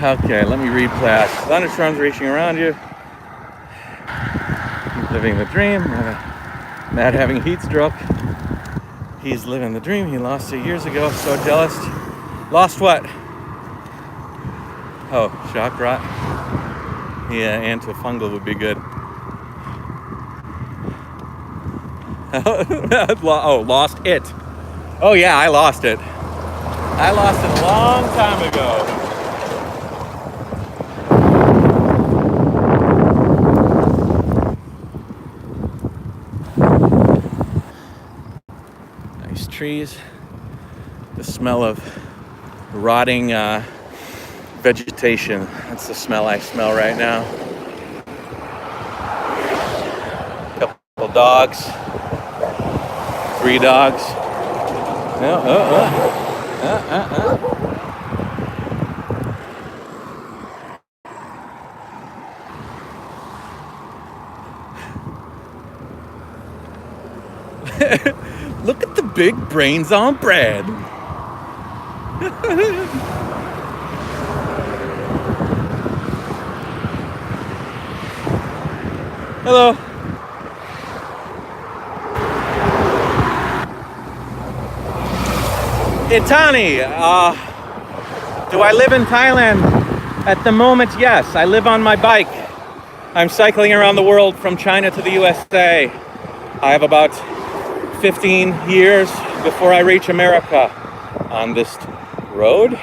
Okay, let me read past. Thunderstorms reaching around you. He's living the dream. Matt having a heat stroke. He's living the dream. He lost it years ago. So jealous. Lost what? Oh, shock rot. Yeah, antifungal would be good. Oh, lost it. Oh yeah, I lost it. I lost it a long time ago. Nice trees. The smell of rotting vegetation. That's the smell I smell right now. Couple dogs. 3 dogs. Look at the big brains on bread. Hello. Itani, do I live in Thailand? At the moment, yes. I live on my bike. I'm cycling around the world from China to the USA. I have about 15 years before I reach America on this road.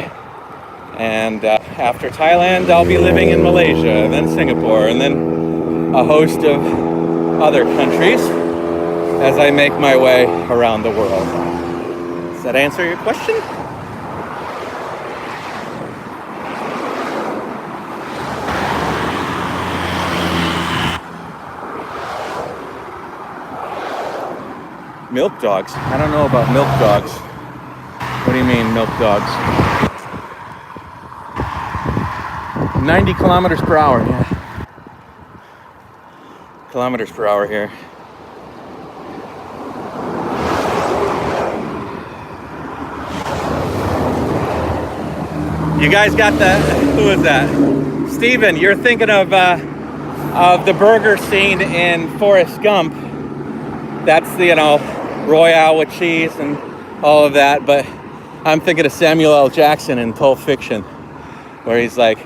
And after Thailand, I'll be living in Malaysia, and then Singapore, and then a host of other countries as I make my way around the world. Does that answer your question? Milk dogs? I don't know about milk dogs. What do you mean, milk dogs? 90 kilometers per hour, yeah. Kilometers per hour here. You guys got that? Who is that? Steven, you're thinking of the burger scene in Forrest Gump. That's the, Royale with cheese and all of that. But I'm thinking of Samuel L. Jackson in Pulp Fiction, where he's like,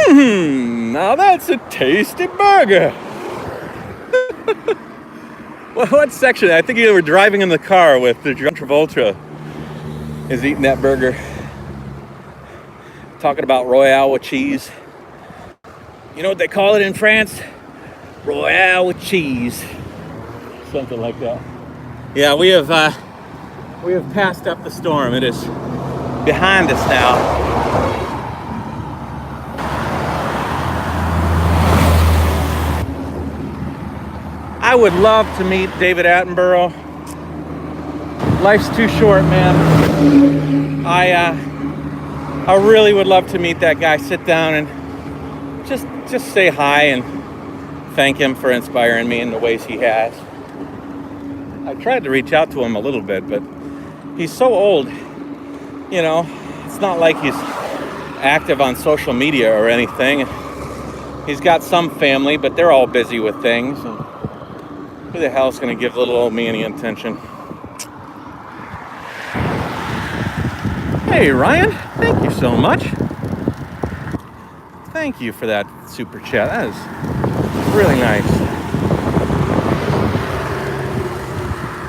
now that's a tasty burger. Well, what section? I think you were driving in the car with the John Travolta is eating that burger. Talking about Royale with cheese. You know what they call it in France? Royale with cheese. Something like that. Yeah, we have passed up the storm. It is behind us now. I would love to meet David Attenborough. Life's too short, man. I really would love to meet that guy, sit down and just say hi and thank him for inspiring me in the ways he has. I tried to reach out to him a little bit, but he's so old, it's not like he's active on social media or anything. He's got some family, but they're all busy with things. And who the hell's gonna give little old me any attention? Hey, Ryan. Thank you so much. Thank you for that super chat. That is really nice.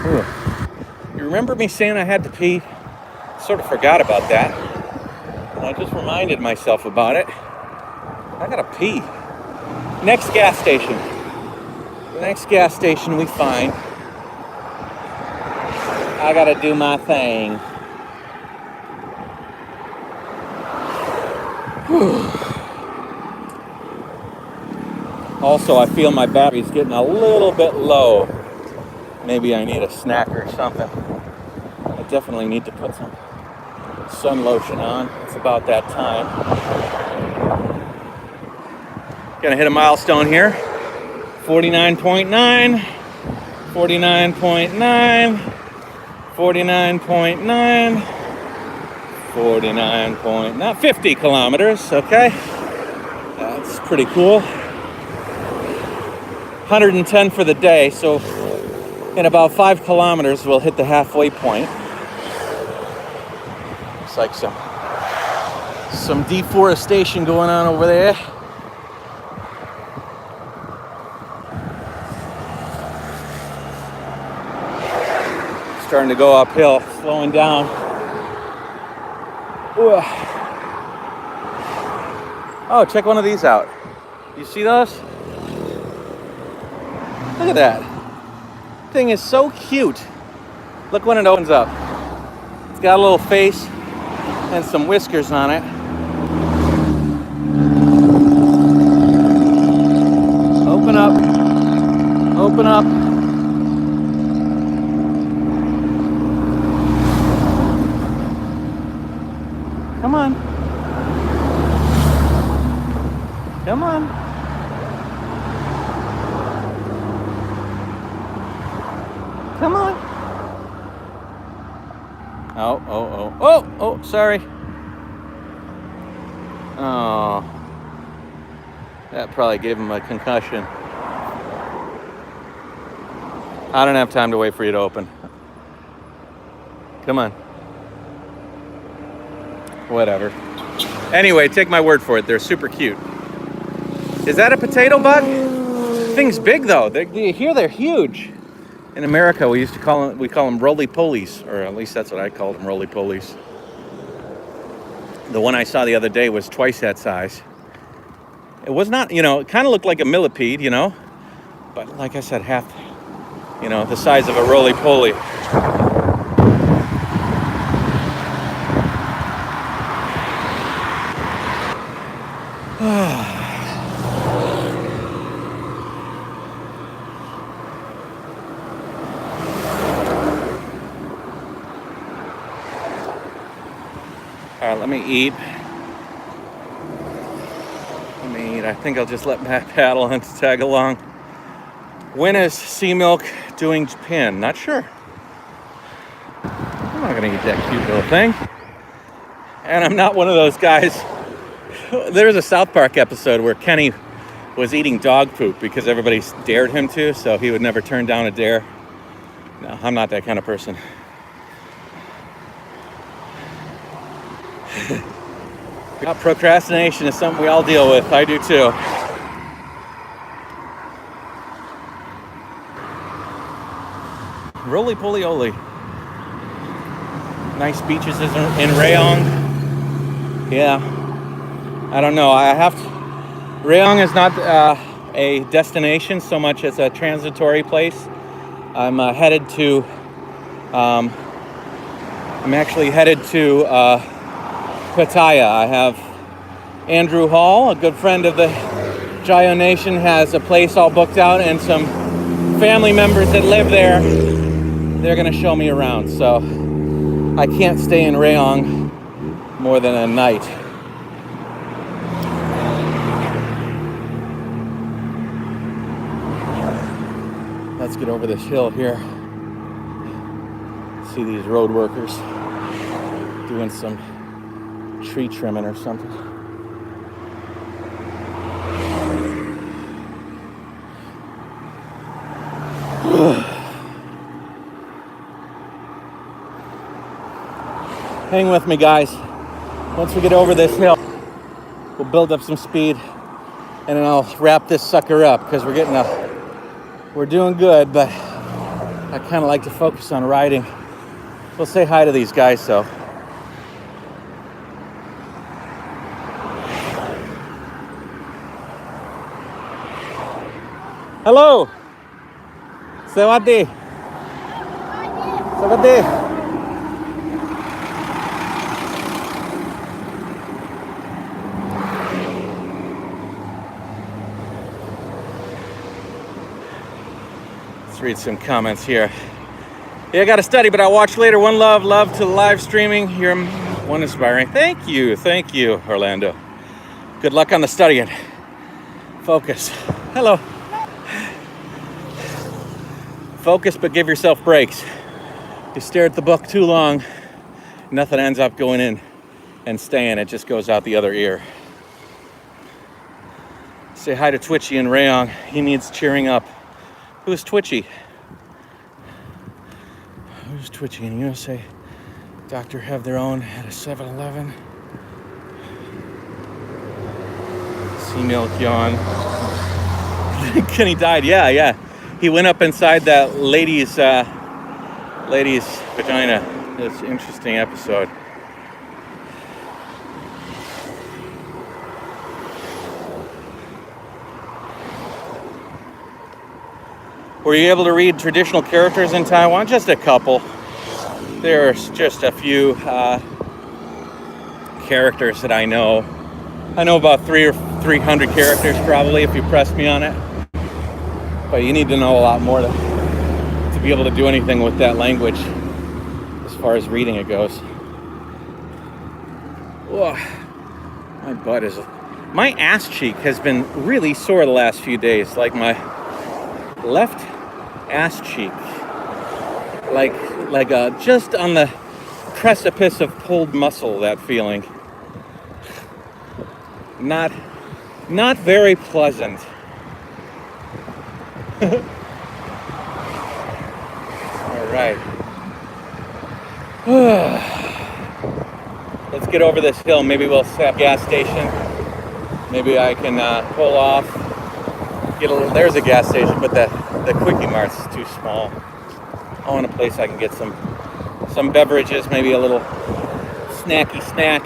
Ooh. You remember me saying I had to pee? Sort of forgot about that. And I just reminded myself about it. I gotta pee. Next gas station. The next gas station we find. I gotta do my thing. Also, I feel my battery's getting a little bit low. Maybe I need a snack or something. I definitely need to put some sun lotion on. It's about that time. Gonna hit a milestone here. 49.9, 49.9, 49.9, 49.9, 50 kilometers, okay? That's pretty cool. 110 for the day, so in about 5 kilometers we'll hit the halfway point. Looks like some deforestation going on over there. Starting to go uphill, slowing down. Ooh. Oh, check one of these out. You see those? Look at that. Thing is so cute. Look when it opens up. It's got a little face and some whiskers on it. Open up. Open up. Come on. Come on. Come on. Oh, sorry. Oh. That probably gave him a concussion. I don't have time to wait for you to open. Come on. Whatever. Anyway, take my word for it. They're super cute. Is that a potato bug? Thing's big though. Here they're huge. In America, we call them roly-polies, or at least that's what I called them, roly-polies. The one I saw the other day was twice that size. It was not, it kind of looked like a millipede, but like I said, half, the size of a roly-poly. All right, let me eat. I think I'll just let Matt paddle and tag along. When is Sea Milk doing Japan? Not sure. I'm not gonna eat that cute little thing. And I'm not one of those guys. There's a South Park episode where Kenny was eating dog poop because everybody dared him to, so he would never turn down a dare. No, I'm not that kind of person. Procrastination is something we all deal with. I do too. Roly-poly-oly. Nice beaches in Rayong. Yeah. I don't know. Rayong is not a destination so much as a transitory place. I'm actually headed to Pattaya. I have Andrew Hall, a good friend of the Jayoe Nation, has a place all booked out, and some family members that live there. They're gonna show me around, so I can't stay in Rayong more than a night. Let's get over this hill here. See these road workers doing some tree trimming or something. Hang with me, guys. Once we get over this hill, we'll build up some speed, and then I'll wrap this sucker up because we're doing good, but I kind of like to focus on riding. We'll say hi to these guys, though. Hello. Sawadee. Sawadee. Let's read some comments here. Yeah, I got to study, but I'll watch later. One love, love to live streaming. You're one inspiring. Thank you, Orlando. Good luck on the studying. Focus. Hello. Focus, but give yourself breaks. You stare at the book too long, nothing ends up going in and staying. It just goes out the other ear. Say hi to Twitchy and Rayong. He needs cheering up. Who's Twitchy? Who's Twitchy in USA? Doctor have their own at a 7-Eleven. Female yawn. Kenny died. Yeah. He went up inside that lady's vagina. It's an interesting episode. Were you able to read traditional characters in Taiwan? Just a couple. There's just a few characters that I know. I know about 300 characters probably if you press me on it. But you need to know a lot more to be able to do anything with that language as far as reading it goes. Whoa. My ass cheek has been really sore the last few days. Like my left ass cheek. Like just on the precipice of pulled muscle, that feeling. Not very pleasant. All right. Let's get over this hill. Maybe we'll set a gas station. Maybe I can pull off. There's a gas station, but the Quickie Mart's too small. I want a place I can get some beverages, maybe a little snacky snack.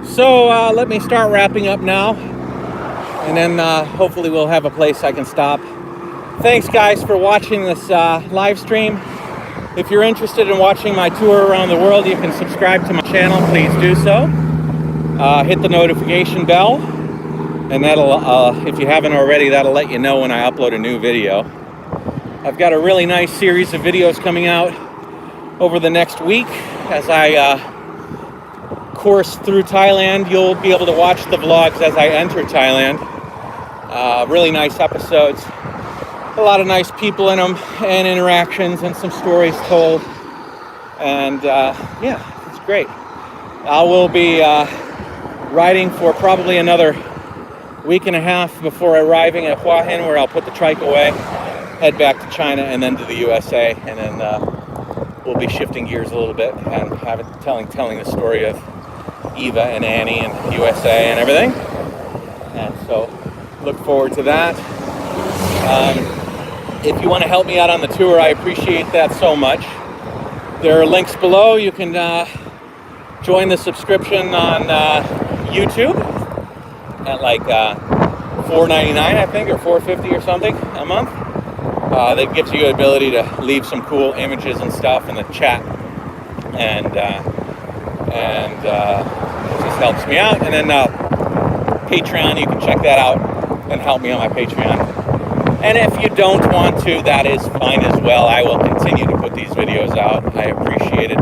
So let me start wrapping up now, and then hopefully we'll have a place I can stop. Thanks guys for watching this live stream. If you're interested in watching my tour around the world, you can subscribe to my channel. Please do so. Hit the notification bell, and that'll, if you haven't already, that'll let you know when I upload a new video. I've got a really nice series of videos coming out over the next week as I course through Thailand. You'll be able to watch the vlogs as I enter Thailand. Really nice episodes. A lot of nice people in them, and interactions, and some stories told. And yeah, it's great. I will be riding for probably another week and a half before arriving at Hua Hin, where I'll put the trike away, head back to China, and then to the USA. And then we'll be shifting gears a little bit and telling the story of Eva and Annie and USA and everything. And so look forward to that. If you want to help me out on the tour, I appreciate that so much. There are links below. You can join the subscription on YouTube at like $4.99, I think, or $4.50 or something a month. That gives you the ability to leave some cool images and stuff in the chat, and it just helps me out. And then Patreon, you can check that out and help me on my Patreon. And if you don't want to, that is fine as well. I will continue to put these videos out. I appreciate it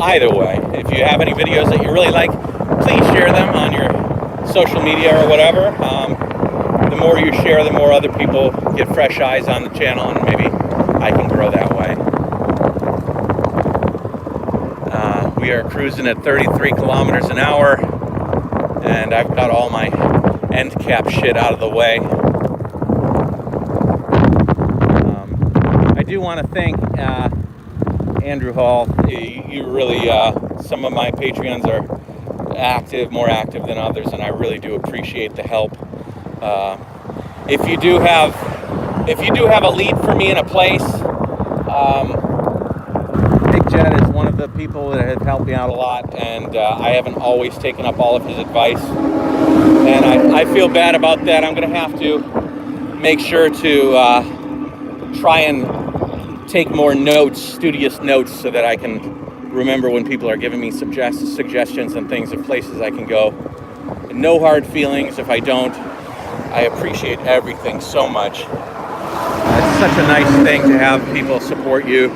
either way. If you have any videos that you really like, please share them on your social media or whatever. The more you share, the more other people get fresh eyes on the channel, and maybe I can grow that way. We are cruising at 33 kilometers an hour, and I've got all my end cap shit out of the way. I do want to thank Andrew Hall. You really, some of my Patreons are active, more active than others, and I really do appreciate the help. If you do have a lead for me in a place, Big Jet is one of the people that have helped me out a lot, and I haven't always taken up all of his advice, and I feel bad about that. I'm going to have to make sure to try and take more notes, studious notes, so that I can remember when people are giving me suggestions and things of places I can go. And no hard feelings if I don't. I appreciate everything so much. It's such a nice thing to have people support you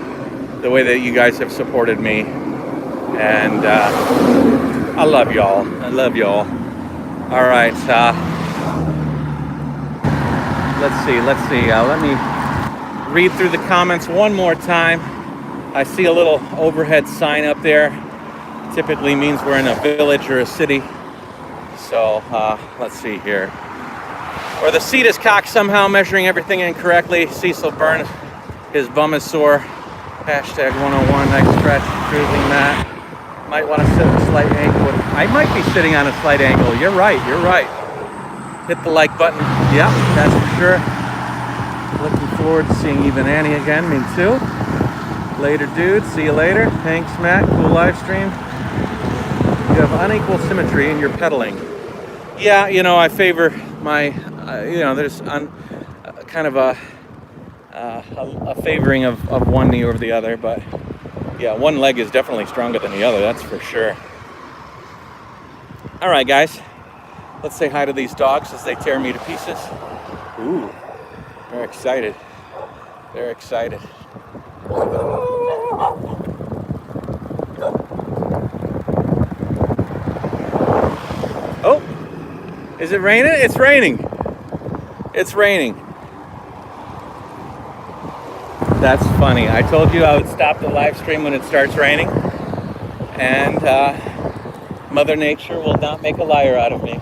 the way that you guys have supported me. And I love y'all. I love y'all. All right. Let's see. Let me read through the comments one more time. I see a little overhead sign up there. Typically means we're in a village or a city. So let's see here. Or the seat is cocked somehow, measuring everything incorrectly. Cecil Byrne, his bum is sore. Hashtag 101, nice stretch, cruising that. Might want to sit at a slight angle. I might be sitting on a slight angle. You're right. Hit the like button. Yeah, that's for sure. Looking forward to seeing Eve and Annie again. Me too. Later, dude. See you later. Thanks, Matt. Cool live stream. You have unequal symmetry in your pedaling. Yeah, I favor my, there's kind of a favoring of one knee over the other, but yeah, one leg is definitely stronger than the other, that's for sure. All right, guys, let's say hi to these dogs as they tear me to pieces. Ooh, they're excited. They're excited. Oh, is it raining? It's raining. It's raining. That's funny. I told you I would stop the live stream when it starts raining, and Mother Nature will not make a liar out of me.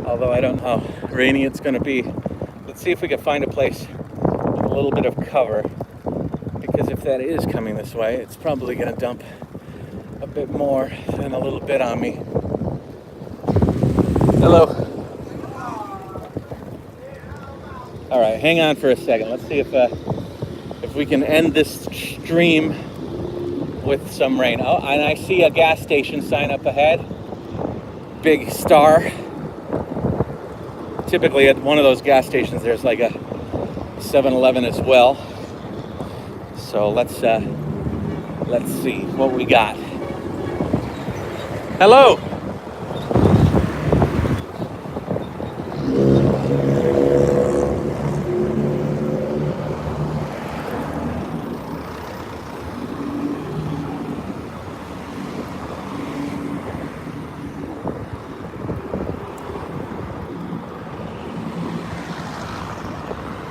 Although I don't know how rainy it's going to be. Let's see if we can find a place with a little bit of cover, because if that is coming this way, it's probably going to dump a bit more than a little bit on me. Hello. All right, hang on for a second. Let's see if we can end this stream with some rain. Oh, and I see a gas station sign up ahead. Big star. Typically at one of those gas stations there's like a 7-Eleven as well. So let's see what we got. Hello.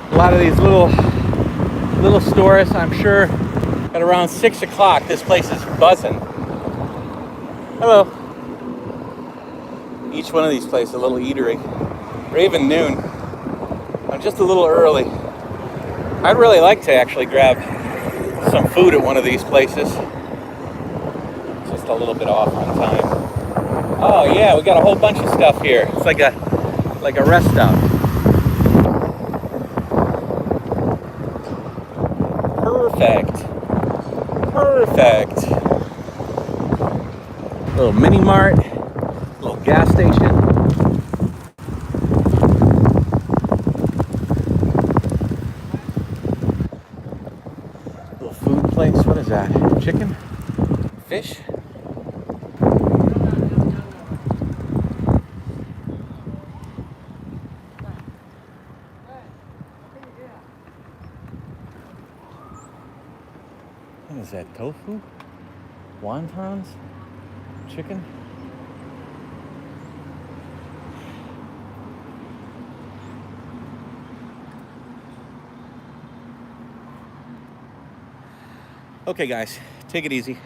A lot of these little stores, I'm sure at around 6 o'clock this place is buzzing. Hello. Each one of these places a little eatery, or even noon. I'm just a little early. I'd really like to actually grab some food at one of these places. Just a little bit off on time. Oh yeah, we got a whole bunch of stuff here. It's like a rest stop. Perfect. Little mini mart, little gas station. Little food place. What is that? Chicken? Fish? What is that? Tofu? Wontons? Chicken? Okay, guys, take it easy.